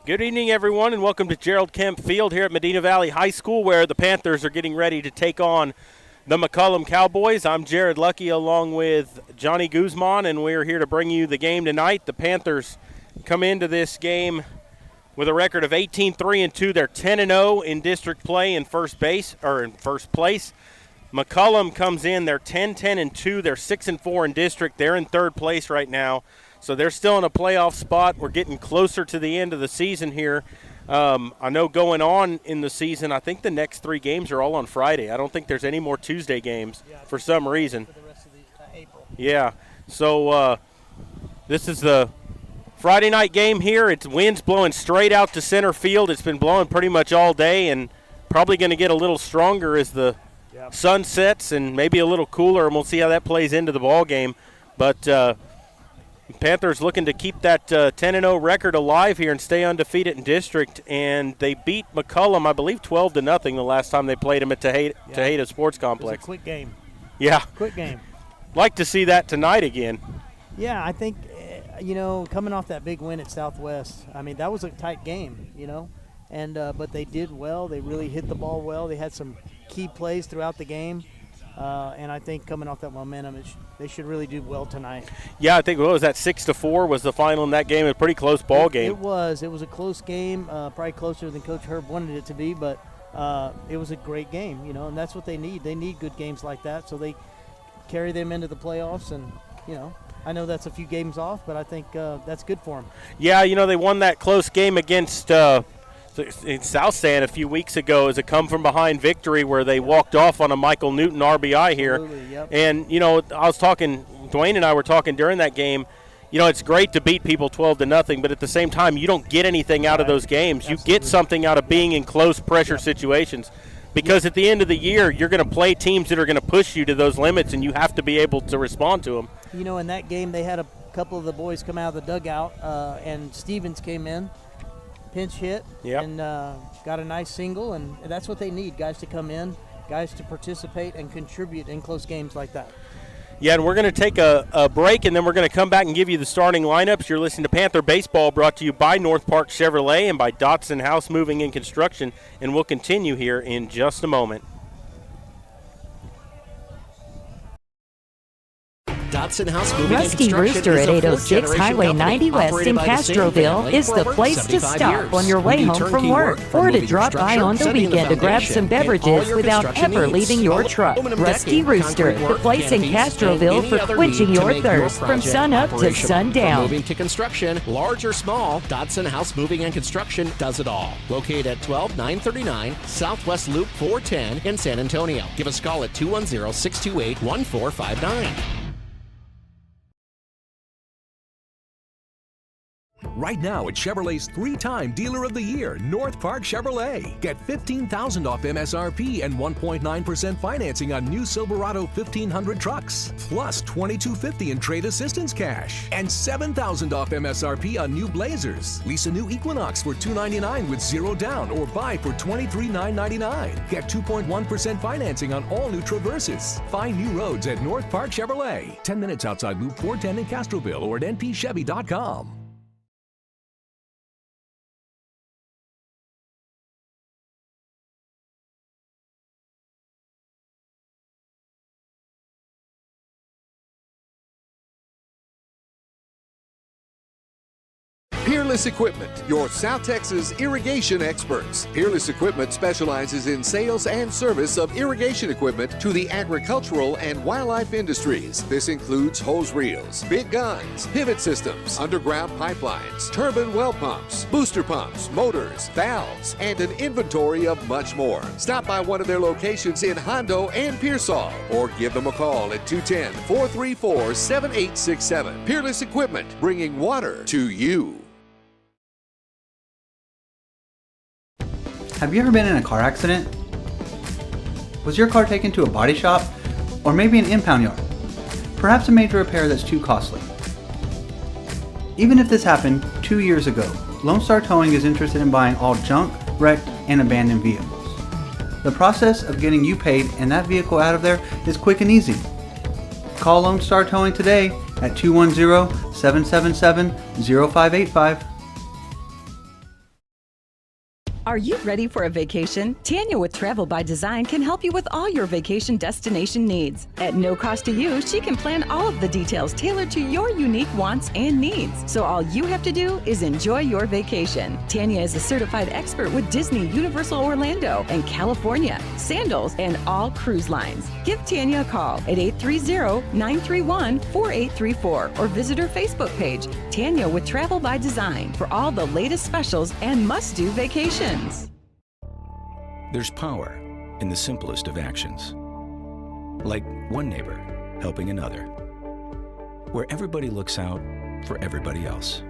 Good evening, everyone, and welcome to Gerald Kemp Field here at Medina Valley High School, where the Panthers are getting ready to take on the McCollum Cowboys. I'm Jared Lucky along with Johnny Guzman, and we're here to bring you the game tonight. The Panthers come into this game with a record of 18-3-2. They're 10-0 in district play in first place. McCollum comes in, they're 10-10-2. They're 6-4 in district. They're in third place right now. So they're still in a playoff spot. We're getting closer to the end of the season here. I know going on in the season, I think the next three games are all on Friday. I don't think there's any more Tuesday games for some reason. For the rest of April. Yeah. So this is the Friday night game here. It's wind's blowing straight out to center field. It's been blowing pretty much all day and probably going to get a little stronger as the sun sets and maybe a little cooler, and we'll see how that plays into the ball game. But Panthers looking to keep that 10-0 record alive here and stay undefeated in district, and they beat McCollum, I believe, 12-0 the last time they played them at Tejeda Sports Complex. It was a quick game. Yeah. Quick game. Like to see that tonight again. Yeah, I think, coming off that big win at Southwest, I mean, that was a tight game, and but they did well. They really hit the ball well. They had some key plays throughout the game. And I think coming off that momentum, they should really do well tonight. Yeah, I think, what was that, 6-4 was the final in that game? A pretty close ball game. It was. It was a close game, probably closer than Coach Herb wanted it to be, but it was a great game, and that's what they need. They need good games like that, so they carry them into the playoffs. And, I know that's a few games off, but I think that's good for them. Yeah, they won that close game against in South San a few weeks ago as a come-from-behind victory where they walked off on a Michael Newton RBI here. Absolutely, yep. And, Dwayne and I were talking during that game, it's great to beat people 12-0, but at the same time, you don't get anything out of those games. Absolutely. You get something out of being in close pressure situations. Because at the end of the year, you're going to play teams that are going to push you to those limits, and you have to be able to respond to them. In that game, they had a couple of the boys come out of the dugout, and Stevens came in. Pinch hit and got a nice single, and that's what they need, guys to come in, guys to participate and contribute in close games like that. Yeah, and we're going to take a break, and then we're going to come back and give you the starting lineups. You're listening to Panther Baseball, brought to you by North Park Chevrolet and by Dotson House Moving and Construction, and we'll continue here in just a moment. Dotson House Moving Rusty and Construction Rooster is at a 806 fourth-generation Highway company 90 West operated in by the same Castroville family is the for place to 75 stop years. on your We way do home from turnkey work from or to moving drop by structure, on the setting weekend to grab foundation, some and all beverages your without construction ever needs. leaving your truck. Aluminum Rusty decking, Rooster, concrete the work, place in canopies, Castroville and for any other quenching need to your make thirst from project sun up to operational. sundown. From moving to construction, large or small, Dotson House Moving and Construction does it all. Located at 12939 Southwest Loop 410 in San Antonio. Give us a call at 210-628-1459. Right now at Chevrolet's three-time Dealer of the Year, North Park Chevrolet. Get $15,000 off MSRP and 1.9% financing on new Silverado 1500 trucks, plus $2,250 in trade assistance cash, and $7,000 off MSRP on new Blazers. Lease a new Equinox for $299 with zero down, or buy for $23,999. Get 2.1% financing on all new Traverses. Find new roads at North Park Chevrolet. 10 minutes outside Loop 410 in Castroville or at npchevy.com. Peerless Equipment, your South Texas irrigation experts. Peerless Equipment specializes in sales and service of irrigation equipment to the agricultural and wildlife industries. This includes hose reels, big guns, pivot systems, underground pipelines, turbine well pumps, booster pumps, motors, valves, and an inventory of much more. Stop by one of their locations in Hondo and Pearsall, or give them a call at 210-434-7867. Peerless Equipment, bringing water to you. Have you ever been in a car accident? Was your car taken to a body shop? Or maybe an impound yard? Perhaps a major repair that's too costly. Even if this happened 2 years ago, Lone Star Towing is interested in buying all junk, wrecked, and abandoned vehicles. The process of getting you paid and that vehicle out of there is quick and easy. Call Lone Star Towing today at 210-777-0585. Are you ready for a vacation? Tanya with Travel by Design can help you with all your vacation destination needs. At no cost to you, she can plan all of the details tailored to your unique wants and needs. So all you have to do is enjoy your vacation. Tanya is a certified expert with Disney, Universal Orlando, and California, Sandals, and all cruise lines. Give Tanya a call at 830-931-4834 or visit her Facebook page, Tanya with Travel by Design, for all the latest specials and must-do vacations. There's power in the simplest of actions. Like one neighbor helping another. Where everybody looks out for everybody else.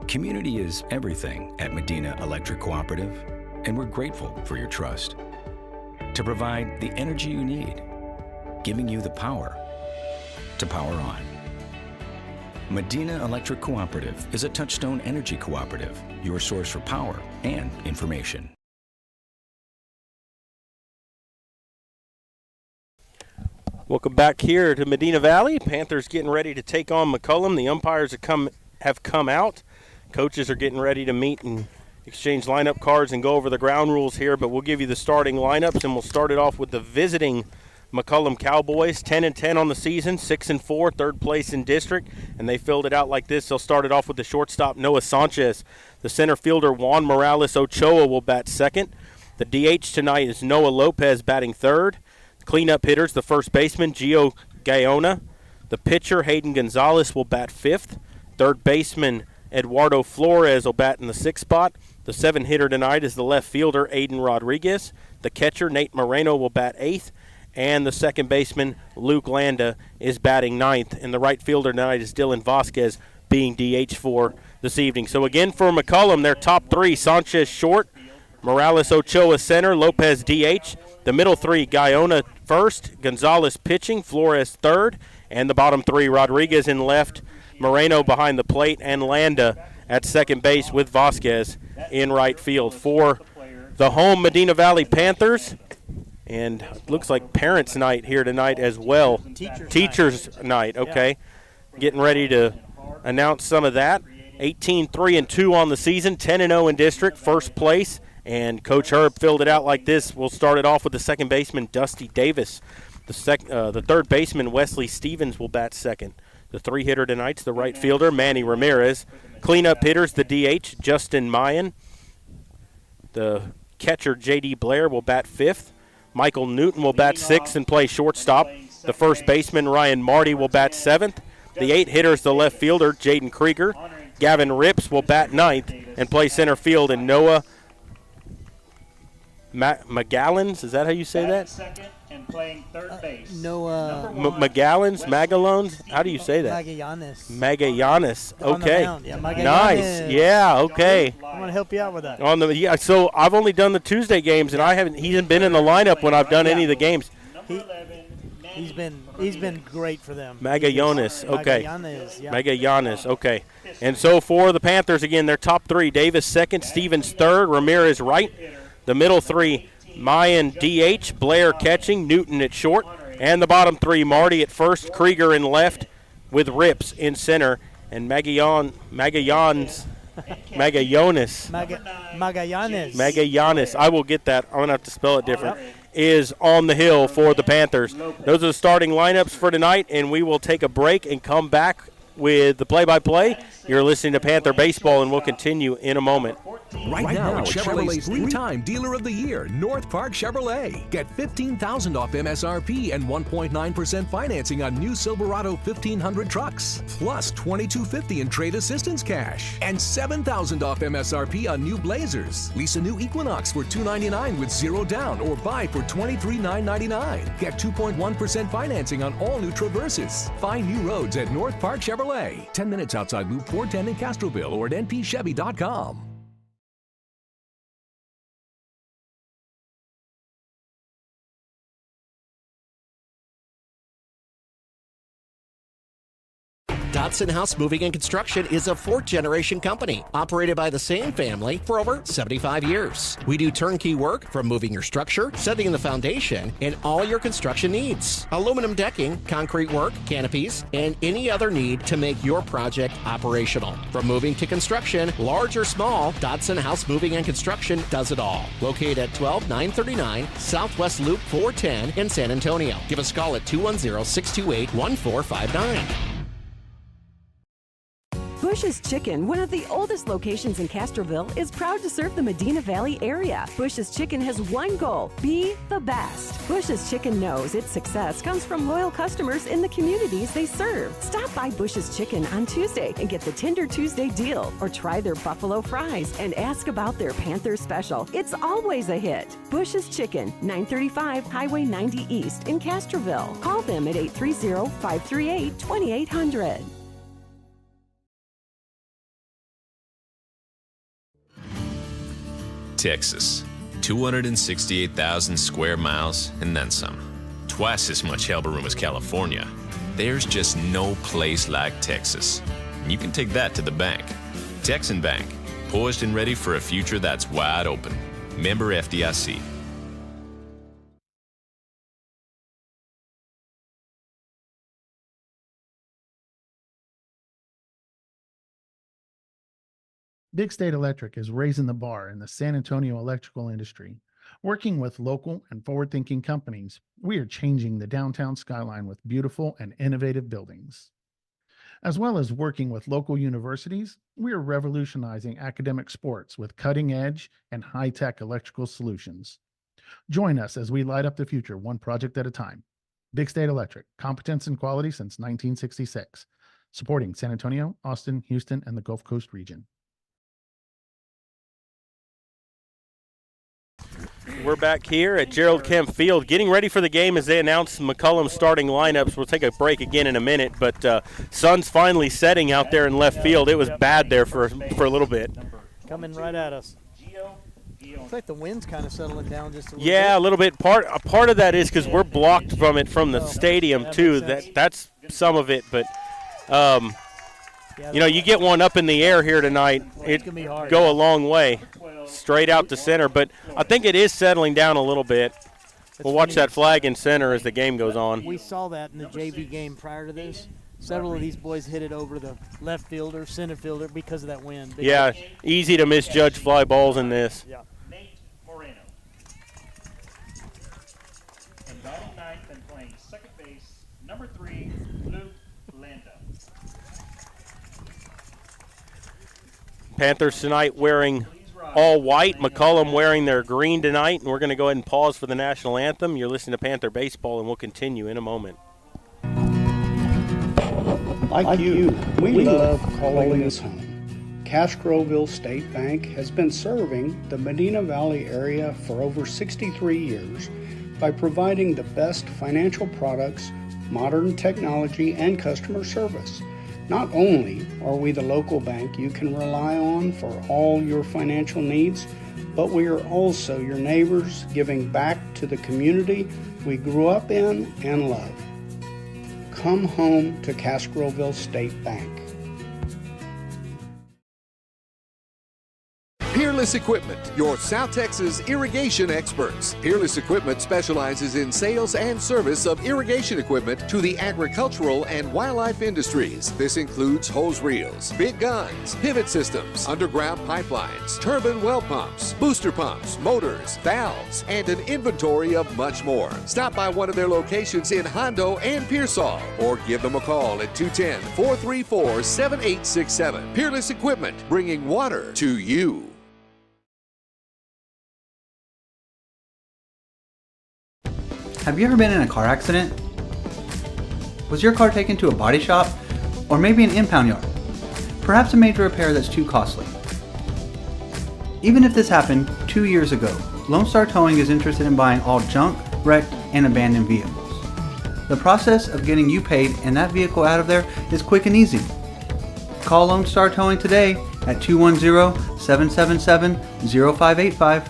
Community is everything at Medina Electric Cooperative, and we're grateful for your trust. To provide the energy you need, giving you the power to power on. Medina Electric Cooperative is a Touchstone Energy Cooperative, your source for power and information. Welcome back here to Medina Valley. Panthers getting ready to take on McCollum. The umpires have come out. Coaches are getting ready to meet and exchange lineup cards and go over the ground rules here, but we'll give you the starting lineups, and we'll start it off with the visiting McCollum Cowboys, 10-10 on the season, 6-4, third place in district, and they filled it out like this. They'll start it off with the shortstop, Noah Sanchez. The center fielder, Juan Morales Ochoa, will bat second. The DH tonight is Noah Lopez batting third. Cleanup hitters, the first baseman, Gio Gaona. The pitcher, Hayden Gonzalez, will bat fifth. Third baseman, Eduardo Flores, will bat in the sixth spot. The seventh hitter tonight is the left fielder, Aiden Rodriguez. The catcher, Nate Moreno, will bat eighth. And the second baseman, Luke Landa, is batting ninth. And the right fielder tonight is Dylan Vasquez, being DH for this evening. So again, for McCollum, their top three, Sanchez short, Morales Ochoa center, Lopez DH. The middle three, Gaona first, Gonzalez pitching, Flores third. And the bottom three, Rodriguez in left, Moreno behind the plate, and Landa at second base with Vasquez in right field. For the home Medina Valley Panthers, and it looks like parents' night here tonight as well. Teachers' night, okay. Getting ready to announce some of that. 18-3-2 on the season, 10-0 in district, first place. And Coach Herb filled it out like this. We'll start it off with the second baseman, Dusty Davis. The third baseman, Wesley Stevens, will bat second. The three-hitter tonight's the right fielder, Manny Ramirez. Cleanup hitters, the DH, Justin Mayan. The catcher, J.D. Blair, will bat fifth. Michael Newton will bat sixth and play shortstop. The first baseman, Ryan Marty, will bat seventh. The eight hitters, the left fielder, Jaden Krieger. Gavin Rips will bat ninth and play center field. And Noah Magallons, is that how you say that? Second and playing third base. Noah Magalones? How do you say that? Magallanes. Okay. Yeah, Magallanes. Nice. Yeah, okay. I'm going to help you out with that. So I've only done the Tuesday games, and he hasn't been in the lineup when I've done any of the games. He's been great for them. Magallanes, okay. Magallanes, okay. And so for the Panthers, again, their top three, Davis second, Stevens third, Ramirez right. The middle three, Mayan DH, Blair catching, Newton at short. And the bottom three, Marty at first, Krieger in left with Rips in center. And Magallanes. I will get that. I'm going to have to spell it different. Is on the hill for the Panthers. Those are the starting lineups for tonight, and we will take a break and come back with the play-by-play. You're listening to Panther Baseball, and we'll continue in a moment. Right now, Chevrolet's three-time Dealer of the Year, North Park Chevrolet. Get $15,000 off MSRP and 1.9% financing on new Silverado 1500 trucks. Plus $2,250 in trade assistance cash. And $7,000 off MSRP on new Blazers. Lease a new Equinox for $299 with zero down or buy for $23,999. Get 2.1% financing on all new Traverses. Find new roads at North Park Chevrolet. 10 minutes outside Loop 410 in Castroville or at npchevy.com. Dodson House Moving and Construction is a fourth-generation company operated by the same family for over 75 years. We do turnkey work from moving your structure, setting the foundation, and all your construction needs. Aluminum decking, concrete work, canopies, and any other need to make your project operational. From moving to construction, large or small, Dodson House Moving and Construction does it all. Located at 12939 Southwest Loop 410 in San Antonio. Give us a call at 210-628-1459. Bush's Chicken, one of the oldest locations in Castroville, is proud to serve the Medina Valley area. Bush's Chicken has one goal: be the best. Bush's Chicken knows its success comes from loyal customers in the communities they serve. Stop by Bush's Chicken on Tuesday and get the Tender Tuesday deal, or try their buffalo fries and ask about their Panther special. It's always a hit. Bush's Chicken, 935 Highway 90 East in Castroville. Call them at 830-538-2800. Texas, 268,000 square miles and then some. Twice as much elbow room as California. There's just no place like Texas. And you can take that to the bank. Texan Bank, poised and ready for a future that's wide open. Member FDIC. Big State Electric is raising the bar in the San Antonio electrical industry. Working with local and forward-thinking companies, we are changing the downtown skyline with beautiful and innovative buildings. As well as working with local universities, we are revolutionizing academic sports with cutting-edge and high-tech electrical solutions. Join us as we light up the future one project at a time. Big State Electric, competence and quality since 1966. Supporting San Antonio, Austin, Houston, and the Gulf Coast region. We're back here at Gerald Kemp Field getting ready for the game as they announce McCollum's starting lineups. We'll take a break again in a minute, but sun's finally setting out there in left field. It was bad there for a little bit. Coming right at us. Looks like the wind's kind of settling down just a little bit. Yeah, a little bit. Part of that is because we're blocked from it from the stadium too. That's some of it, but you get one up in the air here tonight, it can go a long way, straight out to center. But I think it is settling down a little bit. We'll watch that flag in center as the game goes on. We saw that in the JV game prior to this. Several of these boys hit it over the left fielder, center fielder because of that wind. Yeah, easy to misjudge fly balls in this. Yeah. Nate Moreno. And batting ninth and playing second base, number 3, Luke Landa. Panthers tonight wearing all white. McCollum wearing their green tonight. And we're going to go ahead and pause for the national anthem. You're listening to Panther Baseball, and we'll continue in a moment. Like you, we love calling us home. Castroville State Bank has been serving the Medina Valley area for over 63 years by providing the best financial products, modern technology, and customer service. Not only are we the local bank you can rely on for all your financial needs, but we are also your neighbors, giving back to the community we grew up in and love. Come home to Castroville State Bank. Peerless Equipment, your South Texas irrigation experts. Peerless Equipment specializes in sales and service of irrigation equipment to the agricultural and wildlife industries. This includes hose reels, big guns, pivot systems, underground pipelines, turbine well pumps, booster pumps, motors, valves, and an inventory of much more. Stop by one of their locations in Hondo and Pearsall, or give them a call at 210-434-7867. Peerless Equipment, bringing water to you. Have you ever been in a car accident? Was your car taken to a body shop? Or maybe an impound yard? Perhaps a major repair that's too costly. Even if this happened 2 years ago, Lone Star Towing is interested in buying all junk, wrecked, and abandoned vehicles. The process of getting you paid and that vehicle out of there is quick and easy. Call Lone Star Towing today at 210-777-0585.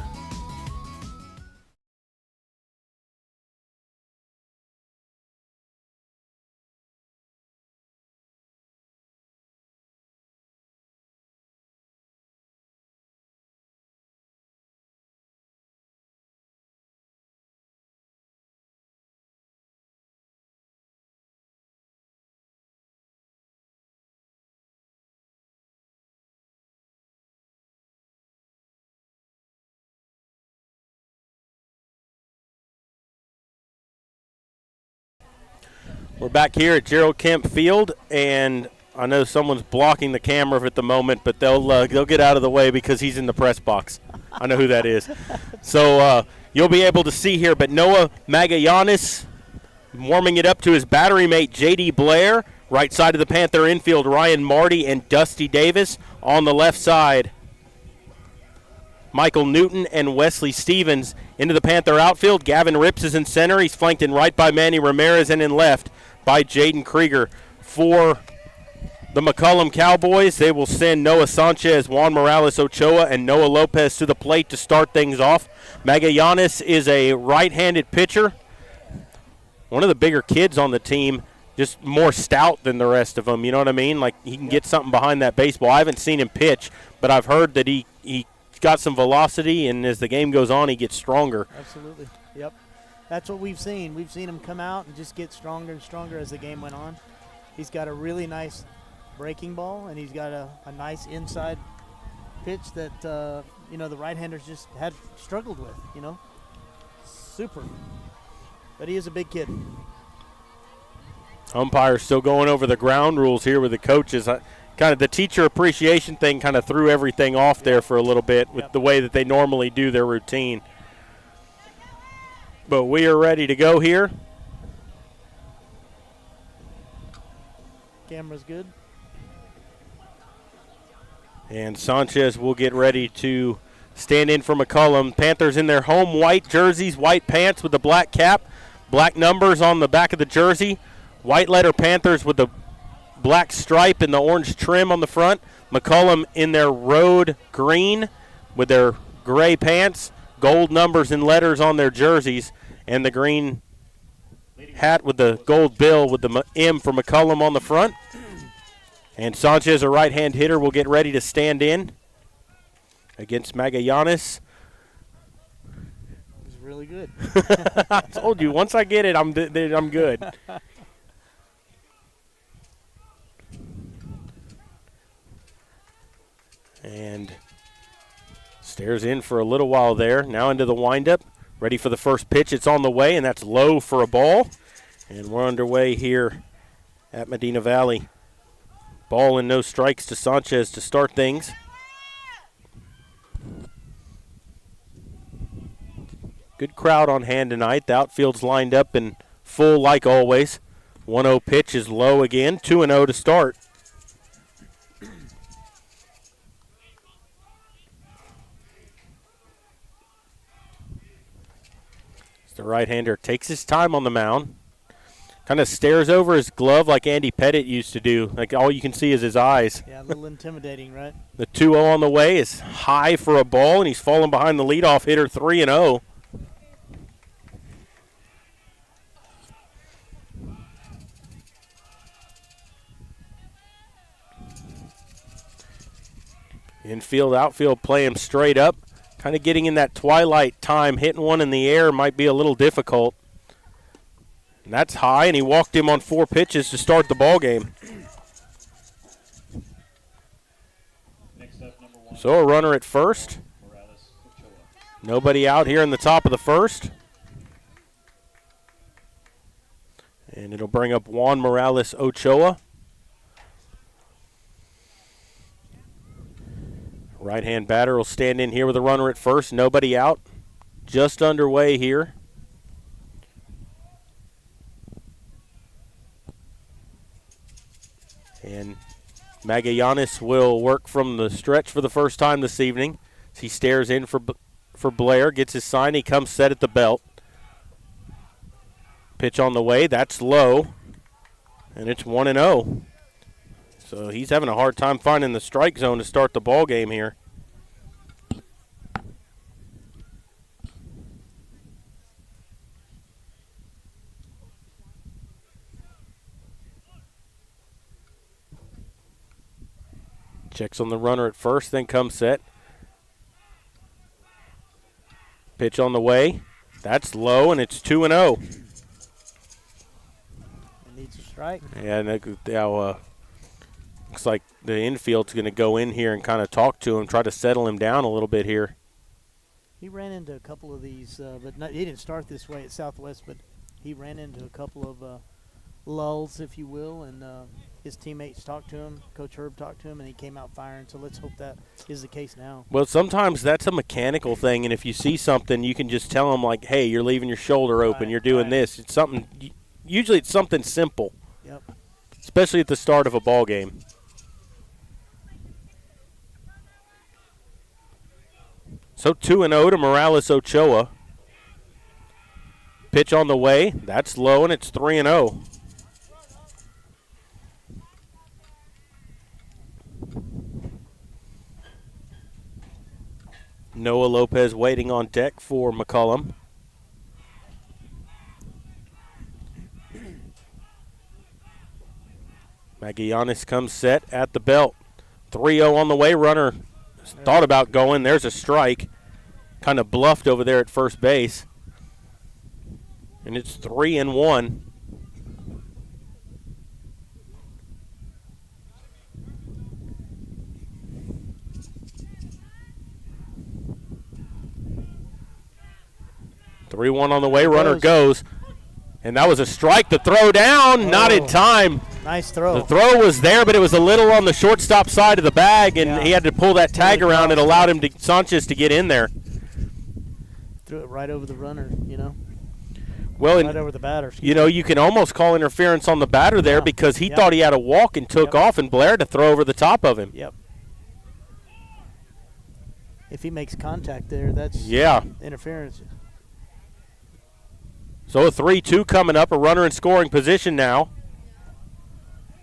We're back here at Gerald Kemp Field, and I know someone's blocking the camera at the moment, but they'll get out of the way because he's in the press box. I know who that is. So you'll be able to see here, but Noah Magallanes warming it up to his battery mate J.D. Blair. Right side of the Panther infield, Ryan Marty and Dusty Davis. On the left side, Michael Newton and Wesley Stevens. Into the Panther outfield, Gavin Rips is in center. He's flanked in right by Manny Ramirez and in left by Jaden Krieger. For the McCollum Cowboys, they will send Noah Sanchez, Juan Morales Ochoa, and Noah Lopez to the plate to start things off. Magallanes is a right-handed pitcher. One of the bigger kids on the team, just more stout than the rest of them, you know what I mean? Like, he can get something behind that baseball. I haven't seen him pitch, but I've heard that he's got some velocity, and as the game goes on, he gets stronger. Absolutely. Yep. That's what we've seen. We've seen him come out and just get stronger and stronger as the game went on. He's got a really nice breaking ball, and he's got a nice inside pitch that, the right-handers just had struggled with, Super. But he is a big kid. Umpires still going over the ground rules here with the coaches. Kind of the teacher appreciation thing kind of threw everything off there for a little bit with the way that they normally do their routine. But we are ready to go here. Camera's good. And Sanchez will get ready to stand in for McCollum. Panthers in their home white jerseys, white pants with the black cap, black numbers on the back of the jersey. White letter Panthers with the black stripe and the orange trim on the front. McCollum in their road green with their gray pants, gold numbers and letters on their jerseys, and the green hat with the gold bill with the M for McCollum on the front. And Sanchez, a right-hand hitter, will get ready to stand in against Magallanes. He's really good. I told you, once I get it, I'm good. And stares in for a little while there. Now into the windup. Ready for the first pitch. It's on the way, and that's low for a ball. And we're underway here at Medina Valley. Ball and no strikes to Sanchez to start things. Good crowd on hand tonight. The outfield's lined up and full like always. 1-0 pitch is low again. 2-0 to start. The right-hander takes his time on the mound. Kind of stares over his glove like Andy Pettit used to do. Like all you can see is his eyes. Yeah, a little intimidating, right? The 2-0 on the way is high for a ball, and he's falling behind the leadoff hitter 3-0. Infield, outfield play him straight up. Kind of getting in that twilight time. Hitting one in the air might be a little difficult. And that's high, and he walked him on 4 pitches to start the ball game. So a runner at first. Nobody out here in the top of the first. And it'll bring up Juan Morales Ochoa. Right-hand batter will stand in here with a runner at first. Nobody out. Just underway here. And Magallanes will work from the stretch for the first time this evening. As he stares in for Blair, gets his sign. He comes set at the belt. Pitch on the way. That's low. And it's 1-0. So he's having a hard time finding the strike zone to start the ball game here. Checks on the runner at first, then comes set. Pitch on the way. That's low, and it's 2-0. It needs a strike. Yeah, and now looks like the infield's going to go in here and kind of talk to him, try to settle him down a little bit here. He ran into a couple of these, he didn't start this way at Southwest, but he ran into a couple of lulls, if you will, and his teammates talked to him. Coach Herb talked to him, and he came out firing. So let's hope that is the case now. Well, sometimes that's a mechanical thing, and if you see something, you can just tell them, like, hey, you're leaving your shoulder open, Right, you're doing right. this. It's something – usually it's something simple, Yep. especially at the start of a ball game. So 2-0 to Morales Ochoa. Pitch on the way. That's low, and it's 3-0. Noah Lopez waiting on deck for McCollum. Magallanes comes set at the belt. 3-0 on the way. Runner thought about going. There's a strike. Kind of bluffed over there at first base. And it's 3-1. On the way. Runner goes. And that was a strike. The throw down, not in time. Nice throw. The throw was there, but it was a little on the shortstop side of the bag, and he had to pull that tag around. It allowed him Sanchez to get in there. Threw it right over the runner, you know. Well, right over the batter. You know, you can almost call interference on the batter there because he thought he had a walk and took off, and Blair to throw over the top of him. Yep. If he makes contact there, that's interference. So a 3-2 coming up, a runner in scoring position now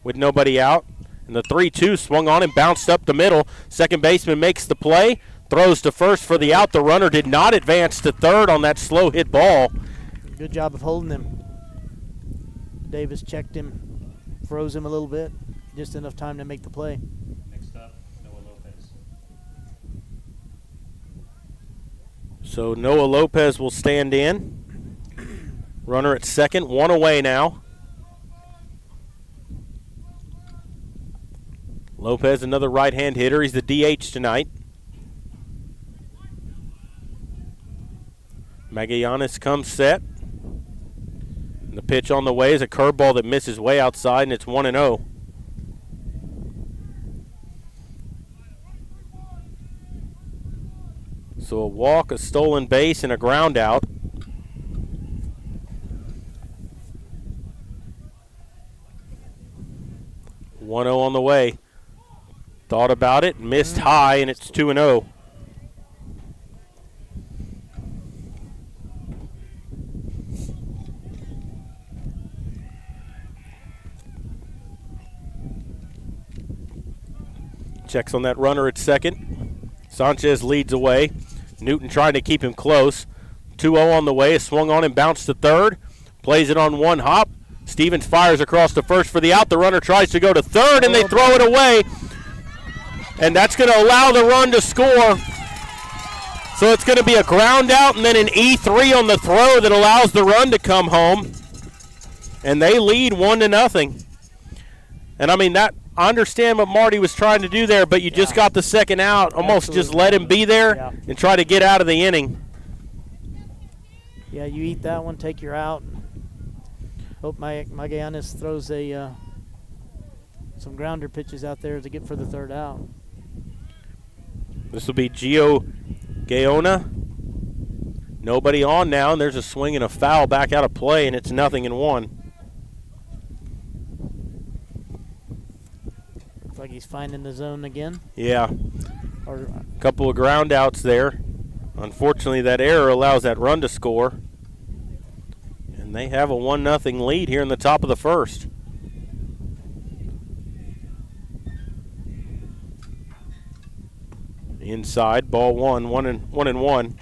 with nobody out. And the 3-2 swung on and bounced up the middle. Second baseman makes the play, throws to first for the out. The runner did not advance to third on that slow hit ball. Good job of holding him. Davis checked him, froze him a little bit, just enough time to make the play. Next up, Noah Lopez. So Noah Lopez will stand in. Runner at second, one away now. Lopez, another right-hand hitter. He's the DH tonight. Magallanes comes set. And the pitch on the way is a curveball that misses way outside, and it's 1-0. So a walk, a stolen base, and a ground out. One-0 on the way. Thought about it, missed high, and it's 2-0. Checks on that runner at second. Sanchez leads away. Newton trying to keep him close. 2-0 on the way. Swung on and bounced to third. Plays it on one hop. Stevens fires across to first for the out. The runner tries to go to third, and they throw it away. And that's going to allow the run to score. So it's going to be a ground out and then an E3 on the throw that allows the run to come home. And they lead 1-0. And, I mean, that I understand what Marty was trying to do there, but you just got the second out. Almost just let him be there and try to get out of the inning. Yeah, you eat that one, take your out. Hope Magallanes throws some grounder pitches out there to get for the third out. This will be Gio Gaona. Nobody on now, and there's a swing and a foul back out of play, and it's 0-1. Looks like he's finding the zone again. Yeah. A couple of ground outs there. Unfortunately, that error allows that run to score. And they have a 1-0 lead here in the top of the first. Inside, ball one, 1-1.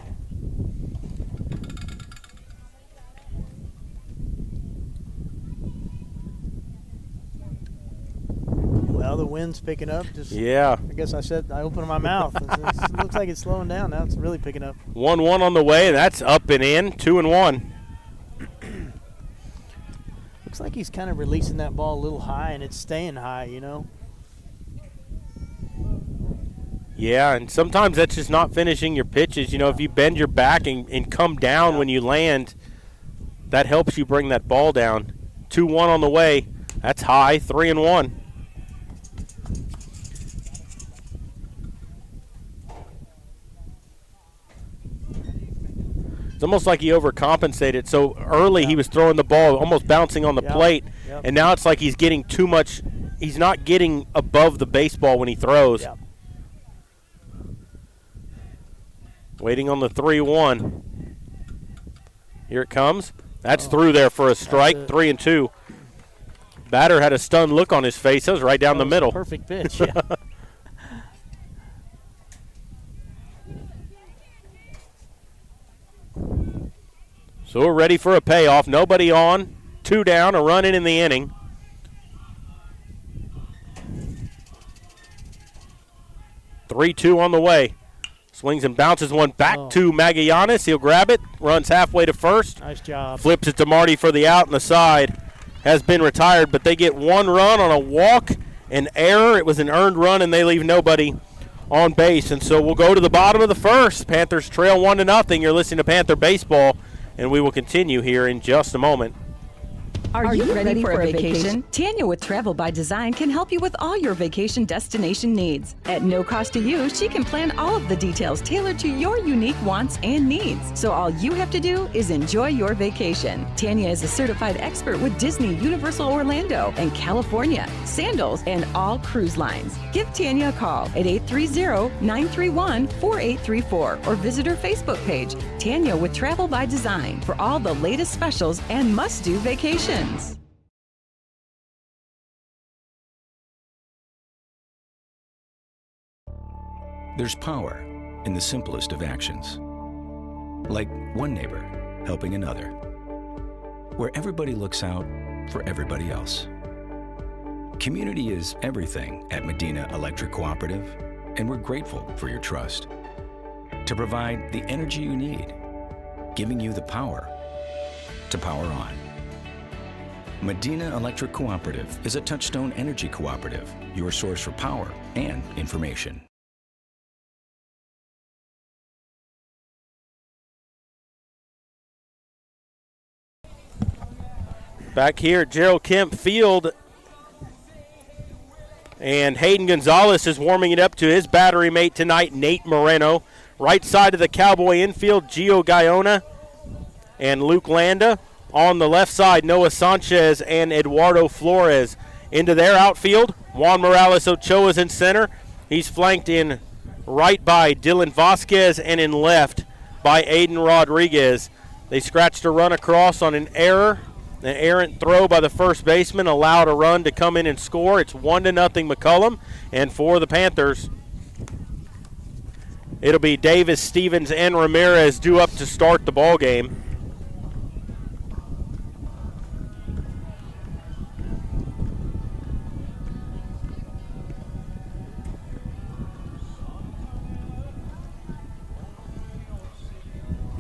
Well, the wind's picking up. Yeah. I guess I opened my mouth. It looks like it's slowing down. Now it's really picking up. 1-1 on the way. That's up and in. 2-1. Looks like he's kind of releasing that ball a little high, and it's staying high, you know. Yeah, and sometimes that's just not finishing your pitches. You know, if you bend your back and come down when you land, that helps you bring that ball down. 2-1 on the way. That's high, 3-1. It's almost like he overcompensated. So early he was throwing the ball, almost bouncing on the plate, and now it's like he's getting too much. He's not getting above the baseball when he throws. Waiting on the 3-1. Here it comes. That's through there for a strike, 3-2. Batter had a stunned look on his face. That was right down the middle. Perfect pitch, yeah. So we're ready for a payoff. Nobody on. 2 down, a run in the inning. Three-two on the way. Swings and bounces one back to Magallanes. He'll grab it. Runs halfway to first. Nice job. Flips it to Marty for the out on the side. Has been retired, but they get 1 run on a walk, an error. It was an earned run, and they leave nobody on base. And so we'll go to the bottom of the first. Panthers trail 1-0. You're listening to Panther Baseball, and we will continue here in just a moment. Are you ready for a vacation? Tanya with Travel by Design can help you with all your vacation destination needs. At no cost to you, she can plan all of the details tailored to your unique wants and needs. So all you have to do is enjoy your vacation. Tanya is a certified expert with Disney, Universal Orlando, and California, Sandals, and all cruise lines. Give Tanya a call at 830-931-4834 or visit her Facebook page, Tanya with Travel by Design, for all the latest specials and must-do vacations. There's power in the simplest of actions. Like one neighbor helping another, where everybody looks out for everybody else. Community is everything at Medina Electric Cooperative, and we're grateful for your trust. To provide the energy you need, giving you the power to power on. Medina Electric Cooperative is a Touchstone Energy Cooperative, your source for power and information. Back here at Gerald Kemp Field, and Hayden Gonzalez is warming it up to his battery mate tonight, Nate Moreno. Right side of the Cowboy infield, Gio Gaiona and Luke Landa. On the left side, Noah Sanchez and Eduardo Flores. Into their outfield, Juan Morales Ochoa is in center. He's flanked in right by Dylan Vasquez and in left by Aiden Rodriguez. They scratched a run across on an error. An errant throw by the first baseman allowed a run to come in and score. It's 1-0 McCollum. And for the Panthers, it'll be Davis, Stevens, and Ramirez due up to start the ball game.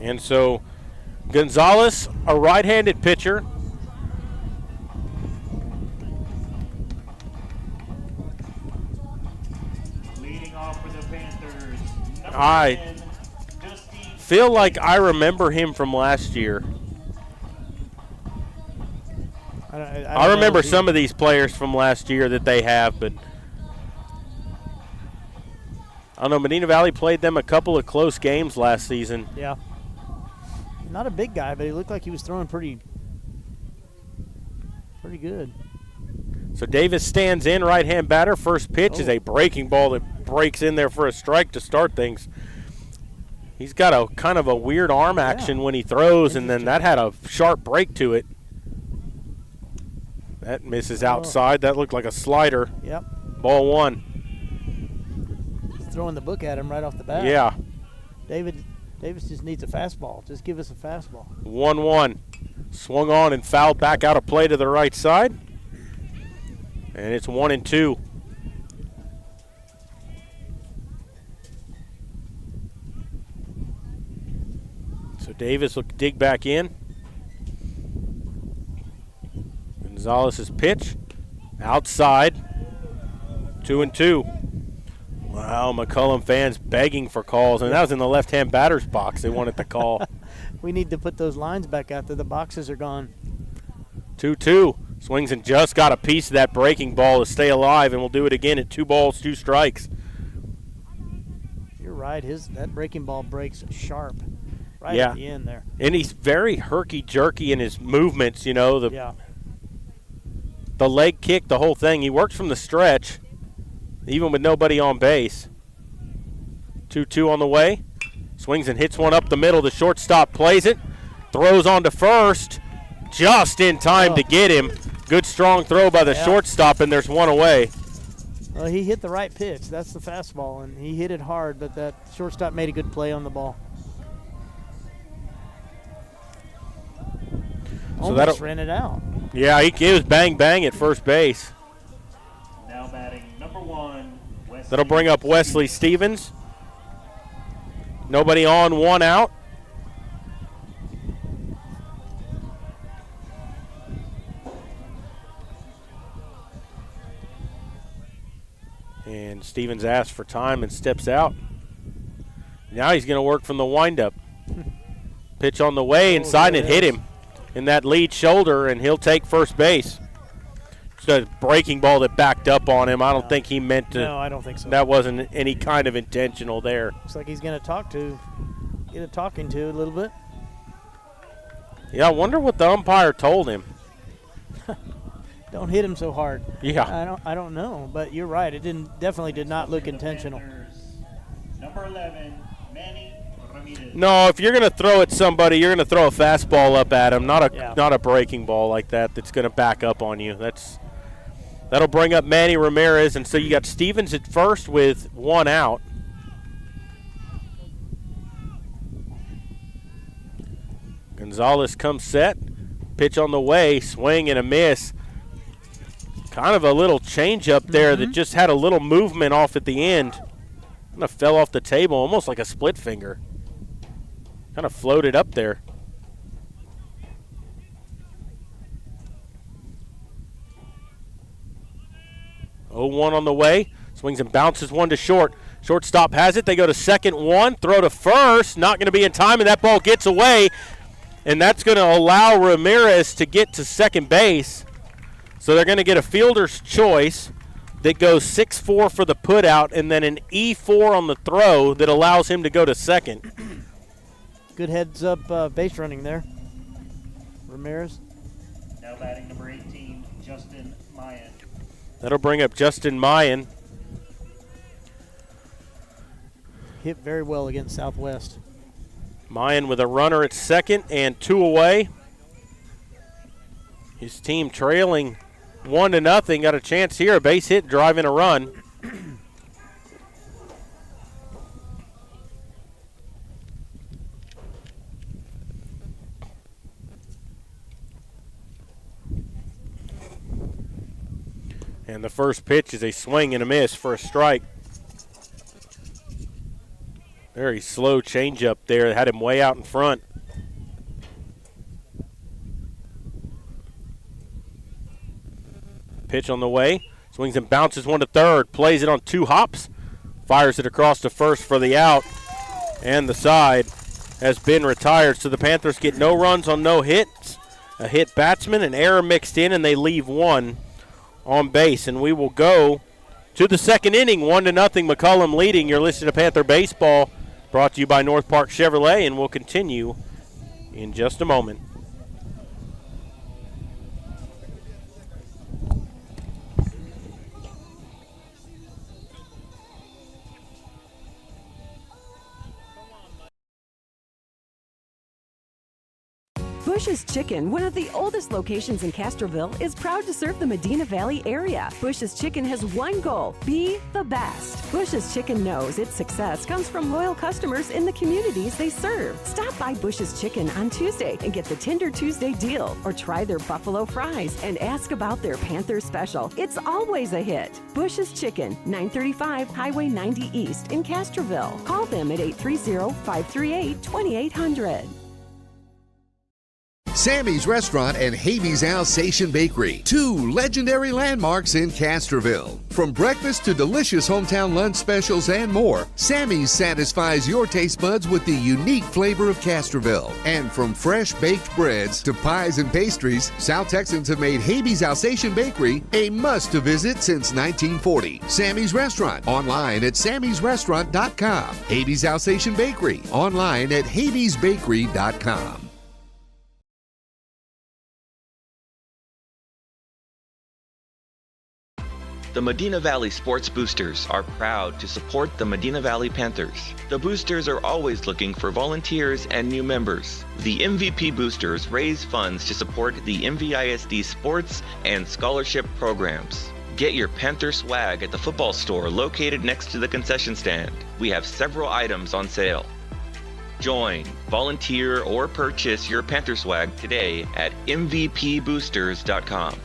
And so Gonzalez, a right-handed pitcher. Leading off for the Panthers. I feel like I remember him from last year. I remember some of these players from last year that they have, but I don't know. Medina Valley played them a couple of close games last season. Yeah. Not a big guy, but he looked like he was throwing pretty good. So Davis stands in, right-hand batter. First pitch is a breaking ball that breaks in there for a strike to start things. He's got a kind of a weird arm action when he throws, and then that had a sharp break to it. That misses outside. That looked like a slider. Yep. Ball 1. He's throwing the book at him right off the bat. Yeah. Davis just needs a fastball. Just give us a fastball. 1-1. Swung on and fouled back out of play to the right side. And it's 1-2. So Davis will dig back in. Gonzalez's pitch. Outside. 2-2. Wow, McCollum fans begging for calls. And that was in the left-hand batter's box. They wanted the call. We need to put those lines back out there. The boxes are gone. 2-2. Swings and just got a piece of that breaking ball to stay alive, and we'll do it again at 2 balls, 2 strikes. You're right. That breaking ball breaks sharp right Yeah. at the end there. And he's very herky-jerky in his movements, you know. Yeah. The leg kick, the whole thing. He works from the stretch, even with nobody on base. 2-2 on the way. Swings and hits one up the middle. The shortstop plays it. Throws on to first. Just in time to get him. Good strong throw by the shortstop, and there's one away. Well, he hit the right pitch. That's the fastball, and he hit it hard, but that shortstop made a good play on the ball. So Almost ran it out. Yeah, it was bang at first base. Now batting number 1, Wesley. That'll bring up Wesley Stevens. Nobody on, 1 out. And Stevens asks for time and steps out. Now he's going to work from the windup. Pitch on the way inside, and it hit him in that lead shoulder, and he'll take first base. It's a breaking ball that backed up on him. I don't think he meant to. No, I don't think so. That wasn't any kind of intentional there. Looks like he's going to get a talking to a little bit. Yeah, I wonder what the umpire told him. Don't hit him so hard. Yeah. I don't know, but you're right. It definitely did not look intentional. Number 11, Manny Ramirez. No, if you're going to throw at somebody, you're going to throw a fastball up at him, not a breaking ball like that that's going to back up on you. That'll bring up Manny Ramirez, and so you got Stevens at first with 1 out. Gonzalez comes set. Pitch on the way, swing and a miss. Kind of a little change up there that just had a little movement off at the end. Kind of fell off the table, almost like a split finger. Kind of floated up there. Oh, 1 on the way. Swings and bounces one to short. Shortstop has it. They go to second, 1. Throw to first. Not going to be in time, and that ball gets away. And that's going to allow Ramirez to get to second base. So they're going to get a fielder's choice that goes 6-4 for the putout, and then an E4 on the throw that allows him to go to second. Good heads-up base running there. Ramirez. Now batting number 18, Justin Mayan. That'll bring up Justin Mayan. Hit very well against Southwest. Mayan with a runner at second and 2 away. His team trailing 1-0. Got a chance here. A base hit, driving a run. And the first pitch is a swing and a miss for a strike. Very slow changeup there. Had him way out in front. Pitch on the way. Swings and bounces one to third. Plays it on 2 hops. Fires it across to first for the out. And the side has been retired. So the Panthers get no runs on no hits. A hit batsman, an error mixed in, and they leave 1 on base. And we will go to the second inning. 1-0. McCollum leading. You're listening to Panther Baseball, brought to you by North Park Chevrolet, and we'll continue in just a moment. Bush's Chicken, one of the oldest locations in Castroville, is proud to serve the Medina Valley area. Bush's Chicken has one goal: be the best. Bush's Chicken knows its success comes from loyal customers in the communities they serve. Stop by Bush's Chicken on Tuesday and get the Tender Tuesday deal, or try their buffalo fries and ask about their Panther special. It's always a hit. Bush's Chicken, 935 Highway 90 East in Castroville. Call them at 830-538-2800. Sammy's Restaurant and Habeas Alsatian Bakery, 2 legendary landmarks in Castroville. From breakfast to delicious hometown lunch specials and more, Sammy's satisfies your taste buds with the unique flavor of Castroville. And from fresh baked breads to pies and pastries, South Texans have made Habeas Alsatian Bakery a must-to-visit since 1940. Sammy's Restaurant, online at sammysrestaurant.com. Habeas Alsatian Bakery, online at habeasbakery.com. The Medina Valley Sports Boosters are proud to support the Medina Valley Panthers. The Boosters are always looking for volunteers and new members. The MVP Boosters raise funds to support the MVISD sports and scholarship programs. Get your Panther swag at the football store located next to the concession stand. We have several items on sale. Join, volunteer, or purchase your Panther swag today at mvpboosters.com.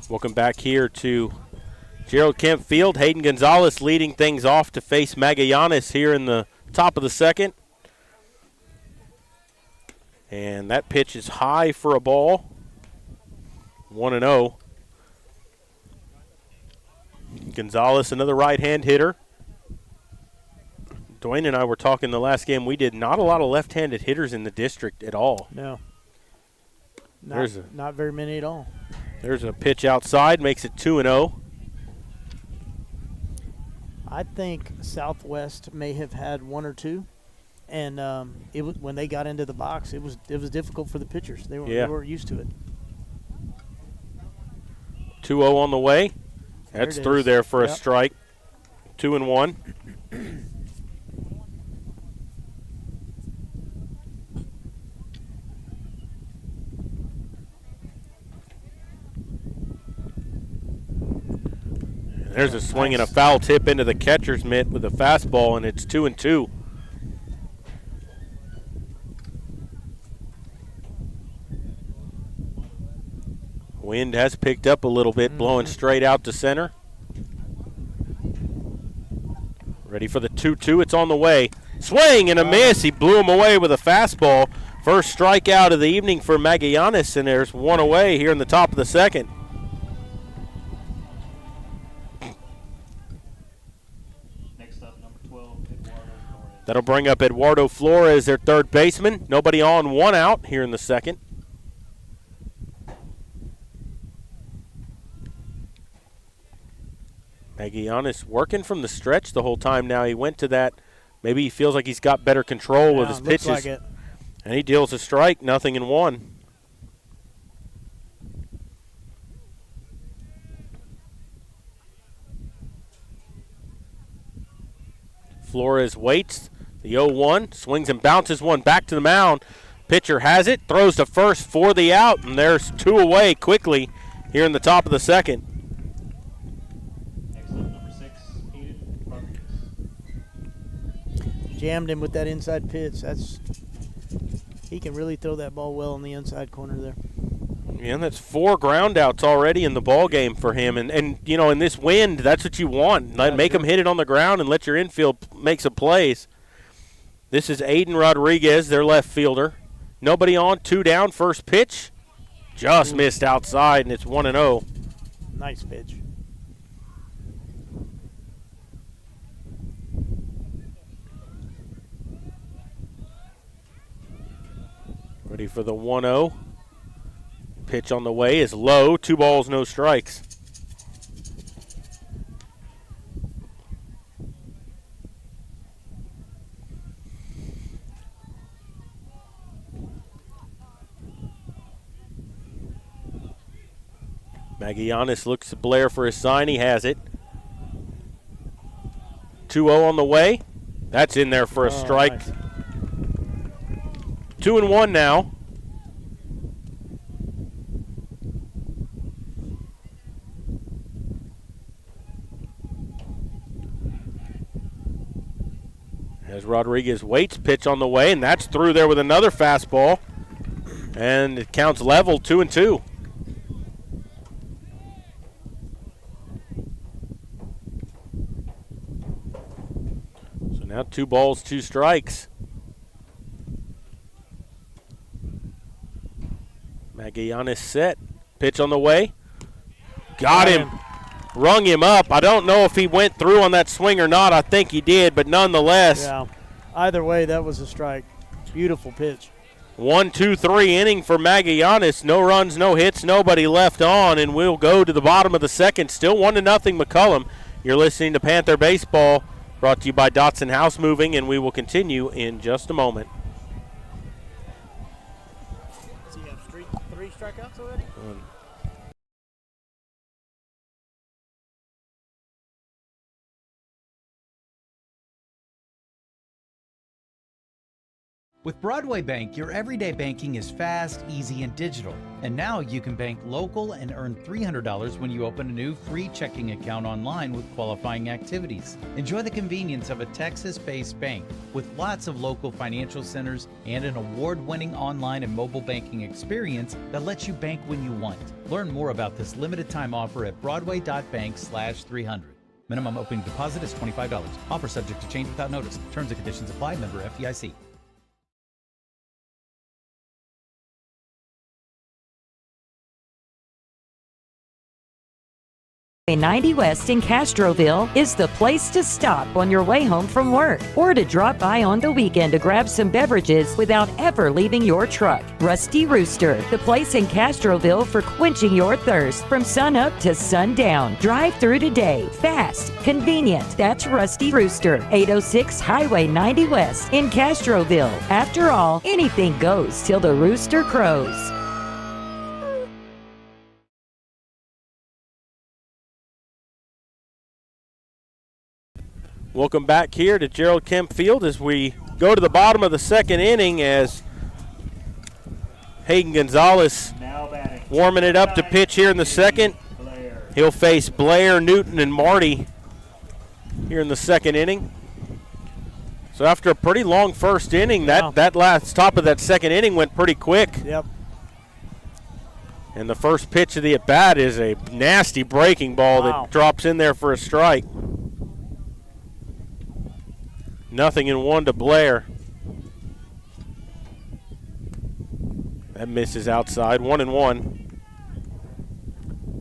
Welcome back here to Gerald Kemp Field. Hayden Gonzalez leading things off to face Magallanes here in the top of the second. And that pitch is high for a ball. 1-0. Gonzalez, another right-hand hitter. Dwayne and I were talking the last game we did. Not a lot of left-handed hitters in the district at all. No. Not very many at all. There's a pitch outside, makes it 2-0. I think Southwest may have had one or two, and it was, when they got into the box, it was difficult for the pitchers. They weren't used to it. 2-0 on the way. That's through there for a strike. 2-1. There's a swing and a foul tip into the catcher's mitt with a fastball, and it's 2-2. Wind has picked up a little bit, blowing straight out to center. Ready for the 2-2. It's on the way. Swing and a miss. He blew him away with a fastball. First strikeout of the evening for Magallanes, and there's one away here in the top of the second. That'll bring up Eduardo Flores, their third baseman. Nobody on, one out here in the second. Magallanes working from the stretch the whole time now. He went to that. Maybe he feels like he's got better control with his pitches. Looks like it. And he deals a strike, 0-1. Flores waits. The 0-1, swings and bounces one back to the mound. Pitcher has it, throws to first for the out, and there's two away quickly here in the top of the second. Jammed him with that inside pitch. He can really throw that ball well in the inside corner there. Yeah, and that's 4 groundouts already in the ball game for him. And you know, in this wind, that's what you want. Make him hit it on the ground and let your infield make some plays. This is Aiden Rodriguez, their left fielder. Nobody on, 2 down, first pitch. Just missed outside, and it's 1-0. Nice pitch. Ready for the 1-0. Pitch on the way is low. 2 balls, no strikes. Magallanes looks at Blair for his sign. He has it. 2-0 on the way. That's in there for a strike. Nice. 2-1 now. As Rodriguez waits, pitch on the way, and that's through there with another fastball. And it counts level, 2-2. Now 2 balls, 2 strikes. Magallanes set. Pitch on the way. Got him. Rung him up. I don't know if he went through on that swing or not. I think he did, but nonetheless. Yeah. Either way, that was a strike. Beautiful pitch. 1-2-3 inning for Magallanes. No runs, no hits, nobody left on, and we'll go to the bottom of the second. Still 1-0 McCollum. You're listening to Panther Baseball, brought to you by Dotson House Moving, and we will continue in just a moment. Does he have 3 strikeouts already? With Broadway Bank, your everyday banking is fast, easy, and digital. And now you can bank local and earn $300 when you open a new free checking account online with qualifying activities. Enjoy the convenience of a Texas-based bank with lots of local financial centers and an award-winning online and mobile banking experience that lets you bank when you want. Learn more about this limited time offer at broadway.bank/300. Minimum opening deposit is $25. Offer subject to change without notice. Terms and conditions apply. Member FDIC. 90 West in Castroville is the place to stop on your way home from work or to drop by on the weekend to grab some beverages without ever leaving your truck. Rusty Rooster, the place in Castroville for quenching your thirst from sun up to sundown. Drive through today. Fast, convenient. That's Rusty Rooster, 806 Highway 90 West in Castroville. After all, anything goes till the rooster crows. Welcome back here to Gerald Kemp Field as we go to the bottom of the second inning as Hayden Gonzalez warming it up to pitch here in the second. He'll face Blair, Newton, and Marty here in the second inning. So after a pretty long first inning, that last top of that second inning went pretty quick. Yep. And the first pitch of the at-bat is a nasty breaking ball that drops in there for a strike. 0-1 to Blair. That misses outside. 1-1.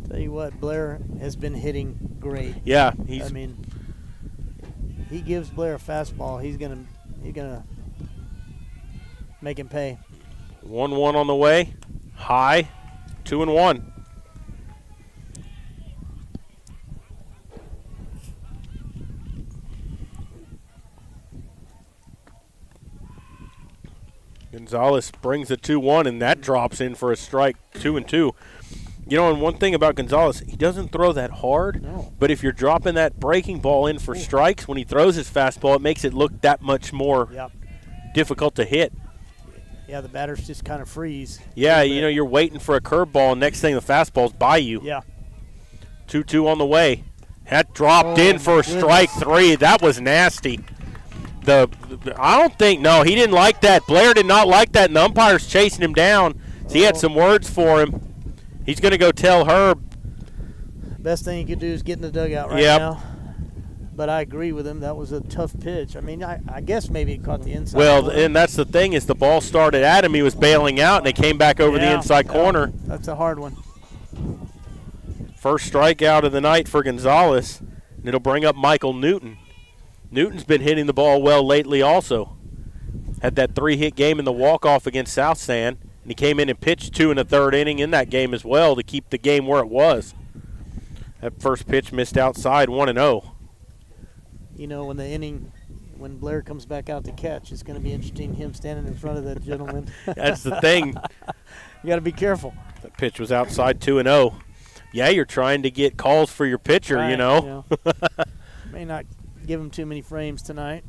Tell you what, Blair has been hitting great. Yeah, he gives Blair a fastball. He's gonna make him pay. 1-1 on the way. High. 2-1. Gonzalez brings the 2-1, and that drops in for a strike. 2-2. You know, and one thing about Gonzalez, he doesn't throw that hard. No. But if you're dropping that breaking ball in for strikes, when he throws his fastball, it makes it look that much more difficult to hit. Yeah, the batters just kind of freeze. Yeah, you know, you're waiting for a curveball, and next thing the fastball's by you. Yeah. 2-2 on the way. That dropped in for strike 3. That was nasty. I don't think, no, he didn't like that. Blair did not like that, and the umpire's chasing him down. So he had some words for him. He's going to go tell Herb. Best thing he could do is get in the dugout right now. But I agree with him. That was a tough pitch. I mean, I guess maybe it caught the inside corner. And that's the thing is the ball started at him. He was bailing out, and they came back over the inside corner. That's a hard one. First strikeout of the night for Gonzalez, and it'll bring up Michael Newton. Newton's been hitting the ball well lately also. Had that 3-hit game in the walk-off against South San, and he came in and pitched 2 in the third inning in that game as well to keep the game where it was. That first pitch missed outside, 1-0. You know, when Blair comes back out to catch, it's going to be interesting him standing in front of that gentleman. That's the thing. You got to be careful. That pitch was outside, 2-0. Yeah, you're trying to get calls for your pitcher, right, you know. May not give him too many frames tonight.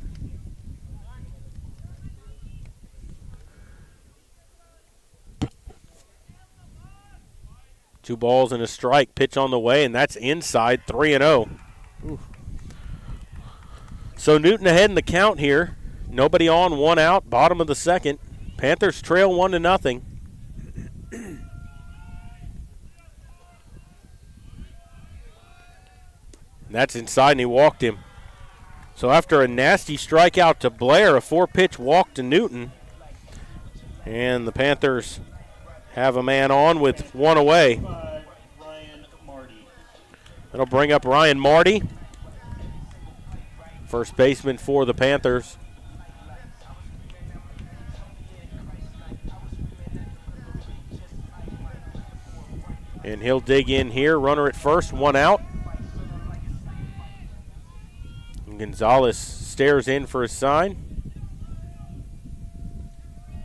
Two balls and a strike. Pitch on the way, and that's inside, 3-0. So Newton ahead in the count here. Nobody on, 1 out, bottom of the second. Panthers trail 1-0. That's inside, and he walked him. So after a nasty strikeout to Blair, a 4-pitch walk to Newton, and the Panthers have a man on with one away. That'll bring up Ryan Marty, first baseman for the Panthers. And he'll dig in here. Runner at first, one out. And Gonzalez stares in for a sign.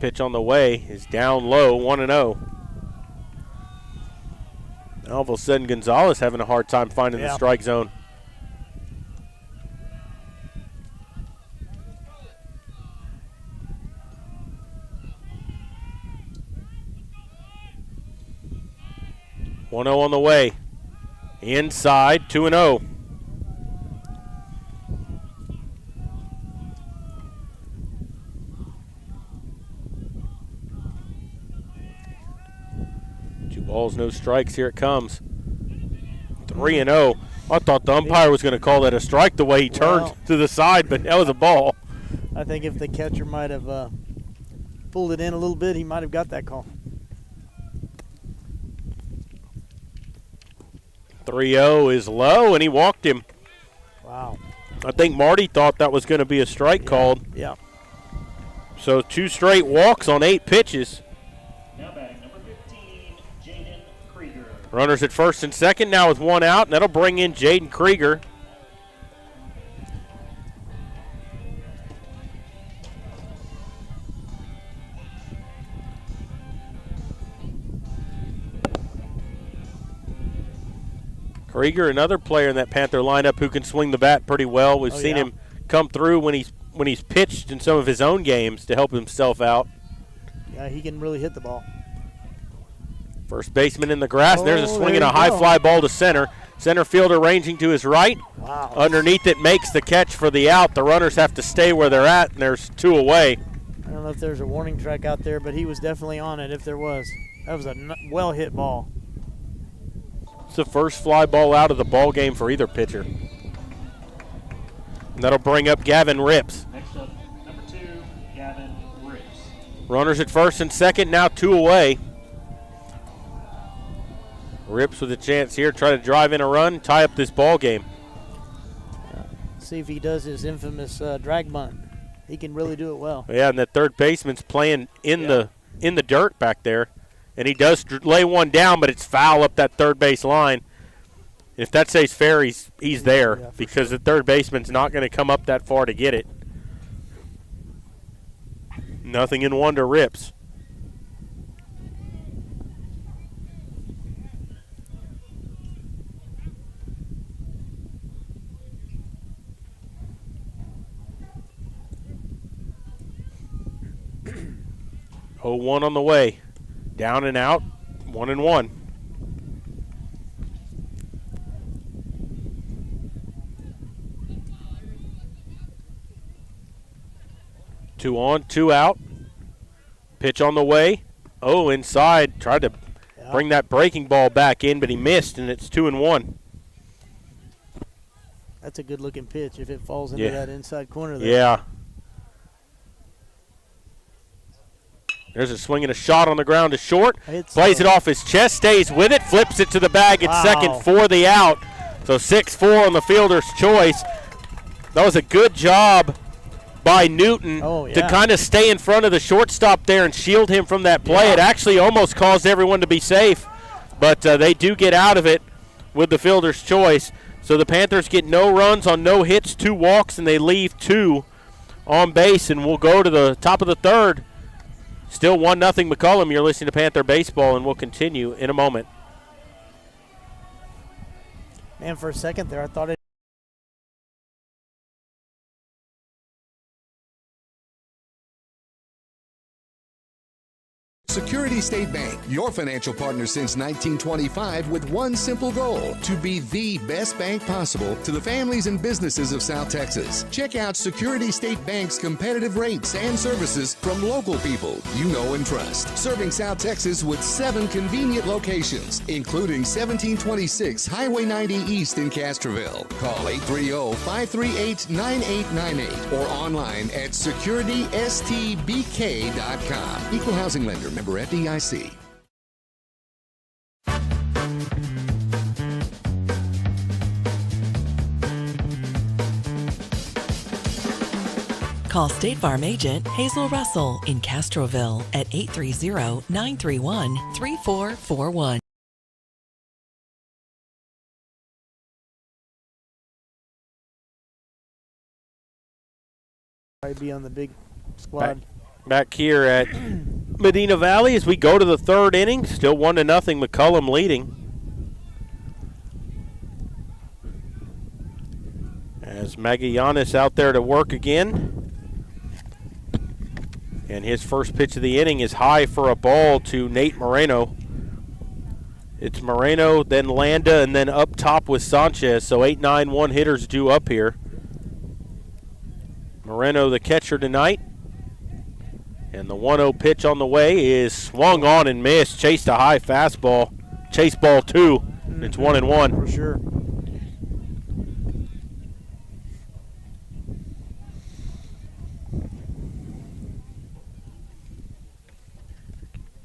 Pitch on the way is down low, 1-0. All of a sudden, Gonzalez having a hard time finding the strike zone. One 0 on the way. Inside, 2-0. Two balls, no strikes. Here it comes. 3-0. I thought the umpire was going to call that a strike the way he turned to the side, but that was a ball. I think if the catcher might have pulled it in a little bit, he might have got that call. 3-0 is low, and he walked him. Wow. I think Marty thought that was going to be a strike called. Yeah. So 2 straight walks on 8 pitches. Now batting number 15, Jaden Krieger. Runners at first and second now with one out, and that'll bring in Jaden Krieger. Krieger, another player in that Panther lineup who can swing the bat pretty well. We've seen him come through when he's pitched in some of his own games to help himself out. Yeah, he can really hit the ball. First baseman in the grass. There's a swing and a high fly ball to center. Center fielder ranging to his right. Wow. Underneath it makes the catch for the out. The runners have to stay where they're at, and there's 2 away. I don't know if there's a warning track out there, but he was definitely on it if there was. That was a well-hit ball. It's the first fly ball out of the ball game for either pitcher. And that'll bring up Gavin Rips. Next up, number 2, Gavin Rips. Runners at first and second, now 2 away. Rips with a chance here, try to drive in a run, tie up this ball game. See if he does his infamous drag bunt. He can really do it well. Yeah, and that third baseman's playing in the dirt back there. And he does lay one down, but it's foul up that third base line. If that stays fair, he's there because the third baseman's not going to come up that far to get it. Nothing in one to Rips. Oh, 1 on the way. Down and out, 1-1. Two on, 2 out. Pitch on the way. Oh, inside. Tried to bring that breaking ball back in, but he missed, and it's 2-1. That's a good-looking pitch if it falls into that inside corner there. Yeah. There's a swing and a shot on the ground to short. Plays it off his chest, stays with it, flips it to the bag at second for the out. So 6-4 on the fielder's choice. That was a good job by Newton to kind of stay in front of the shortstop there and shield him from that play. It actually almost caused everyone to be safe, but they do get out of it with the fielder's choice. So the Panthers get no runs on no hits, 2 walks, and they leave 2 on base, and we'll go to the top of the third. Still 1-0 McCollum. You're listening to Panther Baseball, and we'll continue in a moment. Man, for a second there, I thought it. Security State Bank, your financial partner since 1925 with one simple goal, to be the best bank possible to the families and businesses of South Texas. Check out Security State Bank's competitive rates and services from local people you know and trust. Serving South Texas with 7 convenient locations, including 1726 Highway 90 East in Castroville. Call 830-538-9898 or online at securitystbk.com. Equal housing lender, member FDIC. Call State Farm agent Hazel Russell in Castroville at 830-931-3441. Probably be on the big squad. Back here at Medina Valley as we go to the third inning. Still 1-0, McCollum leading. As Magallanes out there to work again. And his first pitch of the inning is high for a ball to Nate Moreno. It's Moreno, then Landa, and then up top with Sanchez. So 8-9 one-hitters due up here. Moreno, the catcher tonight. And the 1-0 pitch on the way is swung on and missed. Chased a high fastball. Chase ball 2. It's 1-1. For sure.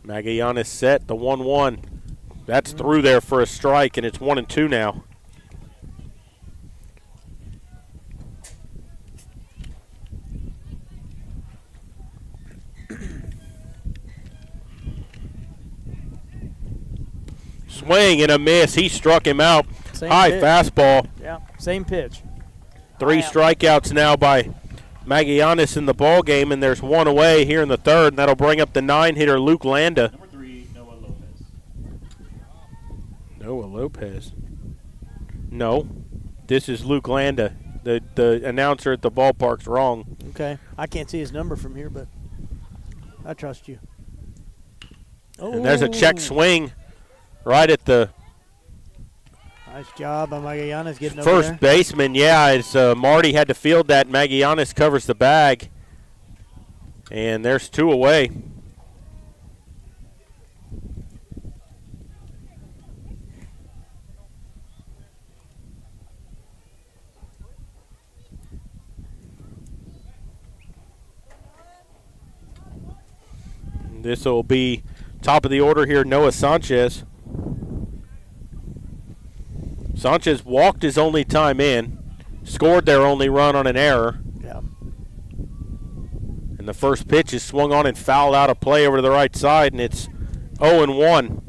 Magallanes set the 1-1. That's through there for a strike, and it's 1-2 now. Swing and a miss. He struck him out. High fastball. Yeah, same pitch. 3 strikeouts now by Magallanes in the ball game, and there's 1 away here in the third, and that'll bring up the 9-hitter Luke Landa. Number 3, Noah Lopez. Noah Lopez. No, this is Luke Landa. The announcer at the ballpark's wrong. Okay, I can't see his number from here, but I trust you. And there's a check swing right at the nice job by Magallanes getting over first there. baseman. Yeah, it's Marty had to field that. Magallanes covers the bag. And there's 2 away. This will be top of the order here, Noah Sanchez. Sanchez walked his only time in, scored their only run on an error. Yeah. And the first pitch is swung on and fouled out of play over to the right side, and it's 0-1.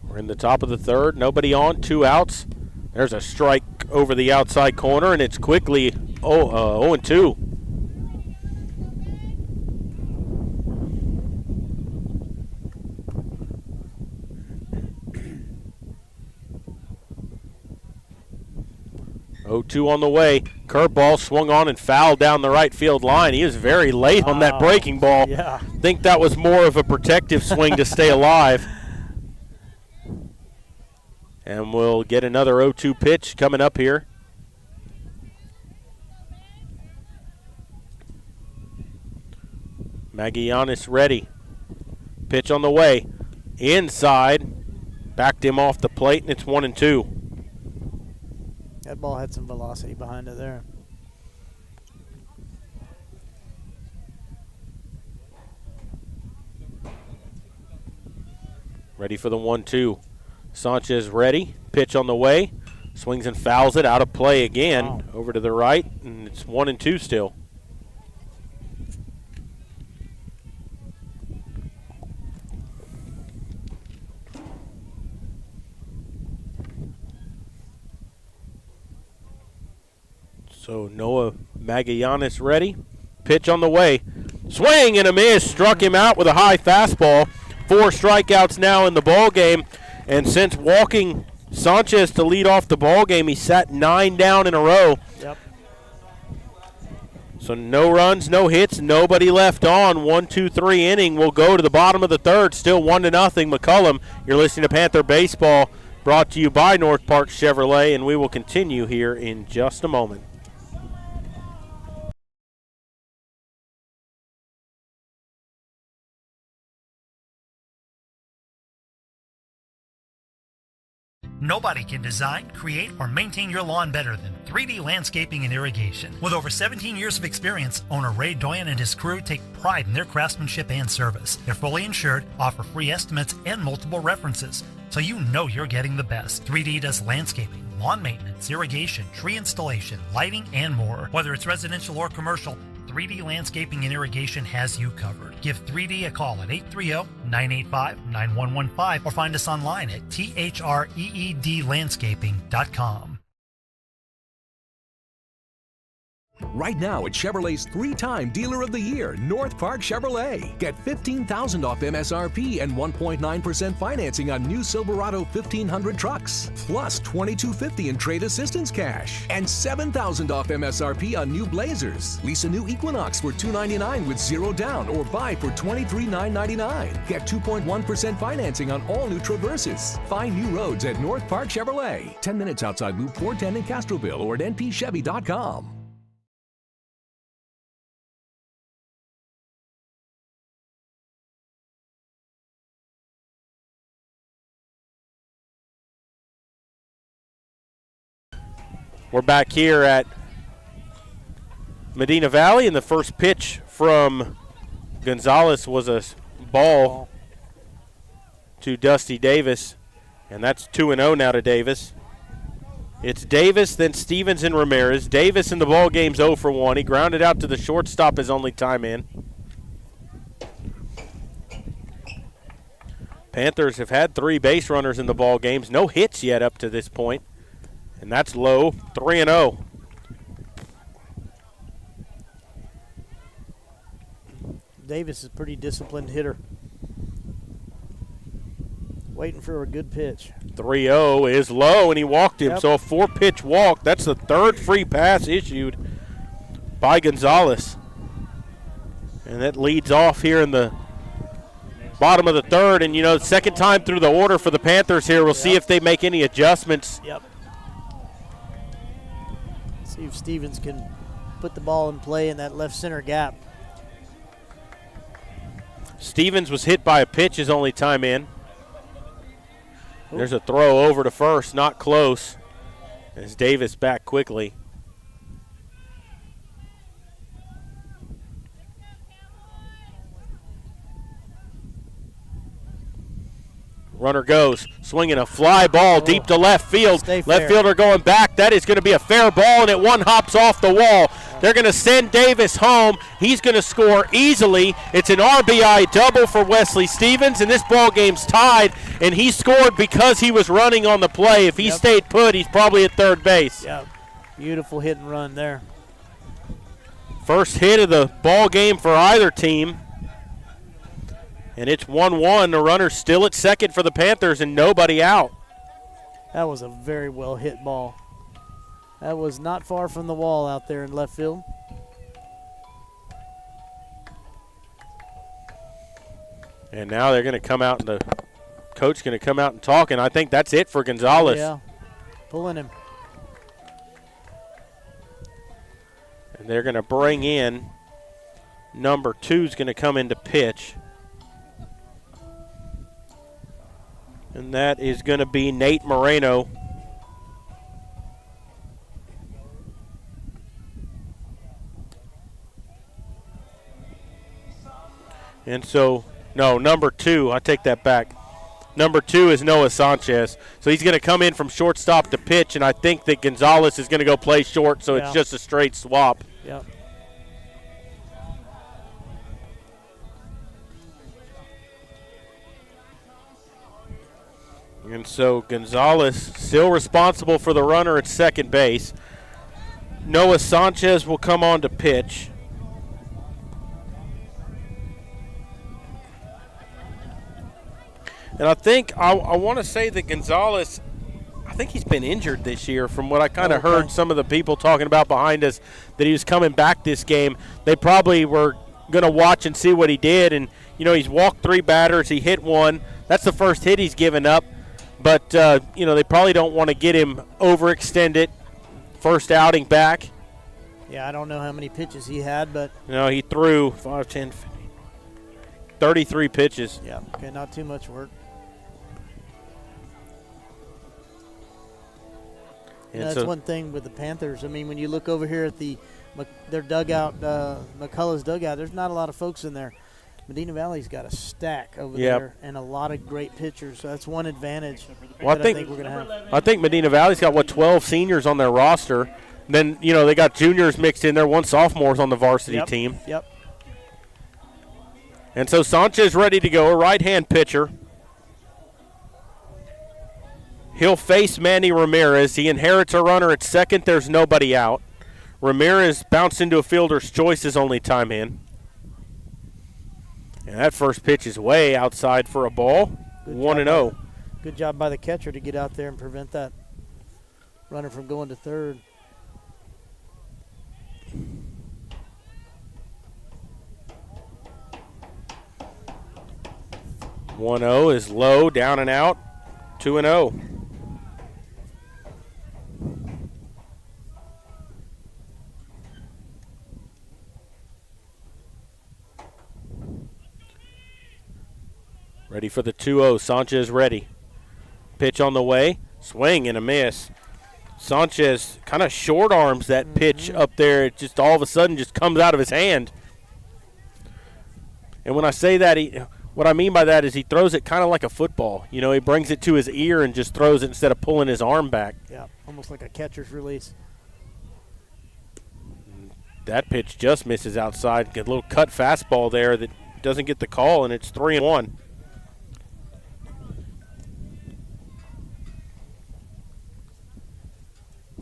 We're in the top of the third, nobody on, 2 outs. There's a strike over the outside corner, and it's quickly 0-2. Oh-2 on the way. Curveball swung on and fouled down the right field line. He was very late on that breaking ball. Yeah. Think that was more of a protective swing to stay alive. And we'll get another 0-2 pitch coming up here. Magallanes ready. Pitch on the way. Inside. Backed him off the plate, and it's 1-2. That ball had some velocity behind it there. Ready for the 1-2. Sanchez ready. Pitch on the way. Swings and fouls it out of play again. Wow. Over to the right, and it's 1-2 still. So Noah Magallanes ready. Pitch on the way. Swing and a miss. Struck him out with a high fastball. 4 strikeouts now in the ball game. And since walking Sanchez to lead off the ball game. He sat 9 down in a row. Yep. So no runs, no hits, nobody left on. 1-2-3 inning. We'll go to the bottom of the third. Still 1-0 McCollum. You're listening to Panther Baseball, brought to you by North Park Chevrolet, and we will continue here in just a moment. Nobody can design, create, or maintain your lawn better than 3D Landscaping and Irrigation. With over 17 years of experience, owner Ray Doyen and his crew take pride in their craftsmanship and service. They're fully insured, offer free estimates and multiple references, so you know you're getting the best. 3D does landscaping, lawn maintenance, irrigation, tree installation, lighting, and more. Whether it's residential or commercial, 3D Landscaping and Irrigation has you covered. Give 3D a call at 830-985-9115 or find us online at threedlandscaping.com. Right now at Chevrolet's 3-time Dealer of the Year, North Park Chevrolet. Get $15,000 off MSRP and 1.9% financing on new Silverado 1500 trucks. Plus $2,250 in trade assistance cash. And $7,000 off MSRP on new Blazers. Lease a new Equinox for $299 with 0 down or buy for $23,999. Get 2.1% financing on all new Traverses. Find new roads at North Park Chevrolet. 10 minutes outside Loop 410 in Castroville or at npchevy.com. We're back here at Medina Valley, and the first pitch from Gonzalez was a ball to Dusty Davis, and that's 2-0 now to Davis. It's Davis, then Stevens and Ramirez. Davis in the ball game's 0 for 1. He grounded out to the shortstop his only time in. Panthers have had 3 base runners in the ball games. No hits yet up to this point. And that's low, 3-0. Davis is a pretty disciplined hitter. Waiting for a good pitch. 3-0 is low, and he walked him. Yep. So a 4-pitch walk. That's the 3rd free pass issued by Gonzalez. And that leads off here in the bottom of the 3rd. And, you know, second time through the order for the Panthers here. We'll see if they make any adjustments. Yep. See if Stevens can put the ball in play in that left center gap. Stevens was hit by a pitch his only time in. There's a throw over to first, not close, as Davis back quickly. Runner goes, swinging a fly ball deep to left field. Left fielder going back. That is going to be a fair ball, and it one hops off the wall. They're going to send Davis home. He's going to score easily. It's an RBI double for Wesley Stevens, and this ball game's tied, and he scored because he was running on the play. If he stayed put, he's probably at third base. Yep. Beautiful hit and run there. First hit of the ball game for either team. And it's 1-1. The runner's still at second for the Panthers and nobody out. That was a very well hit ball. That was not far from the wall out there in left field. And now they're going to come out, and the coach's going to come out and talk, and I think that's it for Gonzalez. Yeah, pulling him. And they're going to bring in number 2's going to come in to pitch. And that is going to be Nate Moreno. And so, no, number 2, I take that back. Number 2 is Noah Sanchez. So he's going to come in from shortstop to pitch, and I think that Gonzalez is going to go play short, so it's just a straight swap. Yep. And so Gonzalez still responsible for the runner at second base. Noah Sanchez will come on to pitch. And I think I want to say that Gonzalez, think he's been injured this year from what I kind of heard some of the people talking about behind us, that he was coming back this game. They probably were going to watch and see what he did. And, he's walked 3 batters. He hit 1. That's the first hit he's given up. But, they probably don't want to get him overextended first outing back. Yeah, I don't know how many pitches he had, but. He threw 5, 10, 15, 33 pitches. Yeah, okay, not too much work. That's one thing with the Panthers. I mean, when you look over here at their dugout, McCullough's dugout, there's not a lot of folks in there. Medina Valley's got a stack over there and a lot of great pitchers. So that's one advantage I think we're going to have. I think Medina Valley's got, 12 seniors on their roster. Then, they got juniors mixed in there. 1 sophomore's on the varsity team. Yep. And so Sanchez ready to go, a right-hand pitcher. He'll face Manny Ramirez. He inherits a runner at second. There's nobody out. Ramirez bounced into a fielder's choice his only time in. And that first pitch is way outside for a ball. 1-0. Good job by the catcher to get out there and prevent that runner from going to third. One-0 is low, down and out. 2-0. Ready for the 2-0. Sanchez ready. Pitch on the way. Swing and a miss. Sanchez kind of short arms that pitch up there. It just all of a sudden just comes out of his hand. And when I say that, what I mean by that is he throws it kind of like a football. He brings it to his ear and just throws it instead of pulling his arm back. Yeah, almost like a catcher's release. That pitch just misses outside. Get a little cut fastball there that doesn't get the call, and it's 3-1.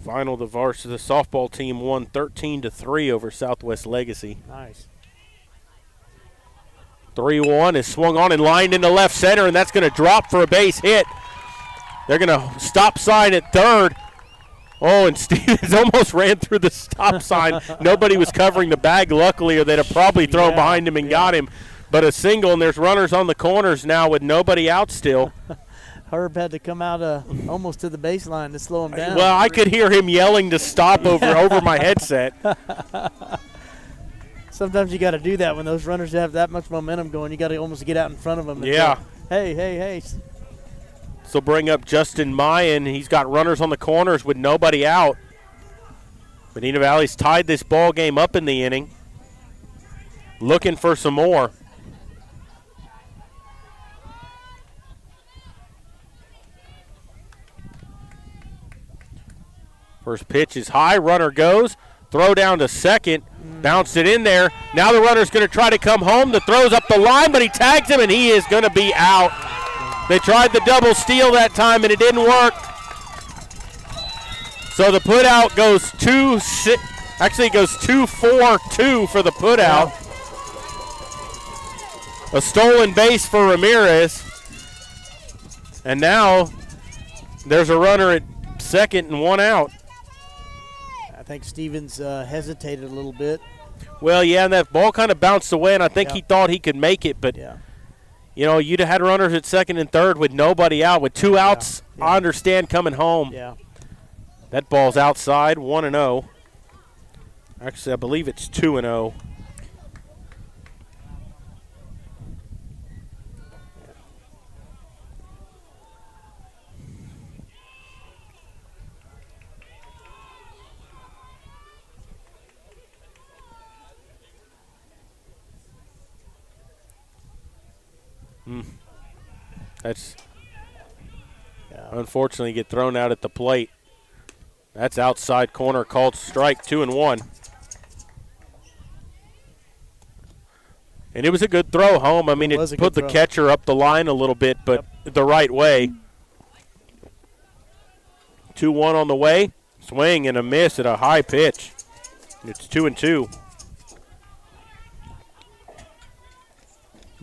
Final, the softball team won 13-3 over Southwest Legacy. Nice. 3-1 is swung on and lined into left center, and that's going to drop for a base hit. They're going to stop sign at third. Oh, and Stevens almost ran through the stop sign. Nobody was covering the bag, luckily, or they'd have probably thrown behind him and got him. But a single, and there's runners on the corners now with nobody out still. Herb had to come out almost to the baseline to slow him down. Well, I could hear him yelling to stop over my headset. Sometimes you got to do that when those runners have that much momentum going. You got to almost get out in front of them. And yeah. Say, hey. So bring up Justin Mayan. He's got runners on the corners with nobody out. Medina Valley's tied this ball game up in the inning. Looking for some more. First pitch is high. Runner goes. Throw down to second. Bounced it in there. Now the runner's going to try to come home. The throw's up the line, but he tags him, and he is going to be out. They tried the double steal that time, and it didn't work. So the put out goes 2-4-2 for the put out. A stolen base for Ramirez. And now there's a runner at second and 1 out. I think Stevens hesitated a little bit. Well, yeah, and that ball kind of bounced away, and I think he thought he could make it. But, you'd have had runners at second and third with nobody out. With 2 outs, I understand coming home. Yeah. That ball's outside, 1-0. Actually, I believe it's 2-0. That's unfortunately get thrown out at the plate. That's outside corner, called strike, 2-1. And it was a good throw home. I mean, it put the catcher up the line a little bit, but the right way. 2-1 on the way. Swing and a miss at a high pitch. It's 2-2.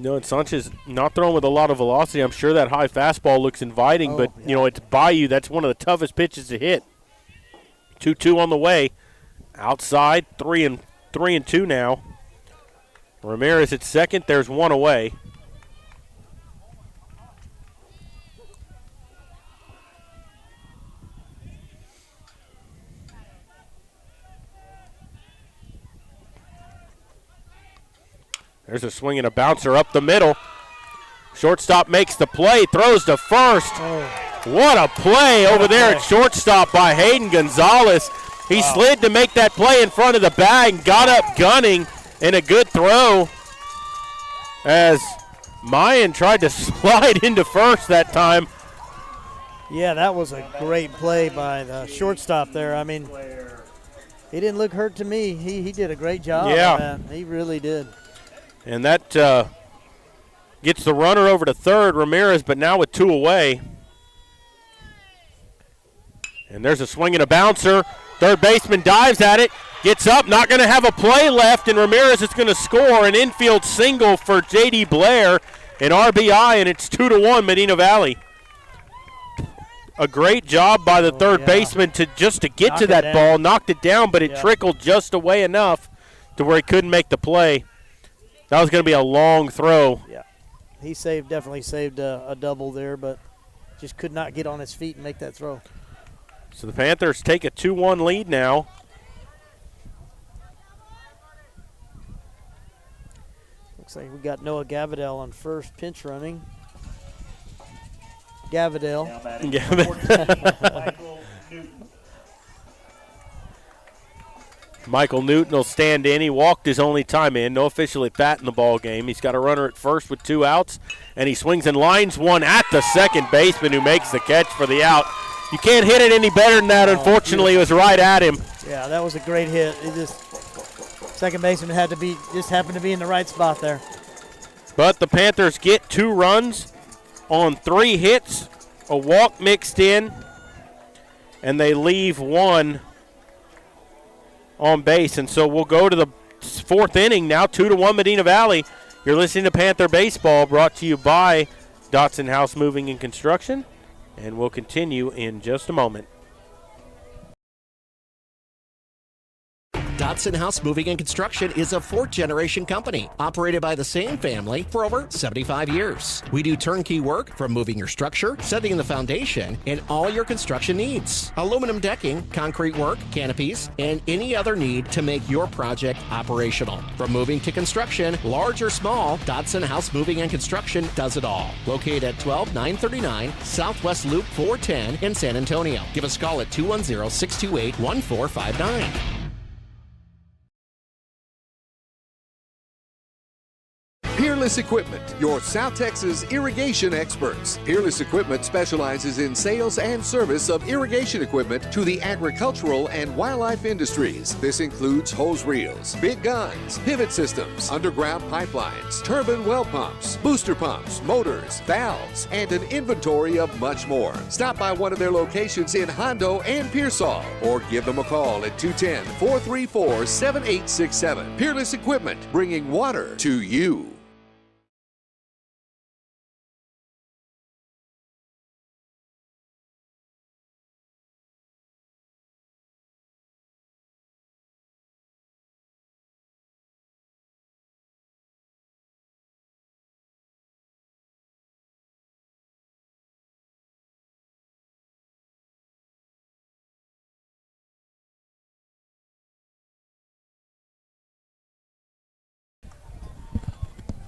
No, and Sanchez not throwing with a lot of velocity. I'm sure that high fastball looks inviting, but, you know, it's by you. That's one of the toughest pitches to hit. 2-2 on the way. Outside, 3-2 now. Ramirez at second. There's one away. There's a swing and a bouncer up the middle. Shortstop makes the play, throws to first. What a play over there at shortstop by Hayden Gonzalez. He slid to make that play in front of the bag and got up gunning, and a good throw as Mayan tried to slide into first that time. Yeah, that was a great play by the shortstop there. I mean, he didn't look hurt to me. He did a great job. Yeah. Man. He really did. And that gets the runner over to third, Ramirez, but now with 2 away. And there's a swing and a bouncer. Third baseman dives at it, gets up, not going to have a play left, and Ramirez is going to score an infield single for J.D. Blair, an RBI, and it's 2-1 Medina Valley. A great job by the third baseman to get to that ball, knocked it down, but it trickled just away enough to where he couldn't make the play. That was going to be a long throw. Yeah, he definitely saved a double there, but just could not get on his feet and make that throw. So the Panthers take a 2-1 lead now. Looks like we got Noah Gavadell on first, pinch running. Gavadell. Michael Newton will stand in. He walked his only time in. No official at bat in the ball game. He's got a runner at first with 2 outs, and he swings and lines one at the second baseman who makes the catch for the out. You can't hit it any better than that. Unfortunately, it was right at him. Yeah, that was a great hit. Second baseman happened to be in the right spot there. But the Panthers get 2 runs on 3 hits, a walk mixed in, and they leave 1 on base. And so we'll go to the 4th inning now, 2-1 Medina Valley. You're listening to Panther Baseball, brought to you by Dotson House Moving and Construction, and we'll continue in just a moment. Dotson House Moving and Construction is a 4th-generation company operated by the same family for over 75 years. We do turnkey work from moving your structure, setting the foundation, and all your construction needs. Aluminum decking, concrete work, canopies, and any other need to make your project operational. From moving to construction, large or small, Dotson House Moving and Construction does it all. Located at 12939 Southwest Loop 410 in San Antonio. Give us a call at 210-628-1459. Peerless Equipment, your South Texas irrigation experts. Peerless Equipment specializes in sales and service of irrigation equipment to the agricultural and wildlife industries. This includes hose reels, big guns, pivot systems, underground pipelines, turbine well pumps, booster pumps, motors, valves, and an inventory of much more. Stop by one of their locations in Hondo and Pearsall, or give them a call at 210-434-7867. Peerless Equipment, bringing water to you.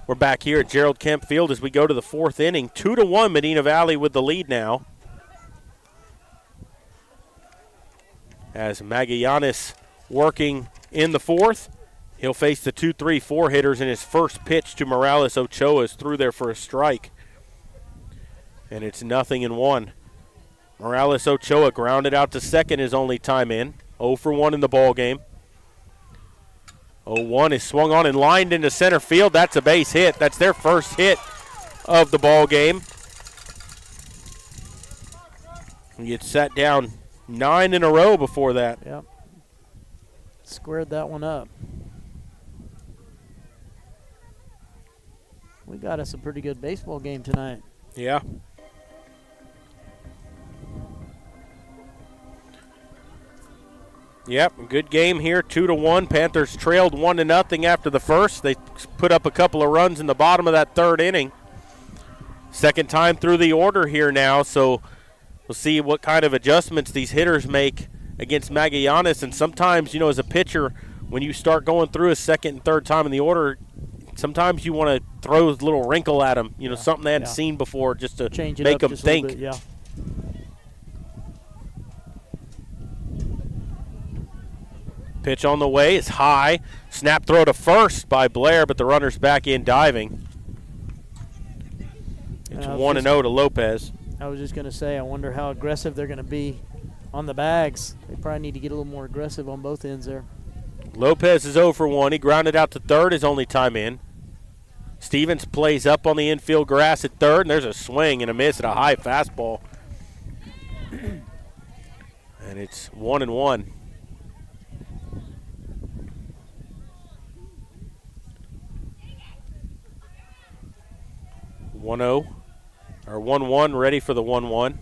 We're back here at Gerald Kemp Field as we go to the 4th inning. 2-1 Medina Valley with the lead now. As Magallanes working in the 4th, he'll face the 2-3-4 hitters, in his first pitch to Morales Ochoa is through there for a strike. And it's 0-1. Morales Ochoa grounded out to second his only time in. 0 for 1 in the ball game. 0-1 is swung on and lined into center field. That's a base hit. That's their first hit of the ball game. He gets sat down 9 in a row before that. Yep. Squared that one up. We got us a pretty good baseball game tonight. Yeah. Yep, good game here, 2-1. Panthers trailed 1-0 after the first. They put up a couple of runs in the bottom of that third inning. Second time through the order here now, so we'll see what kind of adjustments these hitters make against Magallanes. And sometimes, you know, as a pitcher, when you start going through a second and third time in the order, sometimes you want to throw a little wrinkle at them, you know, something they hadn't seen before, just to change it make up them just think. A little bit, yeah. Pitch on the way is high. Snap throw to first by Blair, but the runner's back in diving. It's 1-0 to Lopez. I was just going to say, I wonder how aggressive they're going to be on the bags. They probably need to get a little more aggressive on both ends there. Lopez is 0 for 1. He grounded out to third his only time in. Stevens plays up on the infield grass at third, and there's a swing and a miss at a high fastball. And it's 1-1. Or 1-1, ready for the 1-1.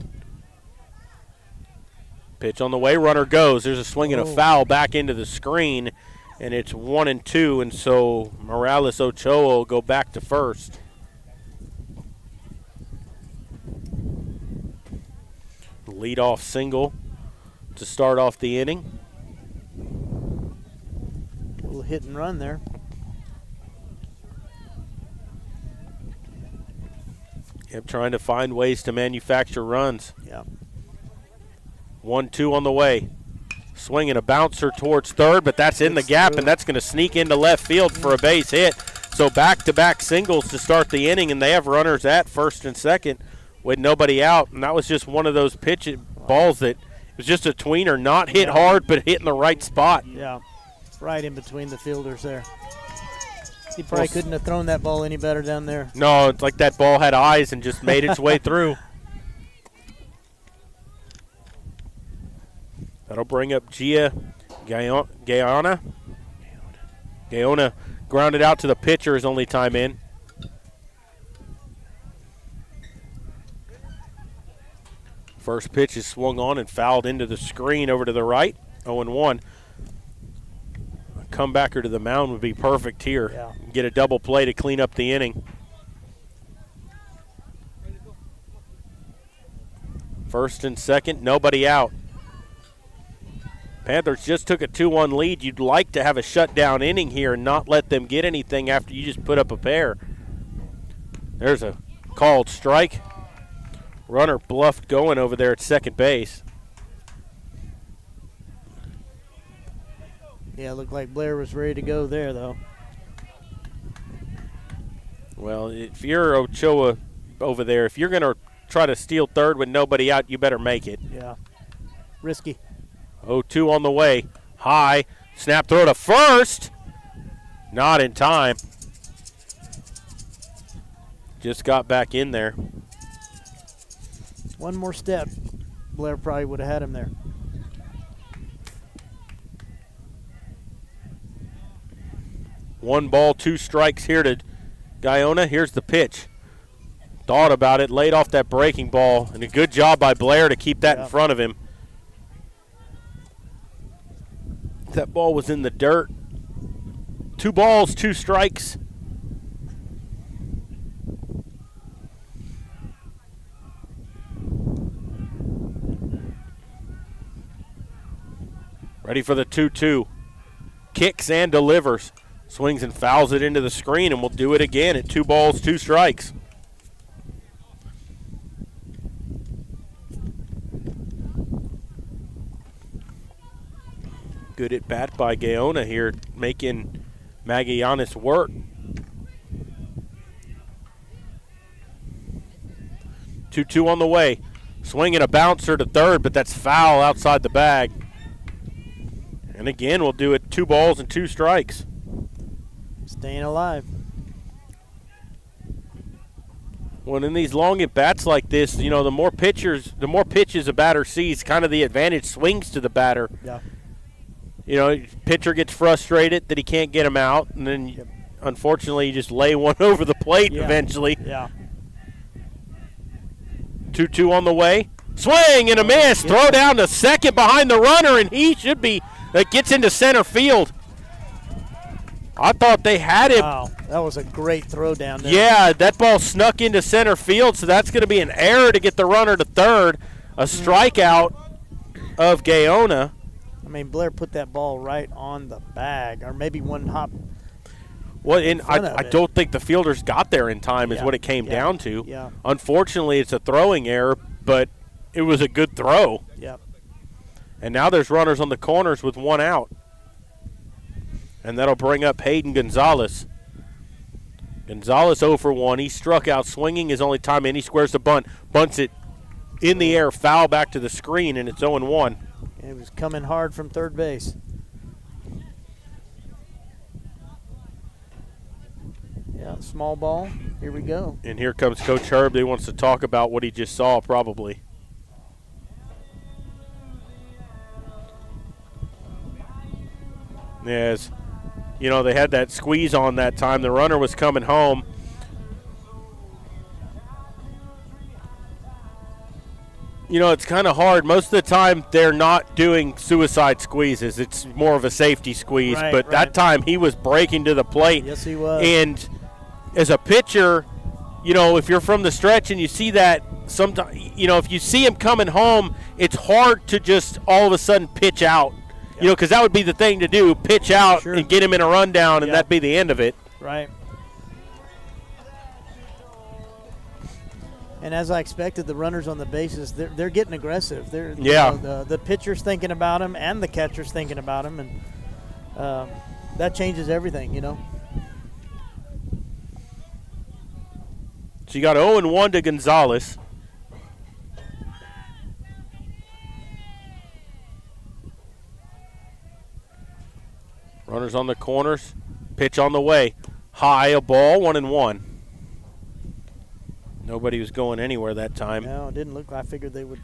Pitch on the way, runner goes. There's a swing and a foul back into the screen, and it's 1-2, and so Morales Ochoa will go back to first. Leadoff single to start off the inning. A little hit and run there. Yep, trying to find ways to manufacture runs. Yeah. 1-2 on the way. Swinging a bouncer towards third, but that's in the gap, and that's going to sneak into left field for a base hit. So back-to-back singles to start the inning, and they have runners at first and second with nobody out. And that was just one of those balls that was just a tweener, not hit hard, but hit in the right spot. Yeah, right in between the fielders there. He probably couldn't have thrown that ball any better down there. No, it's like that ball had eyes and just made its way through. That'll bring up Gia Gaona. Gaona grounded out to the pitcher his only time in. First pitch is swung on and fouled into the screen over to the right. 0-1. Comebacker to the mound would be perfect here. Yeah. Get a double play to clean up the inning. First and second, nobody out. Panthers just took a 2-1 lead. You'd like to have a shutdown inning here and not let them get anything after you just put up a pair. There's a called strike. Runner bluffed going over there at second base. Yeah, it looked like Blair was ready to go there, though. Well, if you're Ochoa over there, if you're going to try to steal third with nobody out, you better make it. Yeah. Risky. 0-2 on the way. High. Snap throw to first. Not in time. Just got back in there. One more step. Blair probably would have had him there. One ball, two strikes here to Gaona. Here's the pitch. Thought about it, laid off that breaking ball, and a good job by Blair to keep that in front of him. That ball was in the dirt. 2 balls, 2 strikes. Ready for the 2-2. Kicks and delivers. Swings and fouls it into the screen, and we'll do it again at 2 balls, 2 strikes. Good at bat by Gaona here, making Magallanes work. 2-2 on the way. Swinging a bouncer to third, but that's foul outside the bag. And again, we'll do it 2 balls and 2 strikes. Staying alive. When in these long at bats like this, you know, the more pitches a batter sees, kind of the advantage swings to the batter. Yeah. You know, pitcher gets frustrated that he can't get him out, and then unfortunately, you just lay one over the plate eventually. Yeah. 2-2 on the way. Swing and a miss. Throw down to second behind the runner, and he should be. That gets into center field. I thought they had him. Wow, that was a great throw down there. Yeah, that ball snuck into center field, so that's going to be an error to get the runner to third. A strikeout of Gaona. I mean, Blair put that ball right on the bag, or maybe one hop. Well, I don't think the fielders got there in time is Yeah, what it came down to. Yeah. Unfortunately, it's a throwing error, but it was a good throw. Yep. And now there's runners on the corners with one out. And that'll bring up Hayden Gonzalez. Gonzalez 0 for 1. He struck out swinging his only time in. He squares the bunt, bunts it in the air, foul back to the screen, and it's 0-1. It was coming hard from third base. Yeah, small ball. Here we go. And here comes Coach Herb. He wants to talk about what he just saw, probably. Yes. You know, they had that squeeze on that time. The runner was coming home. You know, it's kind of hard. Most of the time, they're not doing suicide squeezes. It's more of a safety squeeze. Right, but that time, he was breaking to the plate. Yes, he was. And as a pitcher, you know, if you're from the stretch and you see that, sometimes, you know, if you see him coming home, it's hard to just all of a sudden pitch out. You know, because that would be the thing to do, pitch out and get him in a rundown, and that'd be the end of it. Right. And as I expected, the runners on the bases, they're getting aggressive. They're you know, the pitcher's thinking about him and the catcher's thinking about him, and that changes everything, you know. So you got 0-1 to Gonzalez. Runners on the corners. Pitch on the way. High, a ball, 1-1. Nobody was going anywhere that time. No, it didn't look like. I figured they would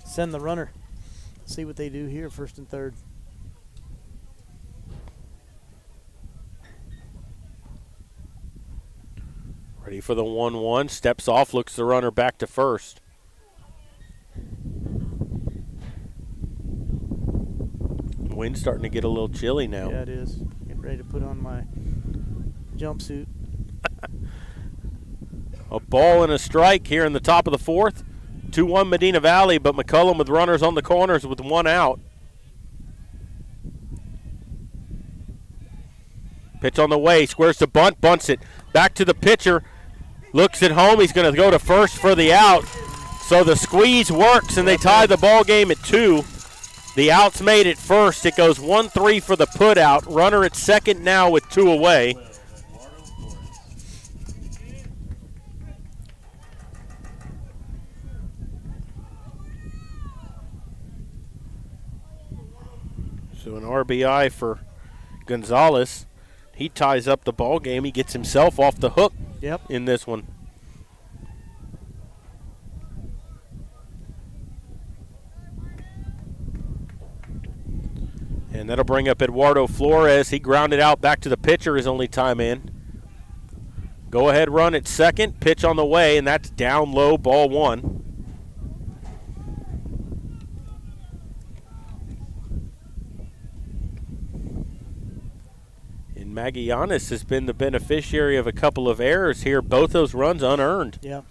send the runner. See what they do here, first and third. Ready for the 1-1. Steps off, looks the runner back to first. Wind's starting to get a little chilly now. Yeah, it is. Getting ready to put on my jumpsuit. A ball and a strike here in the top of the fourth. 2-1 Medina Valley, but McCollum with runners on the corners with one out. Pitch on the way, squares the bunt, bunts it. Back to the pitcher, looks at home. He's going to go to first for the out. So the squeeze works, and they tie the ball game at 2. The out's made at first. It goes 1-3 for the put out. Runner at second now with 2 away. So an RBI for Gonzalez. He ties up the ball game. He gets himself off the hook in this one. And that'll bring up Eduardo Flores. He grounded out back to the pitcher his only time in. Go ahead run at second. Pitch on the way, and that's down low, ball 1. And Magianis has been the beneficiary of a couple of errors here. Both those runs unearned. Yeah.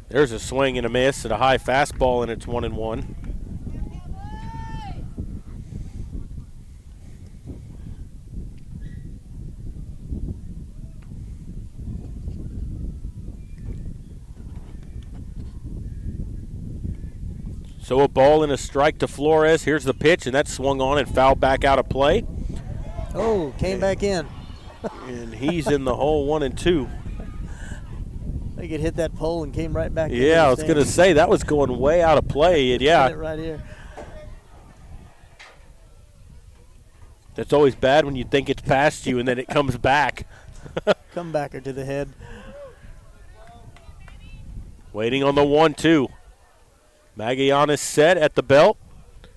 There's a swing and a miss at a high fastball, and it's 1-1. So a ball and a strike to Flores. Here's the pitch, and that's swung on and fouled back out of play. Oh, came back in. And he's in the hole, 1-2. They could hit that pole and came right back. Yeah, I was going to say that was going way out of play. And yeah, it right here. That's always bad when you think it's past you and then it comes back. Comebacker to the head. Waiting on the 1-2. Magallanes set at the belt.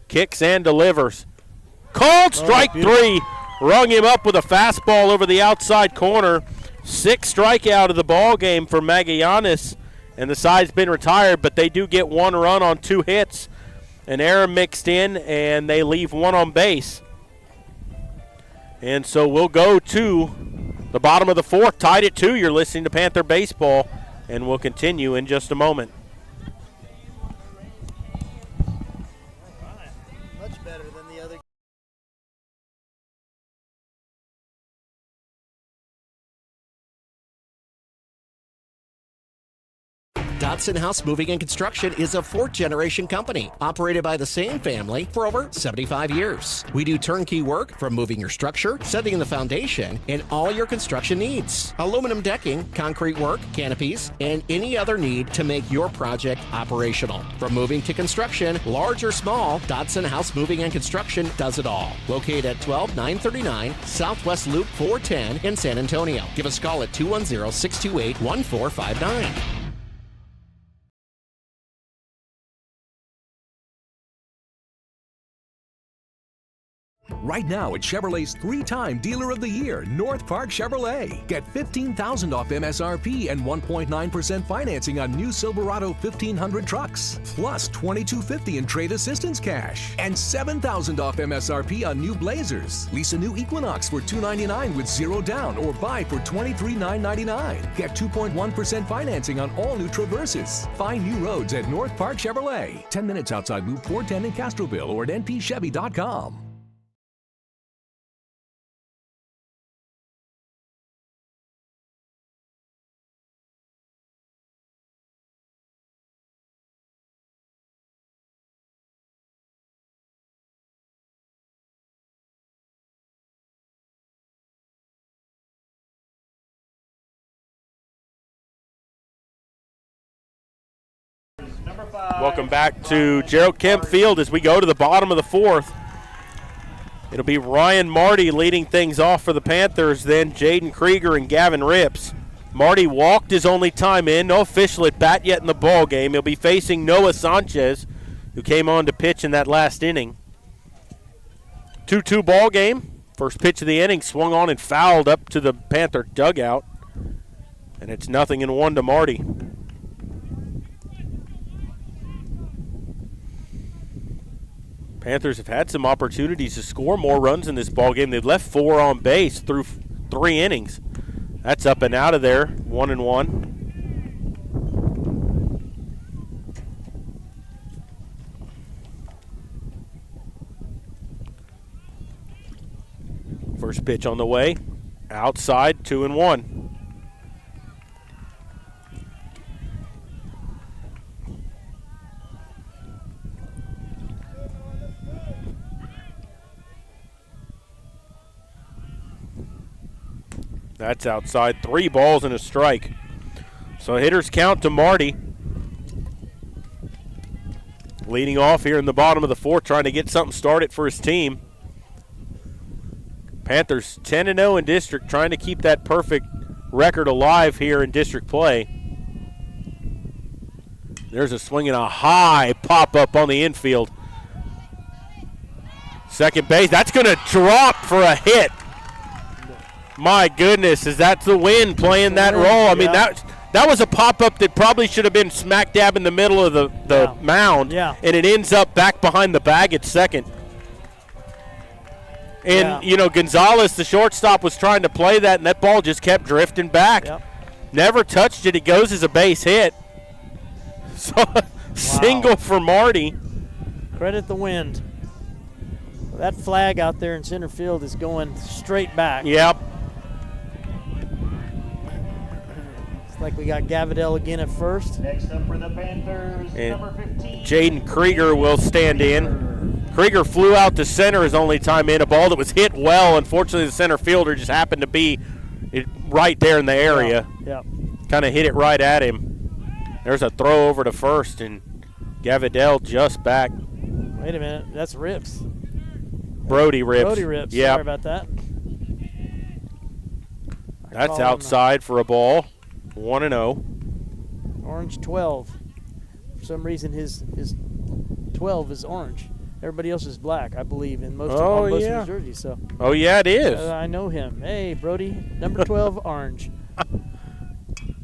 Kicks and delivers. Called strike three. Rung him up with a fastball over the outside corner. 6th strikeout of the ball game for Magallanes. And the side's been retired, but they do get 1 run on 2 hits. An error mixed in, and they leave 1 on base. And so we'll go to the bottom of the 4th, tied at 2. You're listening to Panther Baseball, and we'll continue in just a moment. Much better than the other. Dodson House Moving and Construction is a 4th-generation company operated by the same family for over 75 years. We do turnkey work from moving your structure, setting the foundation, and all your construction needs. Aluminum decking, concrete work, canopies, and any other need to make your project operational. From moving to construction, large or small, Dodson House Moving and Construction does it all. Located at 12939 Southwest Loop 410 in San Antonio. Give us a call at 210-628-1459. Right now at Chevrolet's 3-time Dealer of the Year, North Park Chevrolet. Get $15,000 off MSRP and 1.9% financing on new Silverado 1500 trucks. Plus $2,250 in trade assistance cash. And $7,000 off MSRP on new Blazers. Lease a new Equinox for $299 with 0 down or buy for $23,999. Get 2.1% financing on all new Traverses. Find new roads at North Park Chevrolet. 10 minutes outside Loop 410 in Castroville or at npchevy.com. Welcome back to Gerald Kemp Field as we go to the bottom of the 4th. It'll be Ryan Marty leading things off for the Panthers, then Jaden Krieger and Gavin Rips. Marty walked his only time in, no official at bat yet in the ball game. He'll be facing Noah Sanchez, who came on to pitch in that last inning. 2-2 ball game. First pitch of the inning swung on and fouled up to the Panther dugout. And it's 0-1 to Marty. Panthers have had some opportunities to score more runs in this ballgame. They've left 4 on base through 3 innings. That's up and out of there, 1-1. First pitch on the way, outside, 2-1. That's outside. 3 balls and a strike. So hitters count to Marty. Leading off here in the bottom of the 4th, trying to get something started for his team. Panthers 10-0 in district, trying to keep that perfect record alive here in district play. There's a swing and a high pop-up on the infield. Second base, that's going to drop for a hit. My goodness, is that the wind playing that role? I mean, that was a pop-up that probably should have been smack dab in the middle of the mound, and it ends up back behind the bag at second. And, you know, Gonzalez, the shortstop, was trying to play that, and that ball just kept drifting back. Never touched it. It goes as a base hit. So, single for Marty. Credit the wind. That flag out there in center field is going straight back. Yep. Like we got Gavidel again at first. Next up for the Panthers, And number 15. Jaden Krieger will stand in. Krieger flew out to center his only time in. A ball that was hit well. Unfortunately, the center fielder just happened to be right there in the area. Yep. Kind of hit it right at him. There's a throw over to first, and Gavidel just back. Wait a minute. That's Rips. Brody Rips. Brody Rips. Yep. Sorry about that. That's outside for a ball. 1-0. Orange 12. For some reason, his 12 is orange. Everybody else is black, I believe, in most Oh, of most yeah. of his jerseys. So. Oh, yeah, it is. I know him. Hey, Brody, number 12, orange.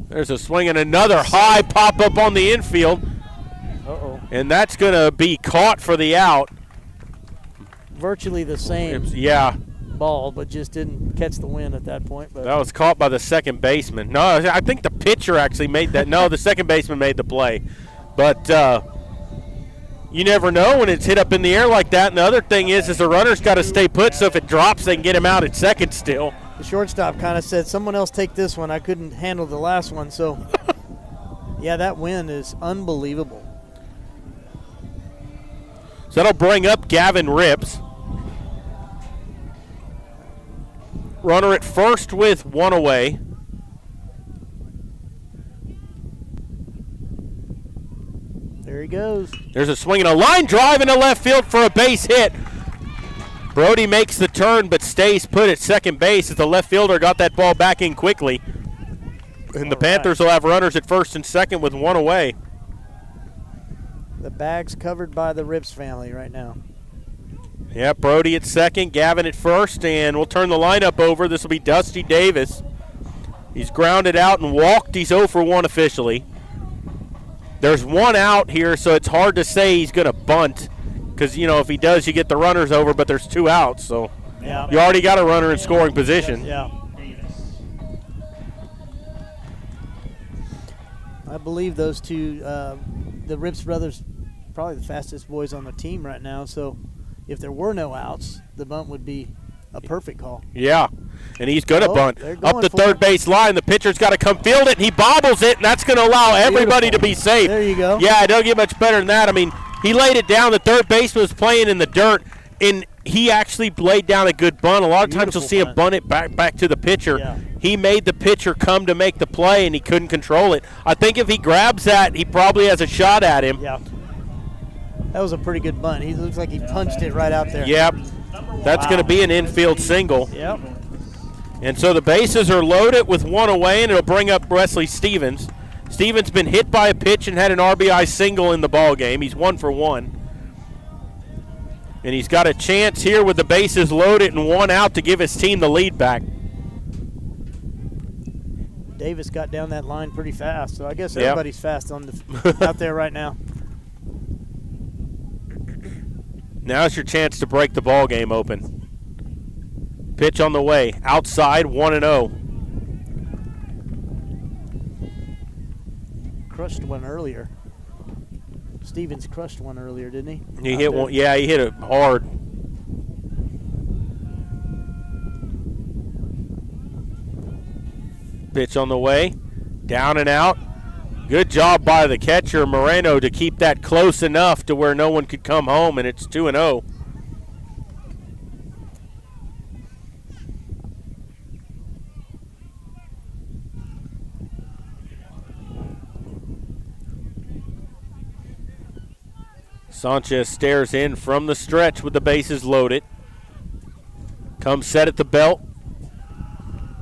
There's a swing and another high pop-up on the infield. Uh-oh. And that's going to be caught for the out. Virtually the same Yeah. ball, but just didn't catch the wind at that point. But That was caught by the second baseman. No, I think the pitcher actually made that. No, the second baseman made the play. But you never know when it's hit up in the air like that. And the other thing is the runner's got to stay put, so if it drops, they can get him out at second still. the shortstop kind of said, someone else take this one. I couldn't handle the last one. So, yeah, that wind is unbelievable. So that'll bring up Gavin Rips. Runner at first with one away. There he goes. There's a swing and a line drive into left field for a base hit. Brody makes the turn but stays put at second base as the left fielder got that ball back in quickly. And the Panthers will have runners at first and second with one away. The bag's covered by the Rips family right now. Yeah, Brody at second, Gavin at first, and we'll turn the lineup over. This will be Dusty Davis. He's grounded out and walked. He's 0 for 1 officially. There's one out here, so it's hard to say he's going to bunt because, you know, if he does, you get the runners over, but there's 2 outs, so you already got a runner in scoring position. Yeah. I believe those two, the Rips brothers, probably the fastest boys on the team right now, so if there were no outs, the bunt would be a perfect call. Yeah, and he's going to bunt. Up the third base line. The pitcher's got to come field it, and he bobbles it, and that's going to allow everybody to be safe. There you go. Yeah, it don't get much better than that. I mean, he laid it down. The third baseman was playing in the dirt, and he actually laid down a good bunt. A lot of times you'll see him bunt it back to the pitcher. Yeah. He made the pitcher come to make the play, and he couldn't control it. I think if he grabs that, he probably has a shot at him. Yeah. That was a pretty good bunt. He looks like he punched it right out there. Yep. That's going to be an infield single. Yep. And so the bases are loaded with one away, and it'll bring up Wesley Stevens. Stevens been hit by a pitch and had an RBI single in the ball game. He's 1 for 1. And he's got a chance here with the bases loaded and one out to give his team the lead back. Davis got down that line pretty fast, so I guess everybody's fast on out there right now. Now's your chance to break the ball game open. Pitch on the way. Outside, 1-0. Crushed one earlier. Stevens crushed one earlier, didn't he? He hit one. Yeah, he hit it hard. Pitch on the way. Down and out. Good job by the catcher, Moreno, to keep that close enough to where no one could come home, and it's 2-0. Sanchez stares in from the stretch with the bases loaded. Comes set at the belt.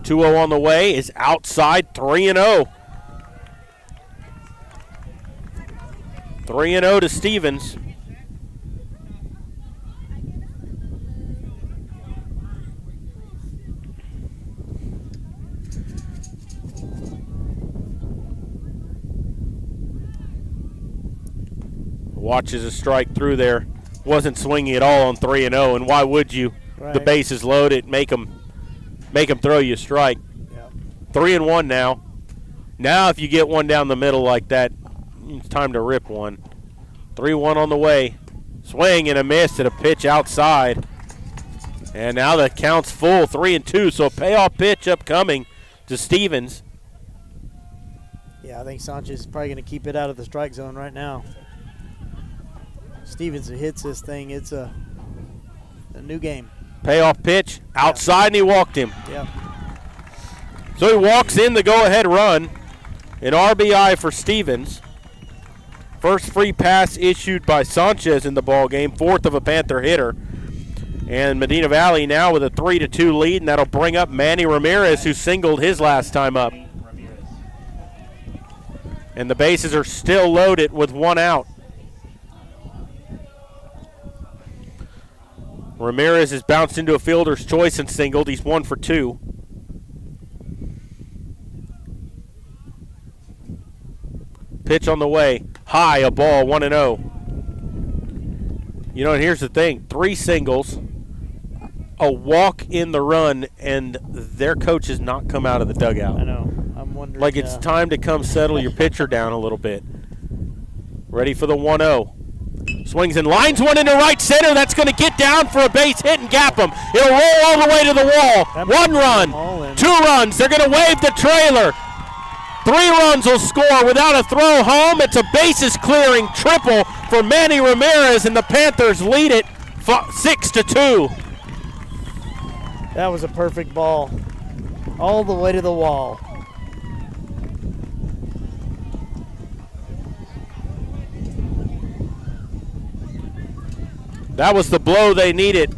2-0 on the way, is outside, 3-0. 3-0 to Stevens. Watches a strike through there. Wasn't swinging at all on 3-0, and why would you? Right. The base is loaded, make him throw you a strike. Yep. 3-1 now. Now if you get one down the middle like that, it's time to rip one. 3-1 on the way. Swing and a miss and a pitch outside. And now the count's full, 3-2, so a payoff pitch upcoming to Stevens. Yeah, I think Sanchez is probably going to keep it out of the strike zone right now. Stevens hits this thing, it's a new game. Payoff pitch outside, and he walked him. Yeah. So he walks in the go-ahead run. An RBI for Stevens. First free pass issued by Sanchez in the ball game, fourth of a Panther hitter. And Medina Valley now with a 3-2 lead, and that'll bring up Manny Ramirez, who singled his last time up. And the bases are still loaded with 1 out. Ramirez has bounced into a fielder's choice and singled. He's 1 for 2. Pitch on the way. High, a ball, 1-0. You know, and here's the thing. 3 singles, a walk in the run, and their coach has not come out of the dugout. I know. I'm wondering. Like it's time to come settle your pitcher down a little bit. Ready for the 1-0. Swings and lines one into right center. That's going to get down for a base hit and gap him. It'll roll all the way to the wall. 1 run, 2 runs. They're going to wave the trailer. 3 runs will score without a throw home. It's a bases clearing triple for Manny Ramirez, and the Panthers lead it 6-2. That was a perfect ball. All the way to the wall. That was the blow they needed.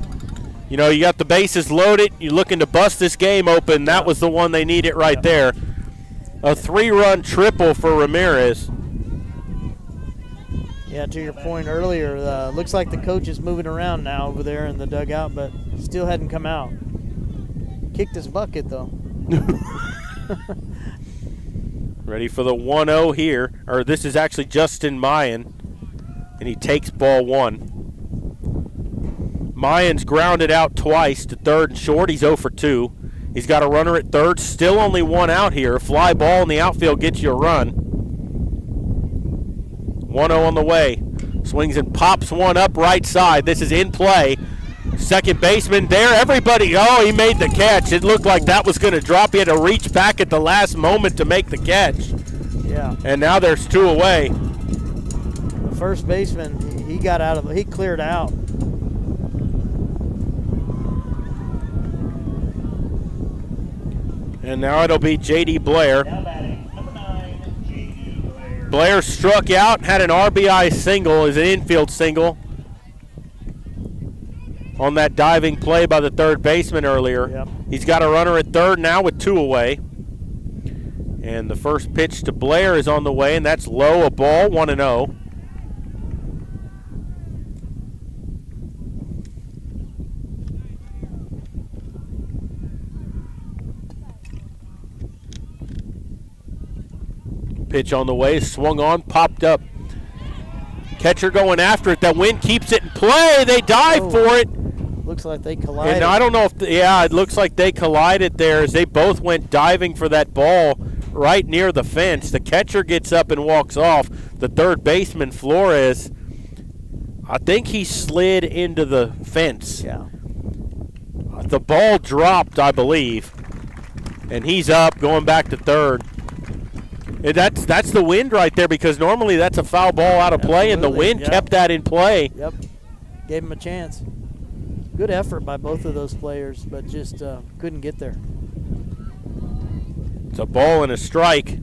You know, you got the bases loaded. You're looking to bust this game open. That was the one they needed right there. A 3-run triple for Ramirez. Yeah, to your point earlier, looks like the coach is moving around now over there in the dugout, but still hadn't come out. Kicked his bucket, though. Ready for the 1-0 here. Or this is actually Justin Mayan, and he takes ball 1. Mayan's grounded out twice to third and short. He's 0 for 2. He's got a runner at third. Still only 1 out here. A fly ball in the outfield gets you a run. 1-0 on the way. Swings and pops one up right side. This is in play. Second baseman there. Everybody, he made the catch. It looked like that was going to drop. He had to reach back at the last moment to make the catch. Yeah. And now there's 2 away. The first baseman, he got out of it. He cleared out. And now it'll be J.D. Blair. Blair struck out, had an RBI single, is an infield single on that diving play by the third baseman earlier. Yep. He's got a runner at third now with 2 away. And the first pitch to Blair is on the way, and that's low, a ball, 1-0. Pitch on the way, swung on, popped up. Catcher going after it. That wind keeps it in play. They dive for it. Looks like they collided. And I don't know if, it looks like they collided there as they both went diving for that ball right near the fence. The catcher gets up and walks off. The third baseman, Flores, I think he slid into the fence. Yeah. The ball dropped, I believe. And he's up, going back to third. That's the wind right there, because normally that's a foul ball out of play, and the wind kept that in play. Yep. Gave him a chance. Good effort by both of those players, but just couldn't get there. It's a ball and a strike.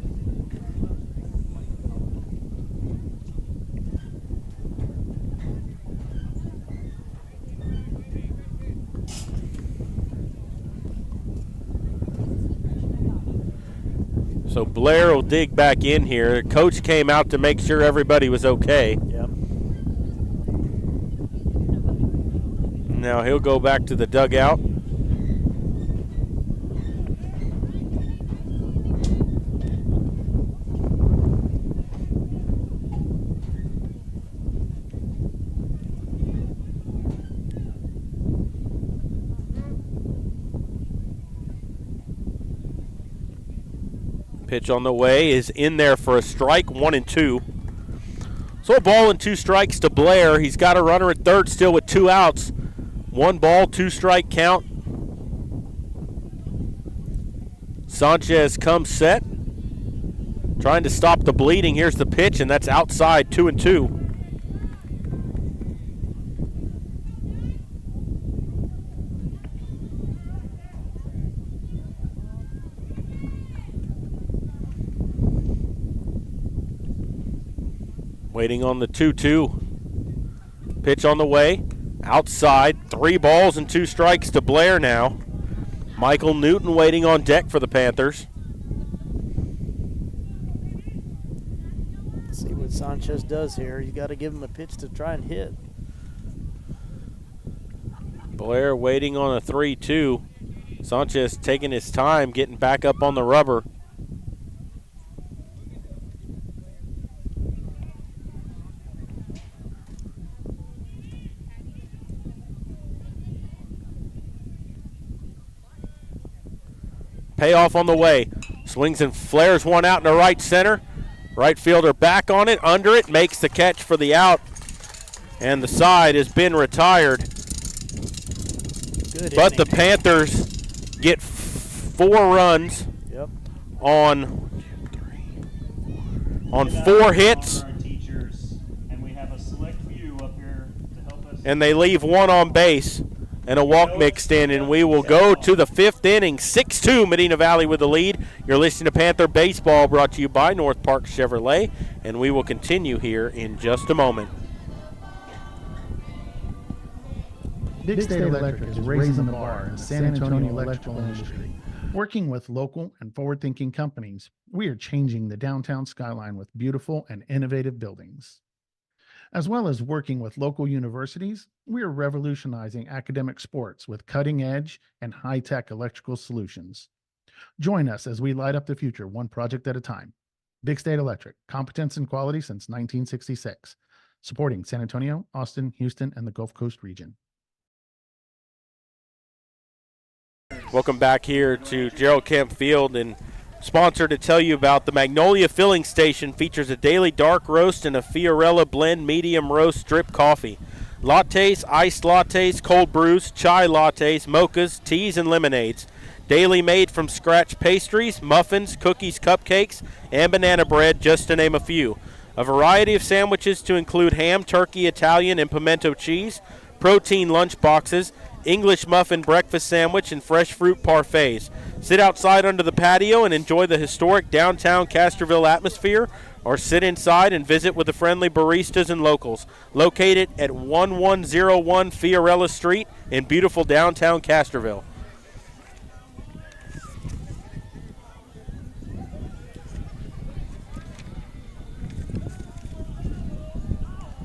So Blair will dig back in here. Coach came out to make sure everybody was okay. Yep. Now he'll go back to the dugout. Pitch on the way is in there for a strike, 1-2. So a ball and 2 strikes to Blair. He's got a runner at third still with 2 outs. 1 ball, 2 strike count. Sanchez comes set. Trying to stop the bleeding. Here's the pitch, and that's outside, 2-2. Waiting on the 2-2. Pitch on the way. Outside. 3 balls and 2 strikes to Blair now. Michael Newton waiting on deck for the Panthers. what Sanchez does here. You got to give him a pitch to try and hit. Blair waiting on a 3-2. Sanchez taking his time, getting back up on the rubber. Payoff on the way. Swings and flares one out in the right center. Right fielder back on it, under it, makes the catch for the out. And the side has been retired. Good but inning. the Panthers get 4 runs on 4 hits. And they leave 1 on base and a walk mixed in, and we will go to the 5th inning. 6-2 Medina Valley with the lead. You're listening to Panther Baseball, brought to you by North Park Chevrolet, and we will continue here in just a moment. Big State Electric is raising the bar in the San Antonio electrical industry. Working with local and forward-thinking companies, we are changing the downtown skyline with beautiful and innovative buildings. As well as working with local universities, we are revolutionizing academic sports with cutting-edge and high-tech electrical solutions. Join us as we light up the future one project at a time. Big State Electric, competence and quality since 1966. Supporting San Antonio, Austin, Houston, and the Gulf Coast region. Welcome back here to Gerald Kemp Field, and sponsored to tell you about the Magnolia Filling Station features a daily dark roast and a Fiorella blend medium roast drip coffee. Lattes, iced lattes, cold brews, chai lattes, mochas, teas, and lemonades. Daily made from scratch pastries, muffins, cookies, cupcakes, and banana bread, just to name a few. A variety of sandwiches to include ham, turkey, Italian, and pimento cheese, protein lunch boxes, English muffin breakfast sandwich, and fresh fruit parfaits. Sit outside under the patio and enjoy the historic downtown Castroville atmosphere, or sit inside and visit with the friendly baristas and locals. Located at 1101 Fiorella Street in beautiful downtown Castroville.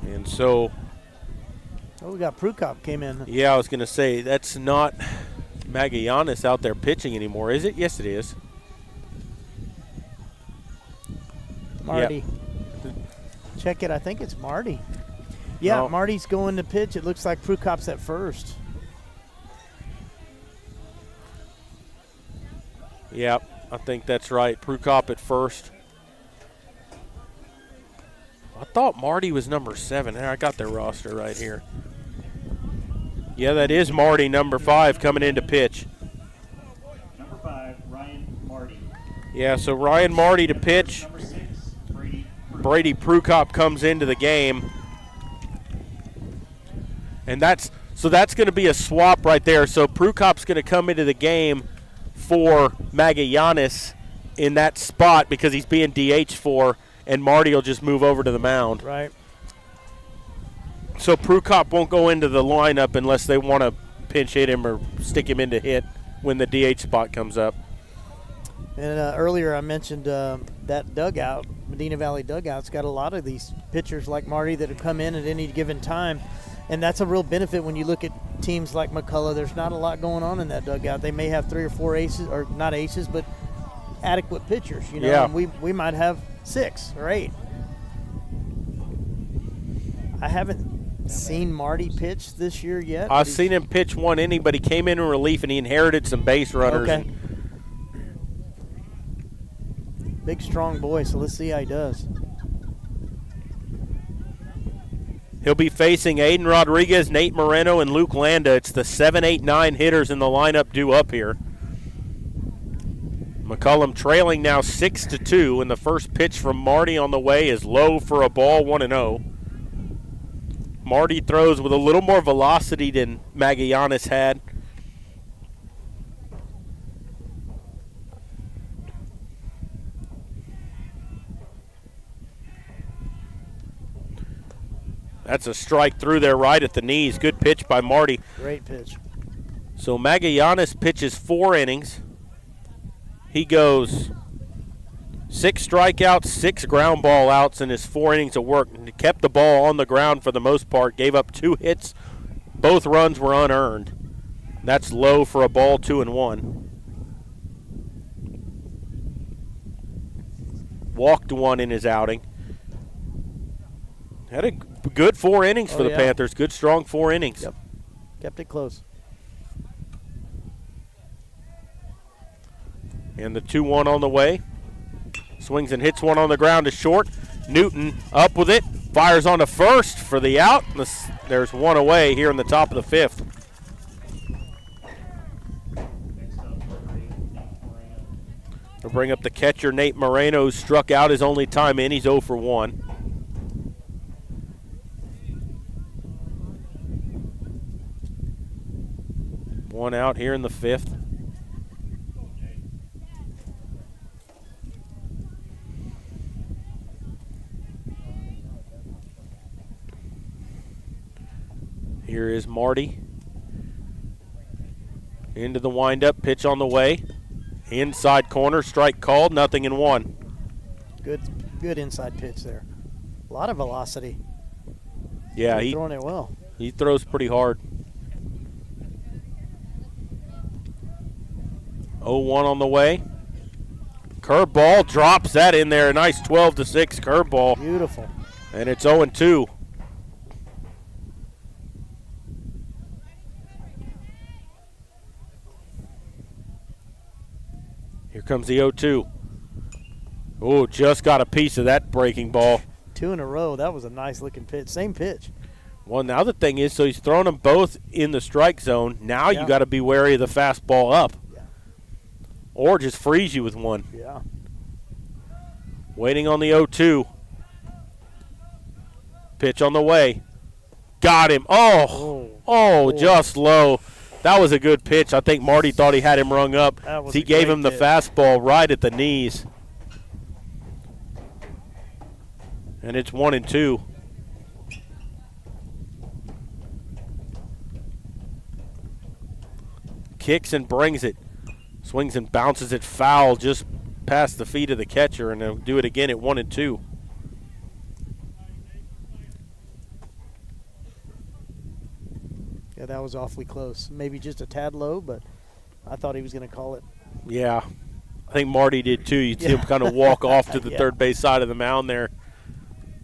And so... Oh, we got Prukop came in. Yeah, I was going to say, that's not Magallanes out there pitching anymore, is it? Yes, it is. Marty. Yep. Check it. I think it's Marty. Yeah, no. Marty's going to pitch. It looks like Prukop's at first. Yep, I think that's right. Prukop at first. I thought Marty was number 7. I got their roster right here. Yeah, that is Marty, number 5, coming in to pitch. Number 5, Ryan Marty. Yeah, so Ryan Marty to pitch. Number 6, Brady Prukop comes into the game. And that's going to be a swap right there. So Prukop's going to come into the game for Magallanes in that spot because he's being DH for, and Marty will just move over to the mound. Right. So Prukop won't go into the lineup unless they want to pinch hit him or stick him into hit when the DH spot comes up. And earlier I mentioned that dugout, Medina Valley dugout's got a lot of these pitchers like Marty that have come in at any given time. And that's a real benefit when you look at teams like McCollum. There's not a lot going on in that dugout. They may have 3 or 4 aces, or not aces, but adequate pitchers. You know, yeah. And we might have 6 or 8. I haven't seen Marty pitch this year yet. I've seen him pitch one inning, but he came in relief and he inherited some base runners. Okay. Big, strong boy, so let's see how he does. He'll be facing Aiden Rodriguez, Nate Moreno, and Luke Landa. It's the 7, 8, 9 hitters in the lineup due up here. McCollum trailing now 6-2, and the first pitch from Marty on the way is low for a ball, 1-0. Marty throws with a little more velocity than Magallanes had. That's a strike through there right at the knees. Good pitch by Marty. Great pitch. So Magallanes pitches 4 innings. He goes 6 strikeouts, 6 ground ball outs in his 4 innings of work. He kept the ball on the ground for the most part, gave up 2 hits. Both runs were unearned. That's low for a ball, 2-1. Walked 1 in his outing. Had a good 4 innings for the Panthers. Good, strong 4 innings. Yep. Kept it close. And the 2-1 on the way. Swings and hits one on the ground to short. Newton up with it. Fires on to first for the out. There's one away here in the top of the 5th. We'll bring up the catcher, Nate Moreno, who struck out his only time in. He's 0 for 1. One out here in the 5th. Here is Marty. Into the windup, pitch on the way. Inside corner, strike called, 0-1. Good inside pitch there. A lot of velocity. Yeah, he's throwing it well. He throws pretty hard. 0-1 on the way. Curveball drops that in there. A nice 12-6 curveball. Beautiful. And it's 0-2. Here comes the 0-2. Oh, just got a piece of that breaking ball. 2 in a row. That was a nice looking pitch. Same pitch. Well, now the thing is, so he's throwing them both in the strike zone. Now you got to be wary of the fastball up. Yeah. Or just freeze you with one. Yeah. Waiting on the 0-2. Pitch on the way. Got him. Oh, just low. That was a good pitch. I think Marty thought he had him rung up. He gave him the fastball right at the knees. And it's 1-2. Kicks and brings it. Swings and bounces it foul just past the feet of the catcher, and they'll do it again at 1-2. Yeah, that was awfully close. Maybe just a tad low, but I thought he was going to call it. Yeah, I think Marty did too. You'd see him kind of walk off to the third base side of the mound there.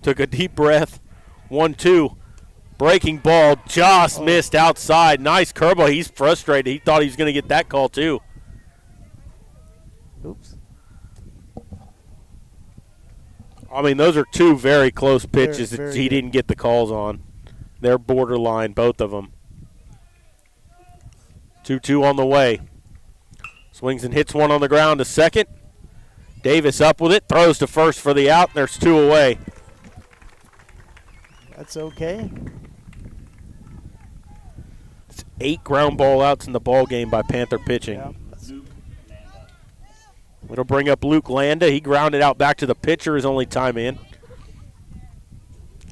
Took a deep breath. 1-2. Breaking ball just missed outside. Nice curveball. He's frustrated. He thought he was going to get that call too. Oops. I mean, those are 2 very close pitches Very that he didn't get the calls on. They're borderline, both of them. 2-2 on the way. Swings and hits one on the ground to second. Davis up with it, throws to first for the out, and there's 2 away. That's okay. It's 8 ground ball outs in the ball game by Panther pitching. Yeah. It'll bring up Luke Landa. He grounded out back to the pitcher his only time in.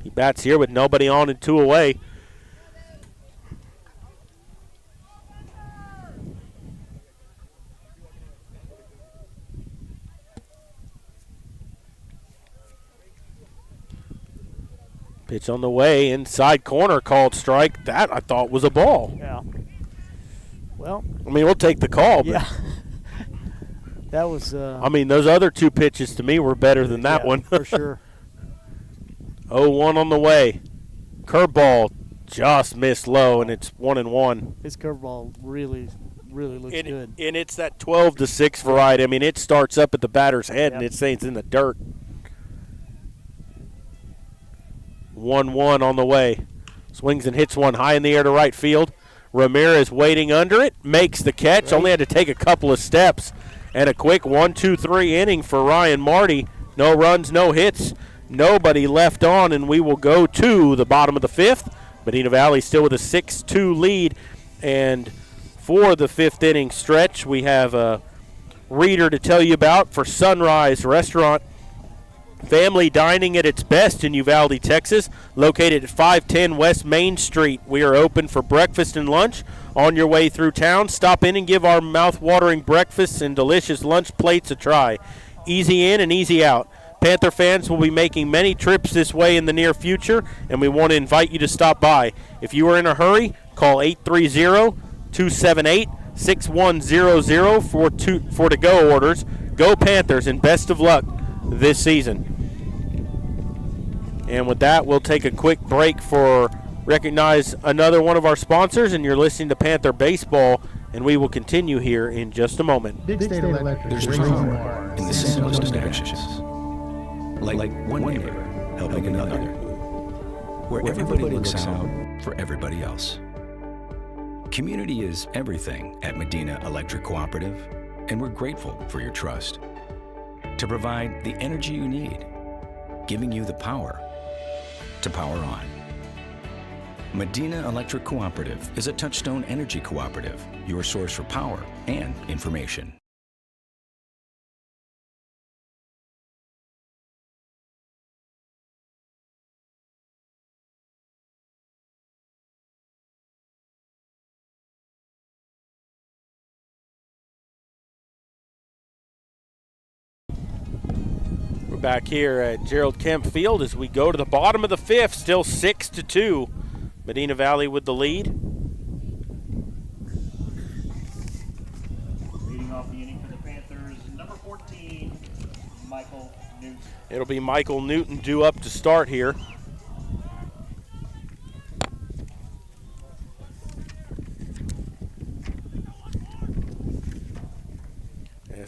He bats here with nobody on and 2 away. Pitch on the way, inside corner, called strike. That I thought was a ball. Yeah. Well. I mean, we'll take the call. But yeah. That was. I mean, those other 2 pitches to me were better than that one. For sure. 0-1 on the way. Curveball just missed low, and it's 1-1. His curveball really looks good. And it's that 12-6 variety. I mean, it starts up at the batter's head, and it's saying it's in the dirt. 1-1 on the way. Swings and hits one high in the air to right field. Ramirez waiting under it, makes the catch. Only had to take a couple of steps. And a quick 1-2-3 inning for Ryan Marty. No runs, no hits, nobody left on, and we will go to the bottom of the 5th. Medina Valley still with a 6-2 lead. And for the 5th inning stretch, we have a reader to tell you about for Sunrise Restaurant. Family dining at its best in Uvalde, Texas, located at 510 West Main Street. We are open for breakfast and lunch. On your way through town, stop in and give our mouth-watering breakfasts and delicious lunch plates a try. easy in and easy out. Panther fans will be making many trips this way in the near future, and we want to invite you to stop by. If you are in a hurry, call 830-278-6100 for to-go orders. Go Panthers, and best of luck this season. And with that, we'll take a quick break for recognize another one of our sponsors, and you're listening to Panther Baseball, and we will continue here in just a moment. Big State Electric. There's power in the simplest of actions. Like one neighbor helping another. Where everybody looks out for everybody else. Community is everything at Medina Electric Cooperative, and we're grateful for your trust. To provide the energy you need, giving you the power to power on. Medina Electric Cooperative is a Touchstone Energy Cooperative, your source for power and information. We're back here at Gerald Kemp Field as we go to the bottom of the fifth, still 6-2. Medina Valley with the lead. Leading off the inning for the Panthers, number 14, Michael Newton. It'll be Michael Newton due up to start here.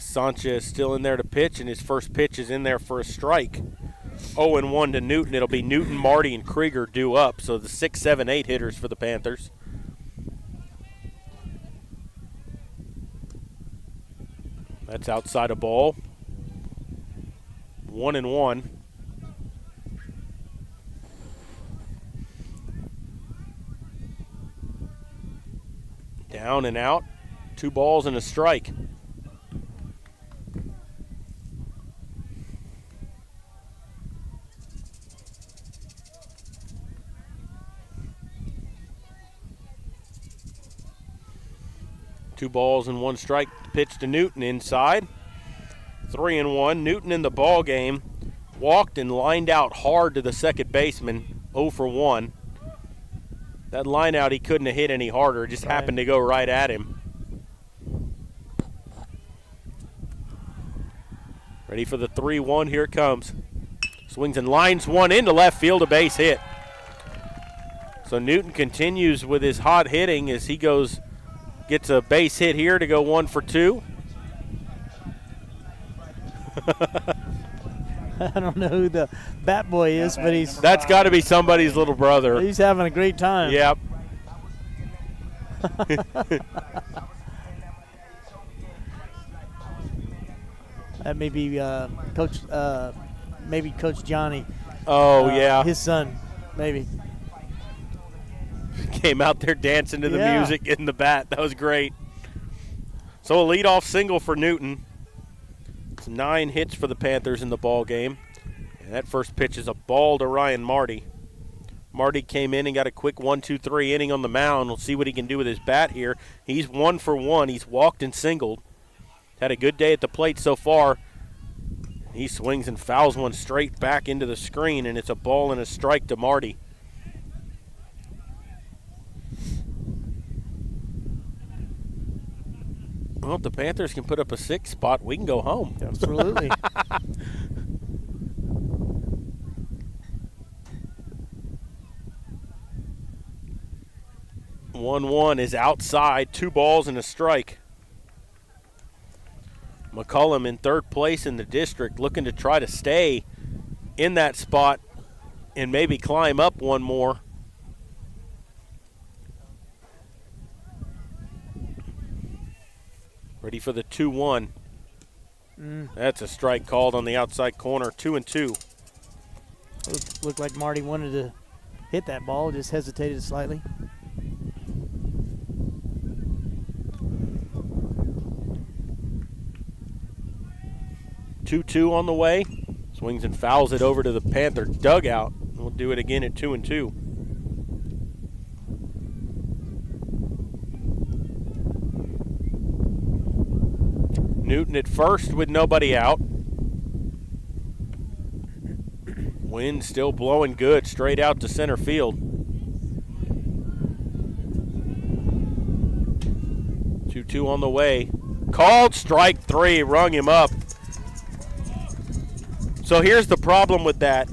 Sanchez still in there to pitch, and his first pitch is in there for a strike. 0-1 to Newton. It'll be Newton, Marty, and Krieger due up, so the 6, 7, 8 hitters for the Panthers. That's outside a ball. 1-1. Down and out. 2 balls and a strike. Two balls and 1 strike. Pitch to Newton inside. 3-1. Newton in the ball game. Walked and lined out hard to the second baseman. 0-1. That line out he couldn't have hit any harder. It just happened to go right at him. Ready for the 3-1. Here it comes. Swings and lines one into left field. A base hit. So Newton continues with his hot hitting as he gets a base hit here to go 1 for 2. I don't know who the bat boy is, but that's got to be somebody's little brother. He's having a great time. Yep. That may be Coach Johnny. Oh, yeah. His son, maybe. Came out there dancing to the music in the bat. That was great. So a leadoff single for Newton. It's 9 hits for the Panthers in the ball game. And that first pitch is a ball to Ryan Marty. Marty came in and got a quick 1-2-3 inning on the mound. We'll see what he can do with his bat here. He's 1 for 1. He's walked and singled. Had a good day at the plate so far. He swings and fouls one straight back into the screen, and it's a ball and a strike to Marty. Well, if the Panthers can put up a 6 spot, we can go home. Absolutely. 1-1 is outside. 2 balls and a strike. McCollum in 3rd place in the district, looking to try to stay in that spot and maybe climb up one more. Ready for the 2-1. That's a strike called on the outside corner. 2-2. Looked like Marty wanted to hit that ball, just hesitated slightly. Two on the way. Swings and fouls it over to the Panther dugout. We'll do it again at 2-2. Newton at first with nobody out. Wind still blowing good, straight out to center field. 2-2 on the way. Called strike 3, rung him up. So here's the problem with that.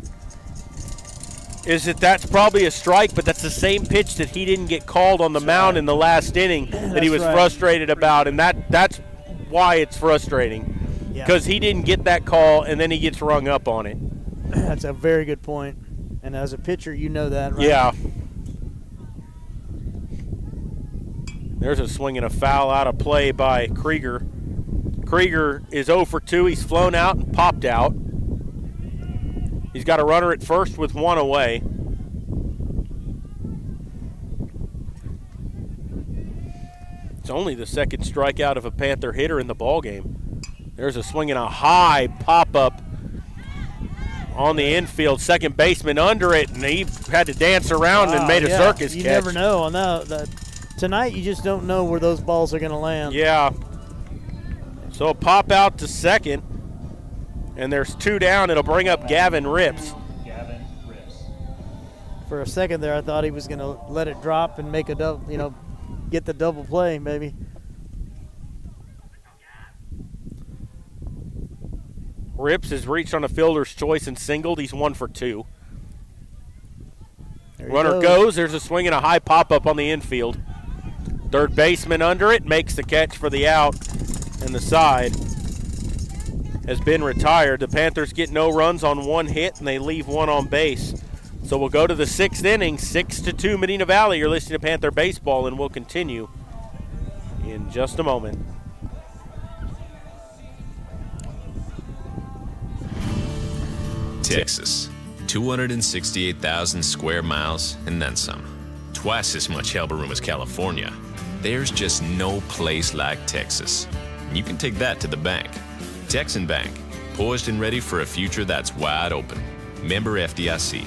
Is that's probably a strike, but that's the same pitch that he didn't get called on the mound in the last inning that he was frustrated about, and that's why it's frustrating. Because he didn't get that call, and then he gets rung up on it. That's a very good point. And as a pitcher, you know that, right? Yeah. There's a swing and a foul out of play by Krieger. Krieger is 0 for 2. He's flown out and popped out. He's got a runner at first with 1 away. It's only the second strikeout of a Panther hitter in the ballgame. There's a swing and a high pop-up on the infield. Second baseman under it, and he had to dance around and made a circus catch. You never know on that. Tonight, you just don't know where those balls are going to land. Yeah. So a pop out to second, and there's 2 down. It'll bring up Gavin Rips. For a second there, I thought he was going to let it drop and make a double, get the double play, maybe. Rips has reached on a fielder's choice and singled. He's 1 for 2. Runner goes. There's a swing and a high pop-up on the infield. Third baseman under it, makes the catch for the out, and the side has been retired. The Panthers get no runs on 1 hit, and they leave 1 on base. So we'll go to the 6th inning, 6-2 Medina Valley. You're listening to Panther Baseball, and we'll continue in just a moment. Texas, 268,000 square miles and then some. Twice as much elbow room as California. There's just no place like Texas. You can take that to the bank. Texan Bank, poised and ready for a future that's wide open. Member FDIC.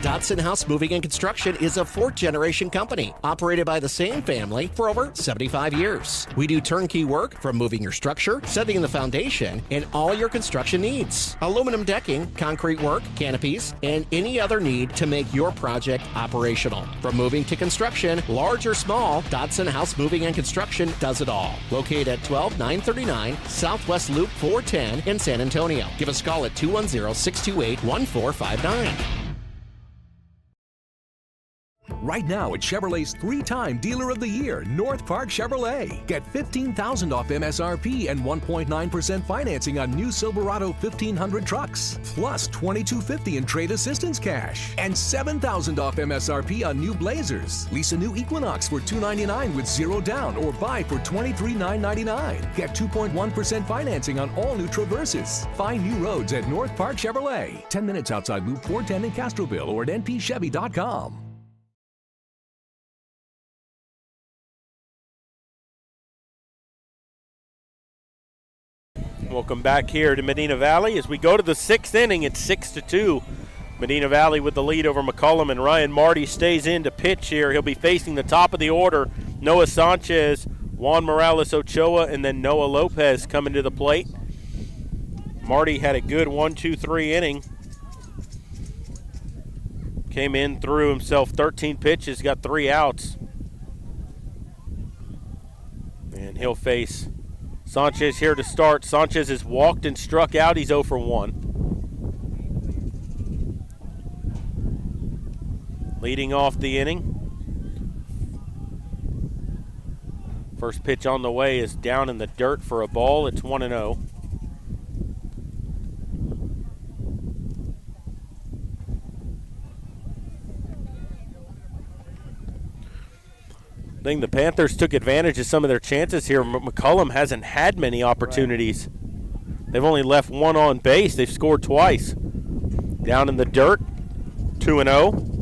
Dodson House Moving and Construction is a 4th-generation company operated by the same family for over 75 years. We do turnkey work from moving your structure, setting the foundation, and all your construction needs. Aluminum decking, concrete work, canopies, and any other need to make your project operational. From moving to construction, large or small, Dodson House Moving and Construction does it all. Located at 12939 Southwest Loop 410 in San Antonio. Give us a call at 210-628-1459. Right now at Chevrolet's 3-time Dealer of the Year, North Park Chevrolet. Get $15,000 off MSRP and 1.9% financing on new Silverado 1500 trucks. Plus $2,250 in trade assistance cash. And $7,000 off MSRP on new Blazers. Lease a new Equinox for $299 with 0 down or buy for $23,999. Get 2.1% financing on all new Traverses. Find new roads at North Park Chevrolet. 10 minutes outside Loop 410 in Castroville or at npchevy.com. Welcome back here to Medina Valley as we go to the 6th inning. It's 6-2. Medina Valley with the lead over McCollum, and Ryan Marty stays in to pitch here. He'll be facing the top of the order. Noah Sanchez, Juan Morales Ochoa, and then Noah Lopez coming to the plate. Marty had a good 1-2-3 inning. Came in, threw himself 13 pitches, got 3 outs. And he'll face Sanchez here to start. Sanchez has walked and struck out. He's 0 for 1. Leading off the inning. First pitch on the way is down in the dirt for a ball. It's 1-0. I think the Panthers took advantage of some of their chances here. McCollum hasn't had many opportunities. They've only left 1 on base. They've scored twice. Down in the dirt, 2-0.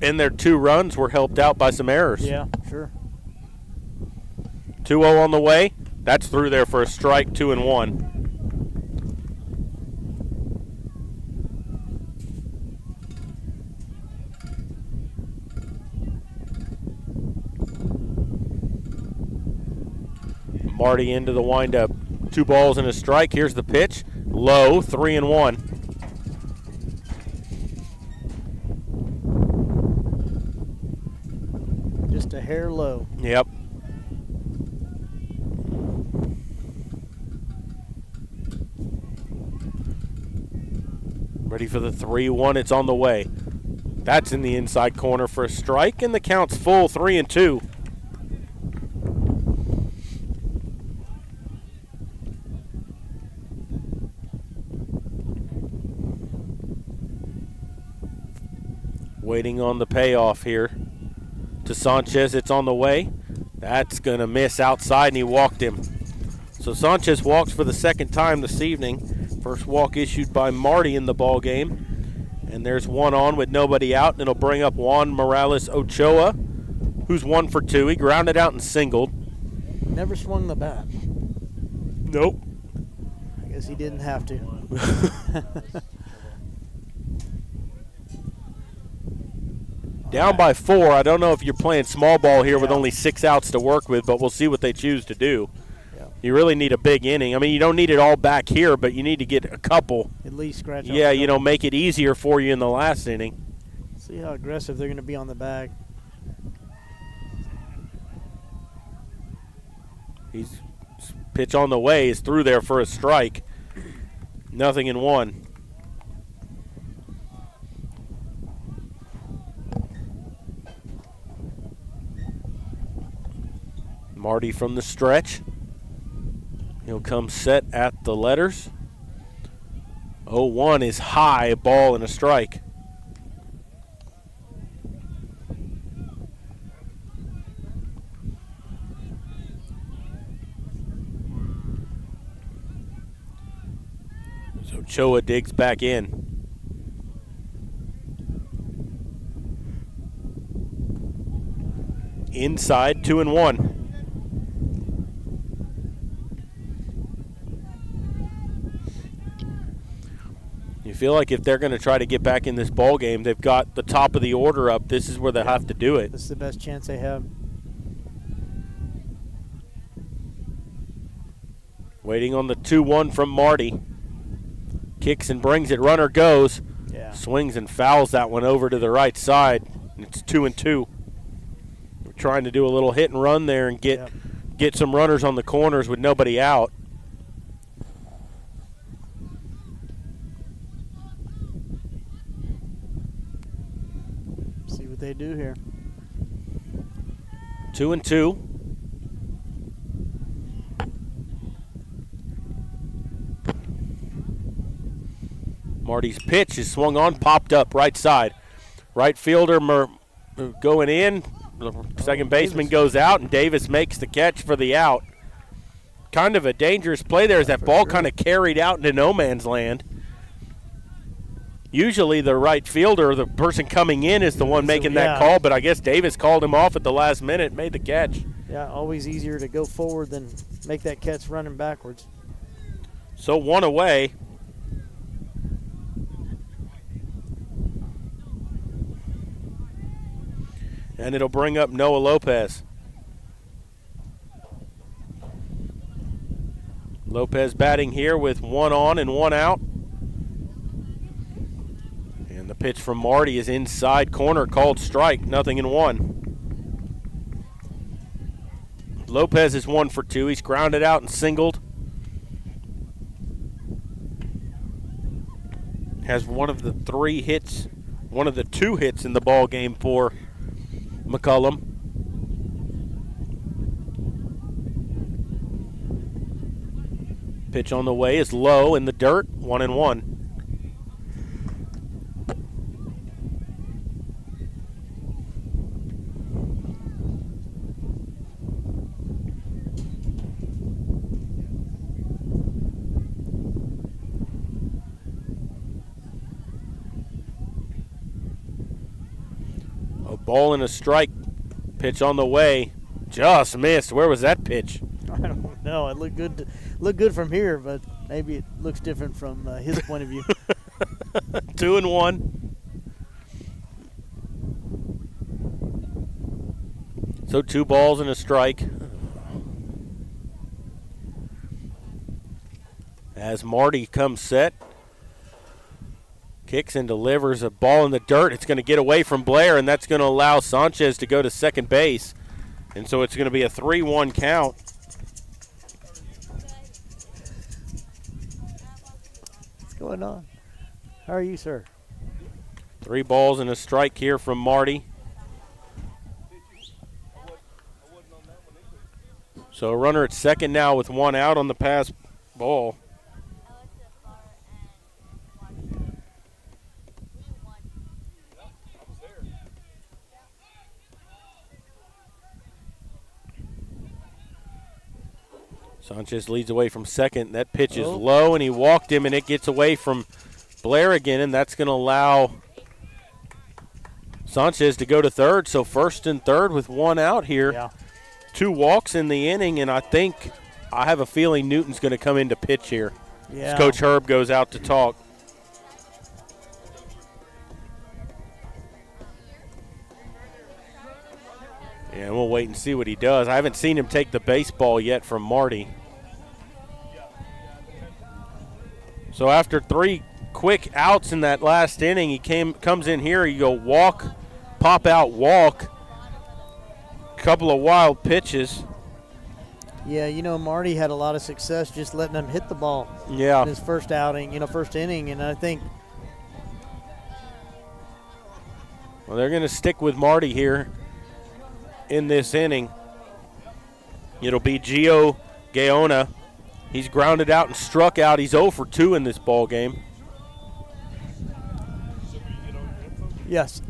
And their 2 runs were helped out by some errors. Yeah, sure. 2-0 on the way. That's through there for a strike, 2-1. Marty into the windup. 2 balls and a strike. Here's the pitch. Low, 3-1. Just a hair low. Yep. Ready for the 3-1. It's on the way. That's in the inside corner for a strike, and the count's full, 3-2. Waiting on the payoff here to Sanchez. It's on the way. That's going to miss outside, and he walked him. So Sanchez walks for the second time this evening. First walk issued by Marty in the ball game. And there's one on with nobody out, and it'll bring up Juan Morales Ochoa, who's 1 for 2. He grounded out and singled. Never swung the bat. Nope. I guess he didn't have to. Down by 4. I don't know if you're playing small ball here with only 6 outs to work with, but we'll see what they choose to do. Yeah. You really need a big inning. I mean, you don't need it all back here, but you need to get a couple. At least scratch out. Yeah, make it easier for you in the last inning. See how aggressive they're going to be on the bag. He's pitch on the way is through there for a strike. 0-1. Marty from the stretch. He'll come set at the letters. 0-1 is high, a ball and a strike. So Ochoa digs back in. Inside, 2-1. You feel like if they're going to try to get back in this ball game, they've got the top of the order up. This is where they have to do it. This is the best chance they have. Waiting on the 2-1 from Marty. Kicks and brings it. Runner goes. Yeah. Swings and fouls that one over to the right side. It's 2-2. We're trying to do a little hit and run there and get some runners on the corners with nobody out. See what they do here. 2-2. Marty's pitch is swung on, popped up right side. Right fielder going in. The second baseman goes out, and Davis makes the catch for the out. Kind of a dangerous play there as that ball kind of carried out into no man's land. Usually the right fielder, the person coming in, is the one making that call, but I guess Davis called him off at the last minute, made the catch. Yeah, always easier to go forward than make that catch running backwards. So 1 away. And it'll bring up Noah Lopez. Lopez batting here with 1 on and 1 out. And the pitch from Marty is inside corner, called strike, 0-1. Lopez is 1 for 2. He's grounded out and singled. Has one of the 2 hits in the ball game for McCollum. Pitch on the way is low in the dirt, 1-1. A ball and a strike. Pitch on the way. Just missed. Where was that pitch? I don't know. It looked good from here, but maybe it looks different from his point of view. 2-1. So 2 balls and a strike. As Marty comes set. Kicks and delivers a ball in the dirt. It's going to get away from Blair, and that's going to allow Sanchez to go to second base. And so it's going to be a 3-1 count. What's going on? How are you, sir? 3 balls and a strike here from Marty. So a runner at second now with 1 out on the pass ball. Sanchez leads away from second. That pitch is low, and he walked him, and it gets away from Blair again, and that's going to allow Sanchez to go to third. So first and third with 1 out here. Yeah. 2 walks in the inning, and I have a feeling Newton's going to come in to pitch here. Yeah. As Coach Herb goes out to talk. And we'll wait and see what he does. I haven't seen him take the baseball yet from Marty. So after 3 quick outs in that last inning, he comes in here. You go walk, pop out, walk. Couple of wild pitches. Yeah, you know, Marty had a lot of success just letting him hit the ball. Yeah. In his first outing, first inning, and I think. Well, they're going to stick with Marty here in this inning. It'll be Gio Gaona. He's grounded out and struck out. He's 0 for 2 in this ball game. Yes.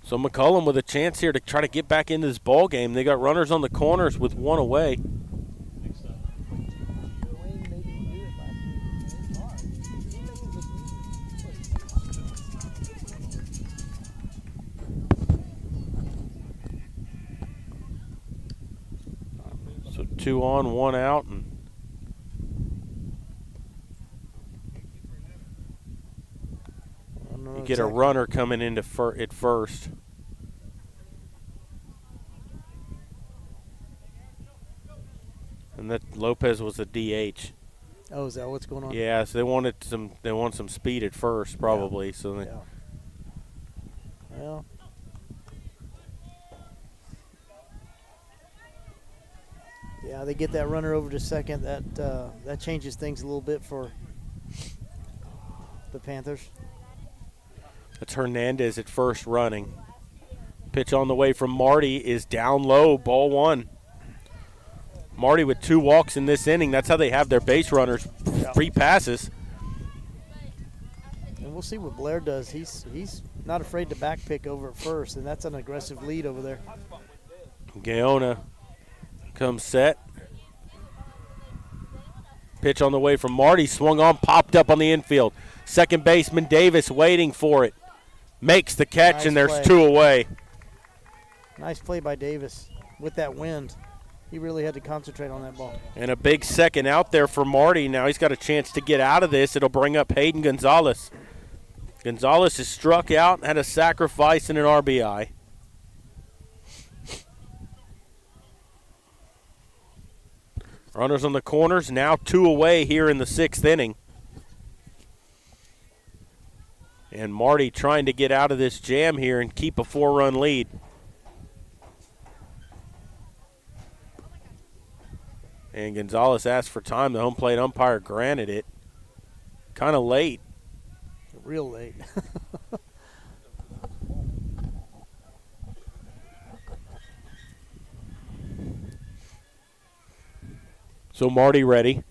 So McCollum with a chance here to try to get back into this ball game. They got runners on the corners with 1 away. So 2 on, 1 out, and you get a runner coming into at first. And that Lopez was a DH. Oh, is that what's going on? Yeah, so they want some speed at first probably. Yeah. So they, well, yeah, they get that runner over to second. That changes things a little bit for the Panthers. That's Hernandez at first running. Pitch on the way from Marty is down low, ball 1. Marty with 2 walks in this inning. That's how they have their base runners, free passes. And we'll see what Blair does. He's not afraid to back pick over at first, and that's an aggressive lead over there. Gaona comes set. Pitch on the way from Marty, swung on, popped up on the infield. Second baseman Davis waiting for it. Makes the catch, Nice and there's play. 2 away. Nice play by Davis with that wind. He really had to concentrate on that ball. And a big second out there for Marty. Now he's got a chance to get out of this. It'll bring up Hayden Gonzalez. Gonzalez is struck out, had a sacrifice and an RBI. Runners on the corners, now 2 away here in the 6th inning. And Marty trying to get out of this jam here and keep a 4-run lead. And Gonzalez asked for time. The home plate umpire granted it. Kind of late. Real late. So Marty ready.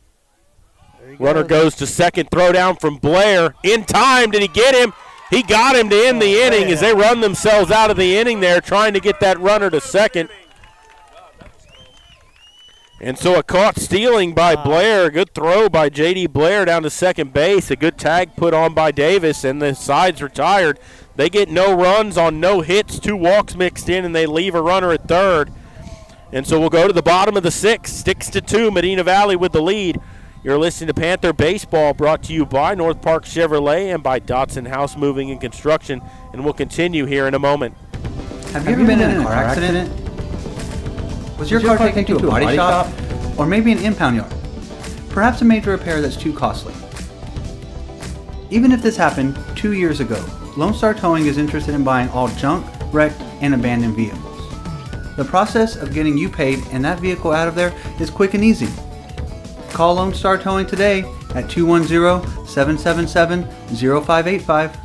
go. Runner goes to second. Throw down from Blair. In time. Did he get him? He got him to end the inning as they run themselves out of the inning there, trying to get that runner to second. And so a caught stealing by Blair. A good throw by J.D. Blair down to second base. A good tag put on by Davis, and the side's retired. They get no runs on no hits, 2 walks mixed in, and they leave a runner at third. And so we'll go to the bottom of the 6th. 6-2, Medina Valley with the lead. You're listening to Panther Baseball, brought to you by North Park Chevrolet and by Dotson House Moving and Construction. And we'll continue here in a moment. Have you ever been in a car accident? Was your car taken to a body shop? Or maybe an impound yard? Perhaps a major repair that's too costly. Even if this happened 2 years ago, Lone Star Towing is interested in buying all junk, wrecked, and abandoned vehicles. The process of getting you paid and that vehicle out of there is quick and easy. Call Lone Star Towing today at 210-777-0585.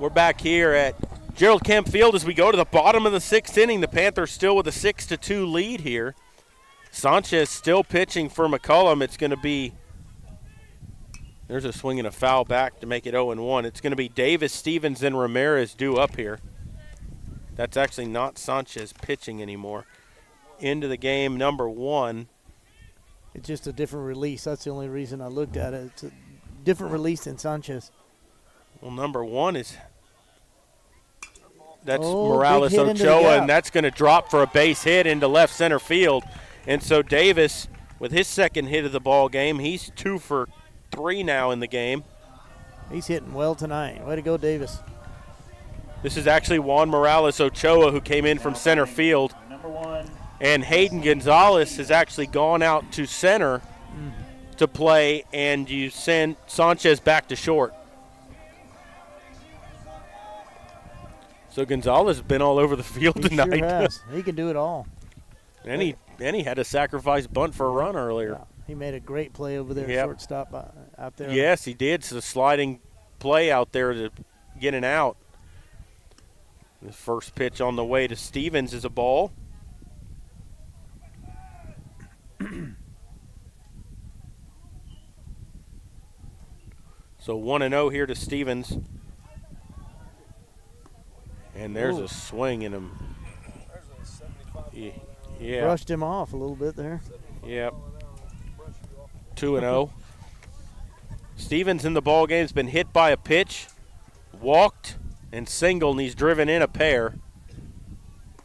We're back here at Gerald Kemp Field as we go to the bottom of the 6th inning. The Panthers still with a 6-2 lead here. Sanchez still pitching for McCollum. It's going to be, there's a swing and a foul back to make it 0-1. It's going to be Davis, Stevens, and Ramirez due up here. That's actually not Sanchez pitching anymore. Into the game, number 1. It's just a different release. That's the only reason I looked at it. It's a different release than Sanchez. Well, number 1 is, that's Oh, Morales big hit into the Ochoa, gap. and that's going to drop for a base hit into left center field. And so Davis, with his second hit of the ball game, he's 2 for 3 now in the game. He's hitting well tonight. Way to go, Davis. This is actually Juan Morales Ochoa who came in from center field. Number 1. And Hayden Gonzalez has actually gone out to center to play, and you send Sanchez back to short. So Gonzalez has been all over the field He tonight. sure has. He can do it all. and he had a sacrifice bunt for a run earlier. Yeah, he made a great play over there, Yep. shortstop out there. Yes, he did. It's a sliding play out there to get an out. The first pitch on the way to Stevens is a ball. So 1-0 here to Stevens. And there's Ooh. a swing in him. Yeah. Brushed him off a little bit there. Yep. 2-0. Stevens in the ball game has been hit by a pitch, walked, and singled, and he's driven in a pair.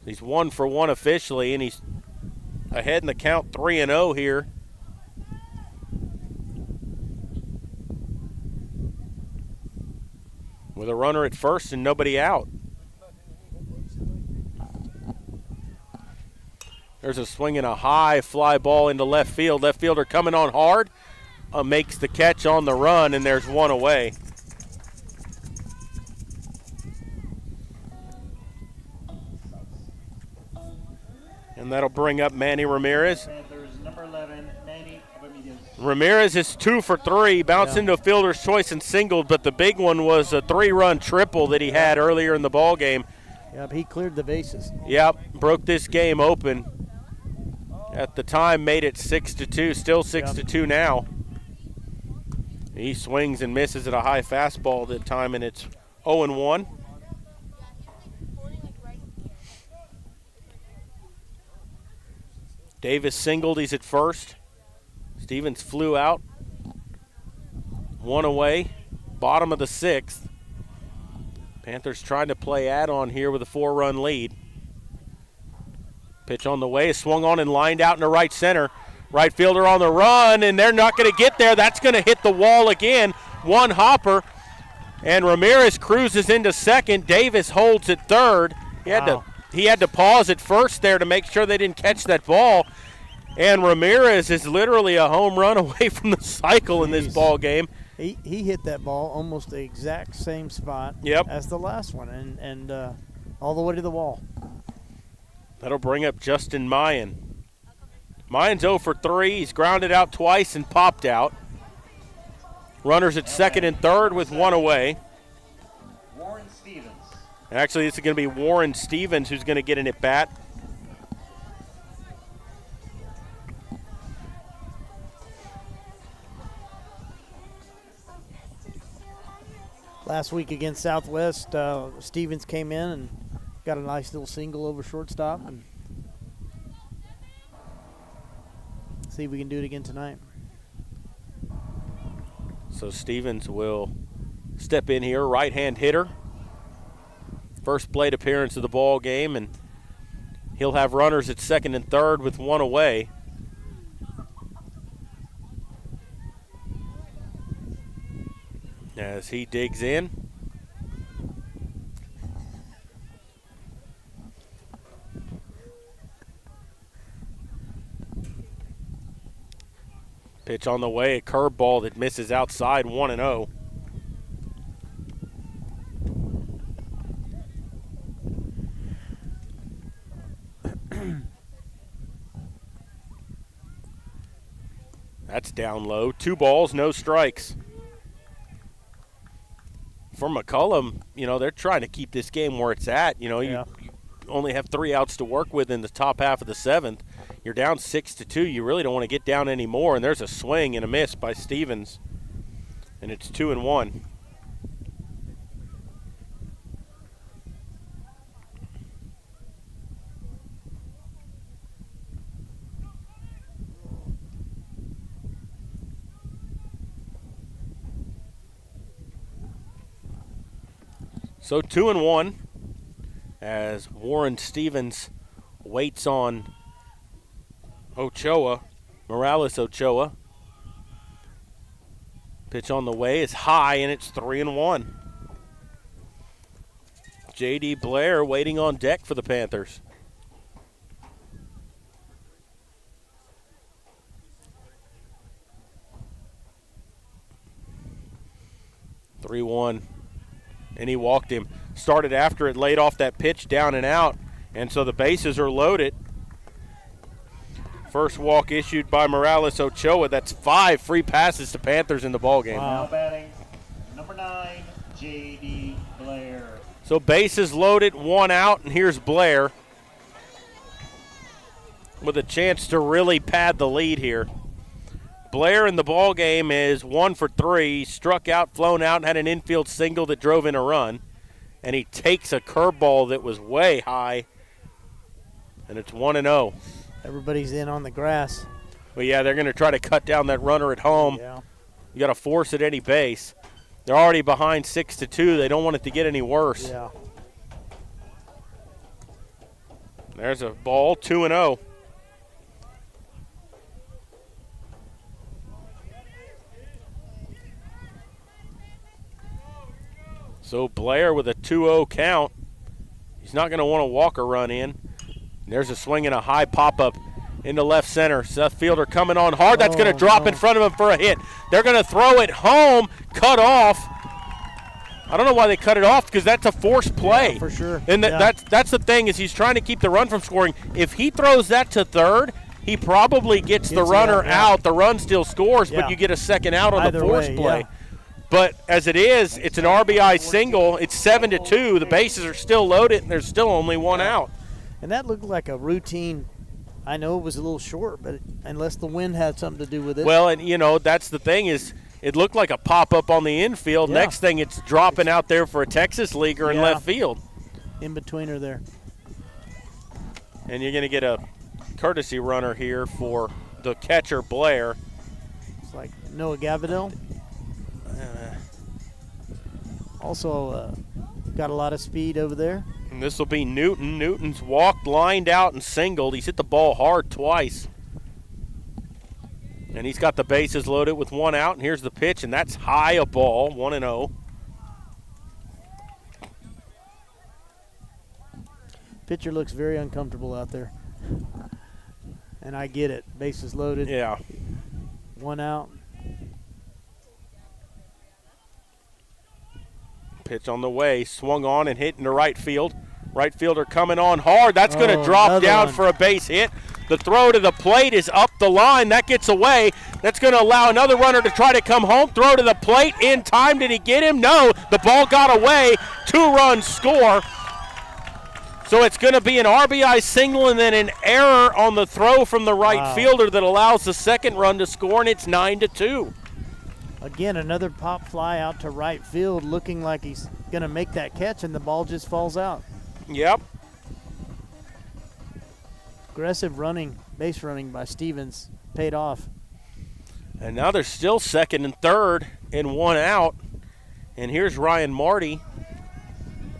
He's 1 for 1 officially, and he's ahead in the count 3-0 here. With a runner at first and nobody out. There's a swing and a high fly ball into left field. Left fielder coming on hard, makes the catch on the run, and there's one away. And that'll bring up Manny Ramirez. Panthers, number 11, Manny Ramirez. Ramirez is 2 for 3, bounced into a fielder's choice and singled, but the big one was a 3-run triple that he had earlier in the ball game. Yep, he cleared the bases. Yep, broke this game open. At the time, made it 6-2, still 6-2 now. He swings and misses at a high fastball that time, and it's 0-1. Davis singled, he's at first. Stevens flew out. 1 away, bottom of the 6th. Panthers trying to play add-on here with a 4-run lead. Pitch on the way, swung on and lined out into right center. Right fielder on the run, and they're not going to get there. That's going to hit the wall again. One hopper, And Ramirez cruises into second. Davis holds at third. He had to pause at first there to make sure they didn't catch that ball. And Ramirez is literally a home run away from the cycle in this ball game. He hit that ball almost the exact same spot as the last one, and all the way to the wall. That'll bring up Justin Mayan. Mayan's 0 for 3. He's grounded out twice and popped out. Runners at second and third with one away. Warren Stevens. Actually, this is going to be Warren Stevens who's going to get an at-bat. Last week against Southwest, Stevens came in and got a nice little single over shortstop. And see if we can do it again tonight. So Stevens will step in here, right-hand hitter. First plate appearance of the ball game, and he'll have runners at second and third with one away. As he digs in. Pitch on the way, a curveball that misses outside, 1-0. That's down low. 2 balls, no strikes. For McCollum, they're trying to keep this game where it's at. You only have 3 outs to work with in the top half of the 7th. You're down 6-2. You really don't want to get down anymore. And there's a swing and a miss by Stevens. And it's 2-1. So 2-1 as Warren Stevens waits on Morales Ochoa. Pitch on the way is high, and it's 3-1. J.D. Blair waiting on deck for the Panthers. And he walked him. Started after it, laid off that pitch down and out, and so the bases are loaded. First walk issued by Morales Ochoa. That's 5 free passes to Panthers in the ballgame. Now batting, number 9, J.D. Blair. So bases loaded, 1 out, and here's Blair with a chance to really pad the lead here. Blair in the ball game is 1 for 3. Struck out, flown out, and had an infield single that drove in a run. And he takes a curveball that was way high, and it's 1-0. Everybody's in on the grass. Well, yeah, they're going to try to cut down that runner at home. Yeah. You got to force at any base. They're already behind 6-2. They don't want it to get any worse. Yeah. There's a ball, 2-0. So Blair with a 2-0 count. He's not going to want to walk a run in. And there's a swing and a high pop-up into left center. Seth Fielder coming on hard. That's going to drop in front of him for a hit. They're going to throw it home, cut off. I don't know why they cut it off because that's a forced play. Yeah, for sure. And that's the thing is he's trying to keep the run from scoring. If he throws that to third, he probably gets the runner out. The run still scores, but you get a second out on the forced play. Yeah. But as it is, it's an RBI single. It's 7-2. The bases are still loaded, and there's still only 1 out. And that looked like a routine. I know it was a little short, but unless the wind had something to do with it. Well, and, that's the thing is it looked like a pop-up on the infield. Yeah. Next thing, it's dropping out there for a Texas leaguer in left field. In-betweener there. And you're going to get a courtesy runner here for the catcher, Blair. It's like Noah Gavidel. Also got a lot of speed over there. And this will be Newton. Newton's walked, lined out, and singled. He's hit the ball hard twice. And he's got the bases loaded with 1 out. And here's the pitch, and that's high, a ball, 1-0. Pitcher looks very uncomfortable out there. And I get it. Bases loaded. Yeah. 1 out. Pitch on the way, swung on and hit into right field. Right fielder coming on hard. That's going to drop down for a base hit. The throw to the plate is up the line. That gets away. That's going to allow another runner to try to come home. Throw to the plate. In time. Did he get him? No. The ball got away. 2-run score. So it's going to be an RBI single and then an error on the throw from the right fielder that allows the second run to score, and it's 9-2. Again, another pop fly out to right field, looking like he's going to make that catch, and the ball just falls out. Yep. Aggressive running, base running by Stevens paid off. And now they're still second and third and 1 out. And here's Ryan Marty.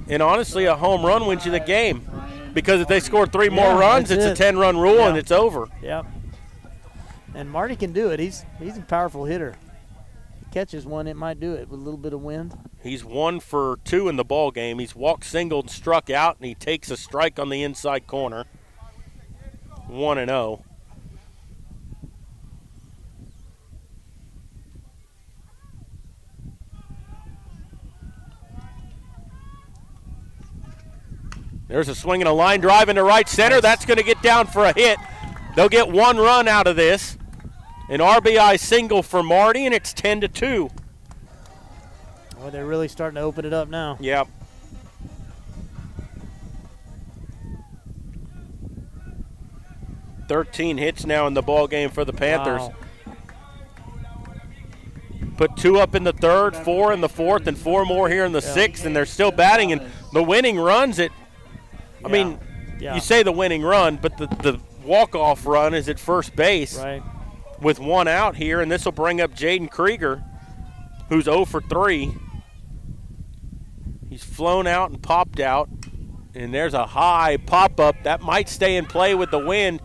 And honestly, a home run wins you the game. Because if they score 3 more runs, it's a 10-run rule and it's over. Yep. And Marty can do it. He's a powerful hitter. Catches one, it might do it with a little bit of wind. He's 1 for 2 in the ball game. He's walked, singled, and struck out, and he takes a strike on the inside corner. 1-0. There's a swing and a line drive into right center. That's going to get down for a hit. They'll get 1 run out of this. An RBI single for Marty, and it's 10-2. Well, they're really starting to open it up now. Yep. "13 hits now in the ball game for the Panthers. Wow. Put 2 up in the third, 4 in the fourth, and 4 more here in the sixth, and they're still batting. And the winning runs at, I mean, you say the winning run, but the walk-off run is at first base. Right. With 1 out here, and this will bring up Jaden Krieger, who's 0 for 3. He's flown out and popped out, and there's a high pop-up. That might stay in play with the wind.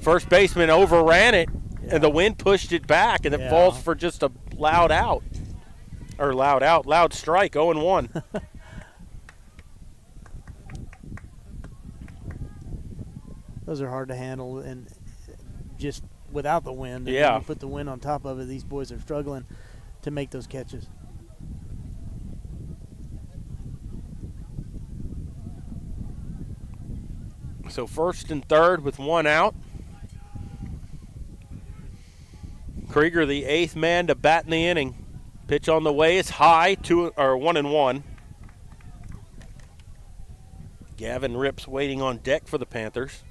First baseman overran it, and the wind pushed it back, and it falls for just a loud strike, 0-1. Those are hard to handle, and just without the wind. And Yeah. when you put the wind on top of it, these boys are struggling to make those catches. So first and third with 1 out. Krieger, the 8th man to bat in the inning. Pitch on the way is high, 1-1. Gavin Ripps waiting on deck for the Panthers.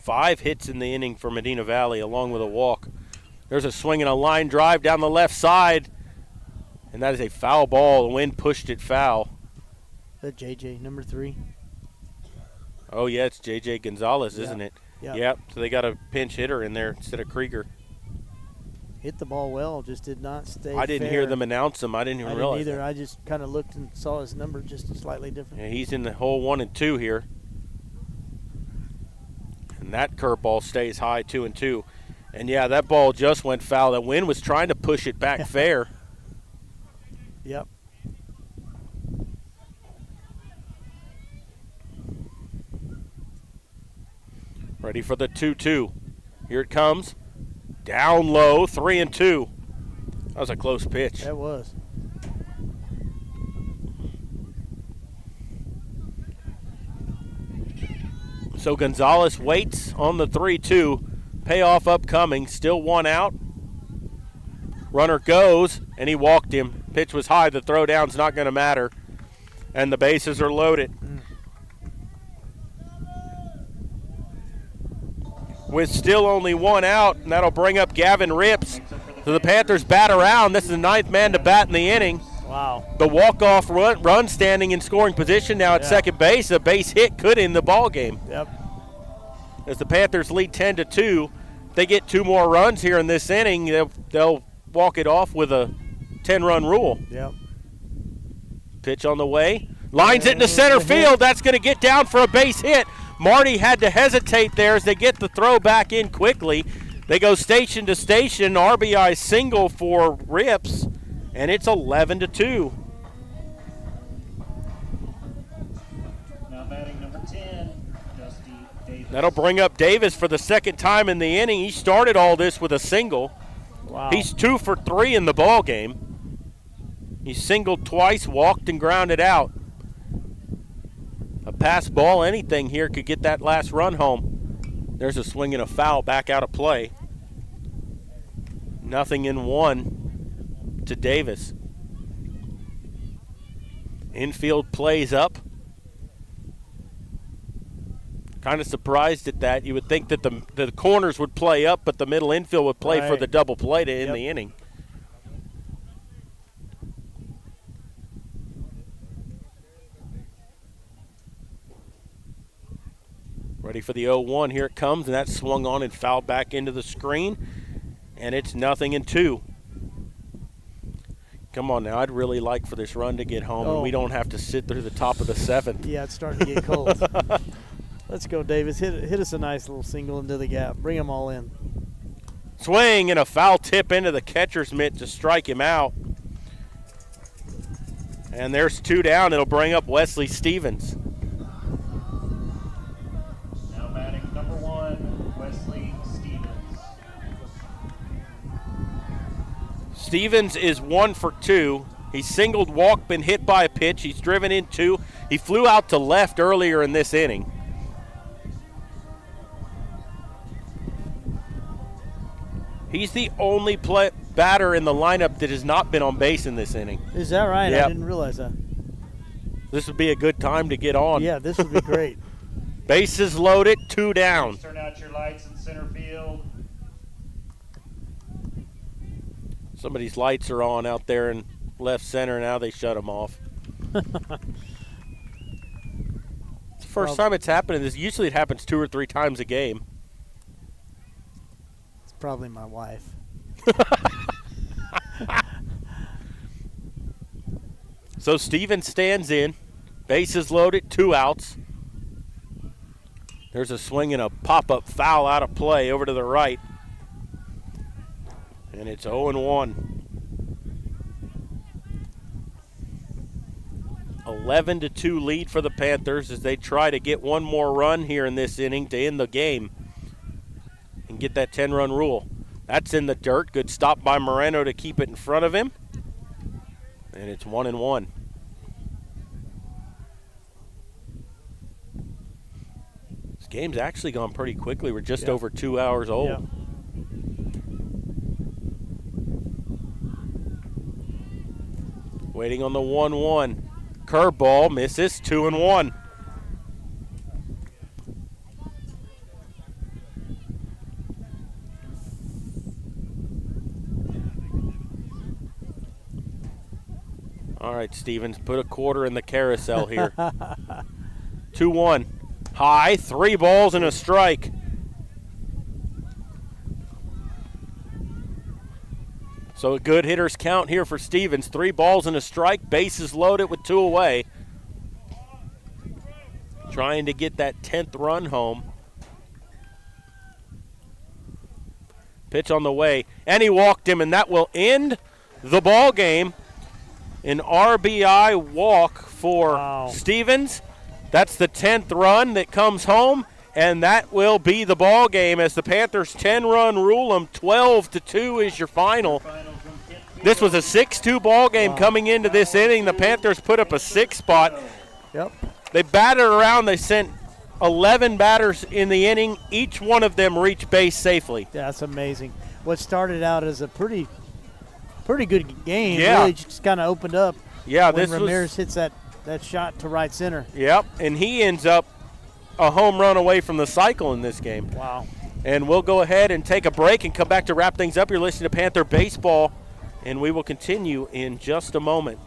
Five hits in the inning for Medina Valley, along with a walk. There's a swing and a line drive down the left side, and that is a foul ball. The wind pushed it foul. That JJ, number 3. Oh, yeah, it's J.J. Gonzalez, isn't it? Yeah. Yep, so they got a pinch hitter in there instead of Krieger. Hit the ball well, just did not stay I didn't hear them announce him. I didn't even realize either. that. I just kind of looked and saw his number just slightly different. Yeah, he's in the hole 1 and 2 here. And that curveball stays high, 2-2. And, yeah, that ball just went foul. The wind was trying to push it back fair. Yep. Ready for the 2-2. Here it comes. Down low, 3-2. That was a close pitch. That was. So Gonzalez waits on the 3-2. Payoff upcoming. Still 1 out. Runner goes, and he walked him. Pitch was high. The throw down's not going to matter. And the bases are loaded. With still only 1 out, and that'll bring up Gavin Ripps. So the Panthers bat around. This is the 9th man to bat in the inning. Wow. The walk-off run standing in scoring position now at second base. A base hit could end the ball game. Yep. As the Panthers lead 10-2, if they get 2 more runs here in this inning, they'll walk it off with a 10-run rule. Yep. Pitch on the way. Lines it into center field. That's going to get down for a base hit. Marty had to hesitate there as they get the throw back in quickly. They go station to station. RBI single for Ripps, and it's 11-2. batting number 10, Dusty Davis. That'll bring up Davis for the second time in the inning. He started all this with a single. Wow. He's 2 for 3 in the ball game. He singled twice, walked and grounded out. A pass ball, anything here could get that last run home. There's a swing and a foul back out of play. 0-1 to Davis. Infield plays up. Kind of surprised at that. You would think that the corners would play up, but the middle infield would play for the double play to end the inning. Ready for the 0-1. Here it comes, and that swung on and fouled back into the screen. And it's 0-2. Come on now, I'd really like for this run to get home, and we don't have to sit through the top of the 7th. Yeah, it's starting to get cold. Let's go, Davis. Hit us a nice little single into the gap. Bring them all in. Swing and a foul tip into the catcher's mitt to strike him out. And there's 2 down. It'll bring up Wesley Stevens. Now batting number 1, Wesley Stevens. Stevens is 1 for 2. He singled, walked, been hit by a pitch. He's driven in 2. He flew out to left earlier in this inning. He's the only batter in the lineup that has not been on base in this inning. Is that right? Yep. I didn't realize that. This would be a good time to get on. Yeah, this would be great. Bases loaded, 2 down. Please turn out your lights in center field. Somebody's lights are on out there in left center. Now they shut them off. It's the first time it's happening. Usually it happens 2 or 3 times a game. It's probably my wife. So Stevens stands in. Bases loaded, 2 outs. There's a swing and a pop-up foul out of play over to the right. And it's 0-1. 11-2 lead for the Panthers as they try to get one more run here in this inning to end the game and get that 10-run rule. That's in the dirt. Good stop by Moreno to keep it in front of him. And it's 1-1. This game's actually gone pretty quickly. We're just over 2 hours old. Yeah. Waiting on the 1-1. Curveball misses, 2-1. All right, Stevens, put a quarter in the carousel here. 2-1. High, 3 balls and a strike. So a good hitter's count here for Stevens. 3 balls and a strike, bases loaded with 2 away. Trying to get that 10th run home. Pitch on the way, and he walked him, and that will end the ball game. An RBI walk for Stevens. That's the 10th run that comes home, and that will be the ball game as the Panthers 10-run rule them. 12-2 is your final. This was a 6-2 ball game coming into this inning. The Panthers put up a 6 spot. Yep. They batted around. They sent 11 batters in the inning. Each one of them reached base safely. Yeah, that's amazing. What started out as a pretty good game Yeah. really just kind of opened up. Yeah, when this Ramirez was, hits that shot to right center. Yep, and he ends up a home run away from the cycle in this game. Wow. And we'll go ahead and take a break and come back to wrap things up. You're listening to Panther Baseball, and we will continue in just a moment.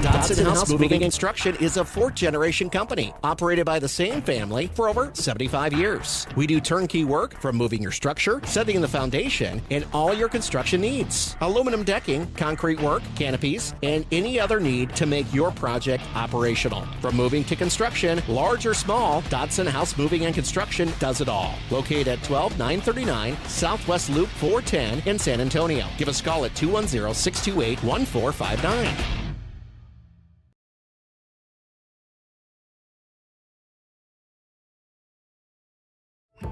Dodson House Moving and Construction is a 4th-generation company operated by the same family for over 75 years. We do turnkey work from moving your structure, setting the foundation, and all your construction needs. Aluminum decking, concrete work, canopies, and any other need to make your project operational. From moving to construction, large or small, Dodson House Moving and Construction does it all. Located at 12939 Southwest Loop 410 in San Antonio. Give us a call at 210-628-1459.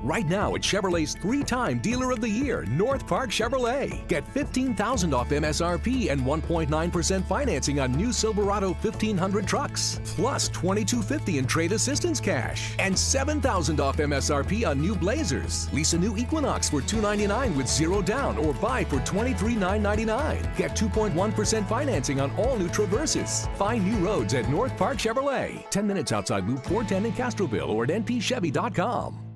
right now at Chevrolet's 3-time Dealer of the Year, North Park Chevrolet. Get $15,000 off MSRP and 1.9% financing on new Silverado 1500 trucks, plus $2,250 in trade assistance cash, and $7,000 off MSRP on new Blazers. Lease a new Equinox for $299 with zero down, or buy for $23,999. Get 2.1% financing on all new Traverses. Find new roads at North Park Chevrolet, 10 minutes outside Loop 410 in Castroville, or at npchevy.com.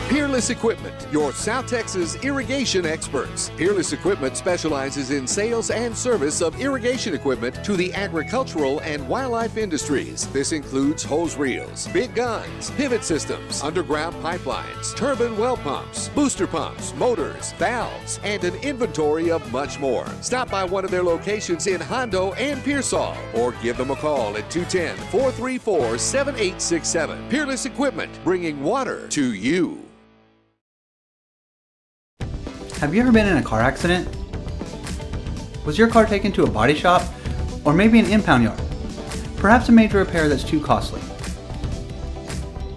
Peerless Equipment, your South Texas irrigation experts. Peerless Equipment specializes in sales and service of irrigation equipment to the agricultural and wildlife industries. This includes hose reels, big guns, pivot systems, underground pipelines, turbine well pumps, booster pumps, motors, valves, and an inventory of much more. Stop by one of their locations in Hondo and Pearsall, or give them a call at 210-434-7867. Peerless Equipment, bringing water to you. Have you ever been in a car accident? Was your car taken to a body shop? Or maybe an impound yard? Perhaps a major repair that's too costly.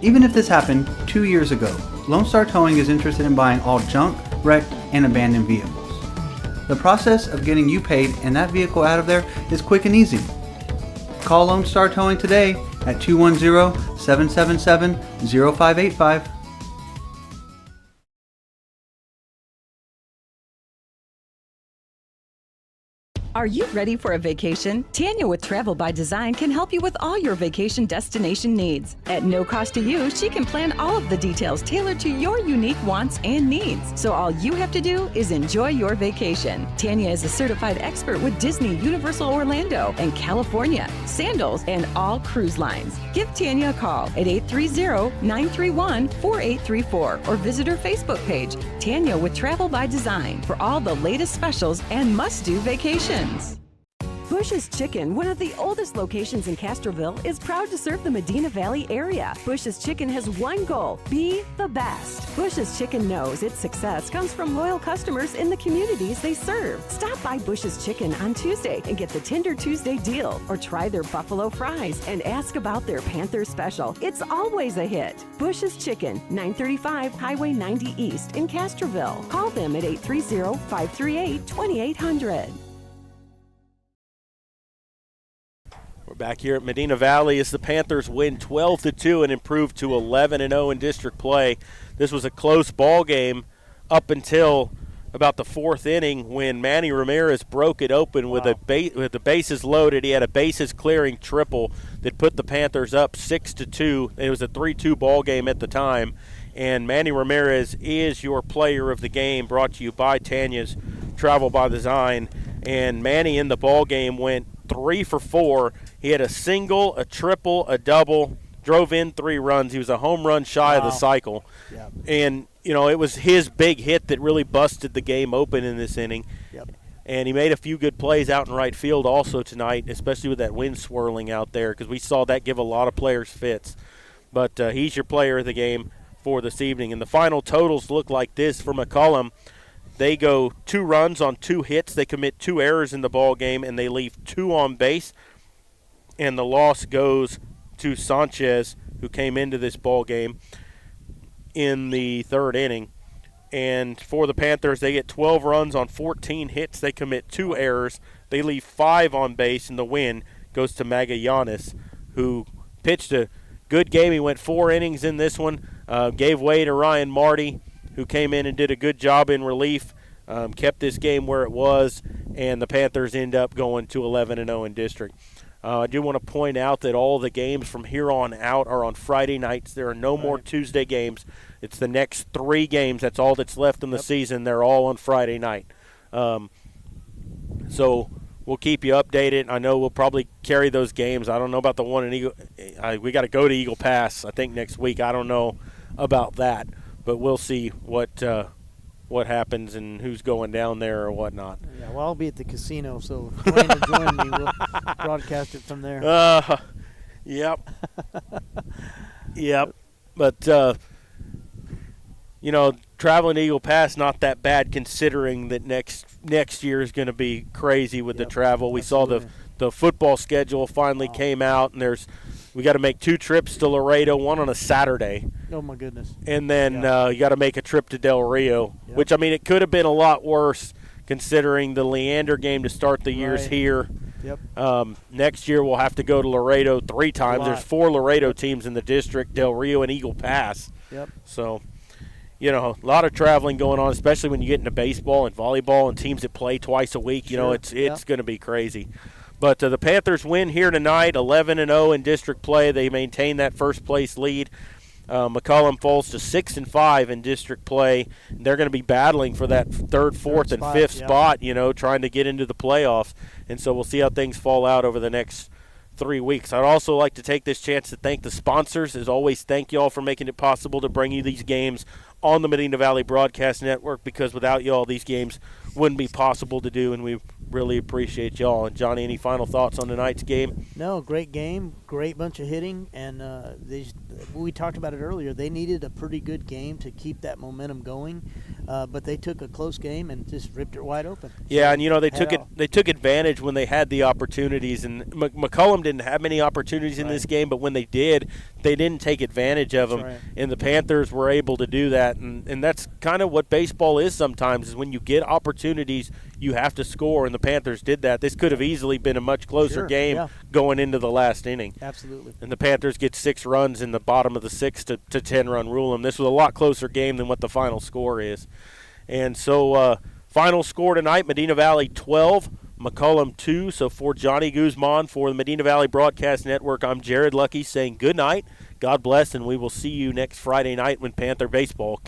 Even if this happened 2 years ago, Lone Star Towing is interested in buying all junk, wrecked, and abandoned vehicles. The process of getting you paid and that vehicle out of there is quick and easy. Call Lone Star Towing today at 210-777-0585. Are you ready for a vacation? Tanya with Travel by Design can help you with all your vacation destination needs. At no cost to you, she can plan all of the details tailored to your unique wants and needs. So all you have to do is enjoy your vacation. Tanya is a certified expert with Disney, Universal Orlando, and California, Sandals, and all cruise lines. Give Tanya a call at 830-931-4834 or visit her Facebook page, Tanya with Travel by Design, for all the latest specials and must-do vacations. Bush's Chicken, one of the oldest locations in Castroville, is proud to serve the Medina Valley area. Bush's Chicken has one goal: be the best. Bush's Chicken knows its success comes from loyal customers in the communities they serve. Stop by Bush's Chicken on Tuesday and get the Tender Tuesday deal, or try their buffalo fries and ask about their Panther special. It's always a hit. Bush's Chicken, 935 Highway 90 East in Castroville. Call them at 830-538-2800. We're back here at Medina Valley as the Panthers win 12-2 and improve to 11-0 in district play. This was a close ball game up until about the fourth inning when Manny Ramirez broke it open with the bases loaded. He had a bases clearing triple that put the Panthers up 6-2. It was a 3-2 ball game at the time, and Manny Ramirez is your player of the game, brought to you by Tanya's Travel by Design. And Manny in the ball game went 3 for 4. He had a single, a triple, a double, drove in 3 runs. He was a home run shy of the cycle. Yep. And, you know, it was his big hit that really busted the game open in this inning. Yep. And he made a few good plays out in right field also tonight, especially with that wind swirling out there, because we saw that give a lot of players fits. But he's your player of the game for this evening. And the final totals look like this for McCollum. They go 2 runs on 2 hits. They commit 2 errors in the ball game, and they leave 2 on base. And the loss goes to Sanchez, who came into this ball game in the 3rd inning. And for the Panthers, they get 12 runs on 14 hits. They commit 2 errors. They leave 5 on base, and the win goes to Magallanes, who pitched a good game. He went 4 innings in this one, gave way to Ryan Marty, who came in and did a good job in relief, kept this game where it was, and the Panthers end up going to 11-0 in district. I do want to point out that all the games from here on out are on Friday nights. There are no more Tuesday games. It's the next 3 games. That's all that's left in the season. They're all on Friday night. So we'll keep you updated. I know we'll probably carry those games. I don't know about the one in Eagle. We got to go to Eagle Pass, I think, next week. I don't know about that, but we'll see what happens and who's going down there or whatnot. Yeah, well, I'll be at the casino, so if Dwayne will join me, we'll broadcast it from there. Yep. Yep. But traveling to Eagle Pass not that bad considering that next year is going to be crazy with the travel. We absolutely. saw the football schedule finally came out, and we got to make 2 trips to Laredo, one on a Saturday. Oh my goodness! And then you got to make a trip to Del Rio, which it could have been a lot worse considering the Leander game to start the year's here. Yep. Next year we'll have to go to Laredo 3 times. There's 4 Laredo teams in the district: Del Rio and Eagle Pass. Yep. So, a lot of traveling going on, especially when you get into baseball and volleyball and teams that play twice a week. It's going to be crazy. But the Panthers win here tonight, 11-0 in district play. They maintain that first place lead. McCollum falls to 6-5 in district play. They're going to be battling for that 3rd, 4th, and 5th spot, trying to get into the playoffs. And so we'll see how things fall out over the next 3 weeks. I'd also like to take this chance to thank the sponsors. As always, thank you all for making it possible to bring you these games on the Medina Valley Broadcast Network, because without you all, these games wouldn't be possible to do, and we really appreciate y'all. And Johnny, any final thoughts on tonight's game? No, great game, great bunch of hitting, and we talked about it earlier. They needed a pretty good game to keep that momentum going, but they took a close game and just ripped it wide open. Yeah, and they took advantage when they had the opportunities. And McCollum didn't have many opportunities in this game, but when they did, they didn't take advantage of them. Right. And the Panthers were able to do that, and that's kind of what baseball is sometimes. Is when you get opportunities, you have to score, and the Panthers did that. This could have easily been a much closer game going into the last inning. Absolutely. And the Panthers get 6 runs in the bottom of the 6th to 10-run rule them. This was a lot closer game than what the final score is. And so final score tonight, Medina Valley 12, McCollum 2. So for Johnny Guzman, for the Medina Valley Broadcast Network, I'm Jared Lucky saying good night, God bless, and we will see you next Friday night when Panther baseball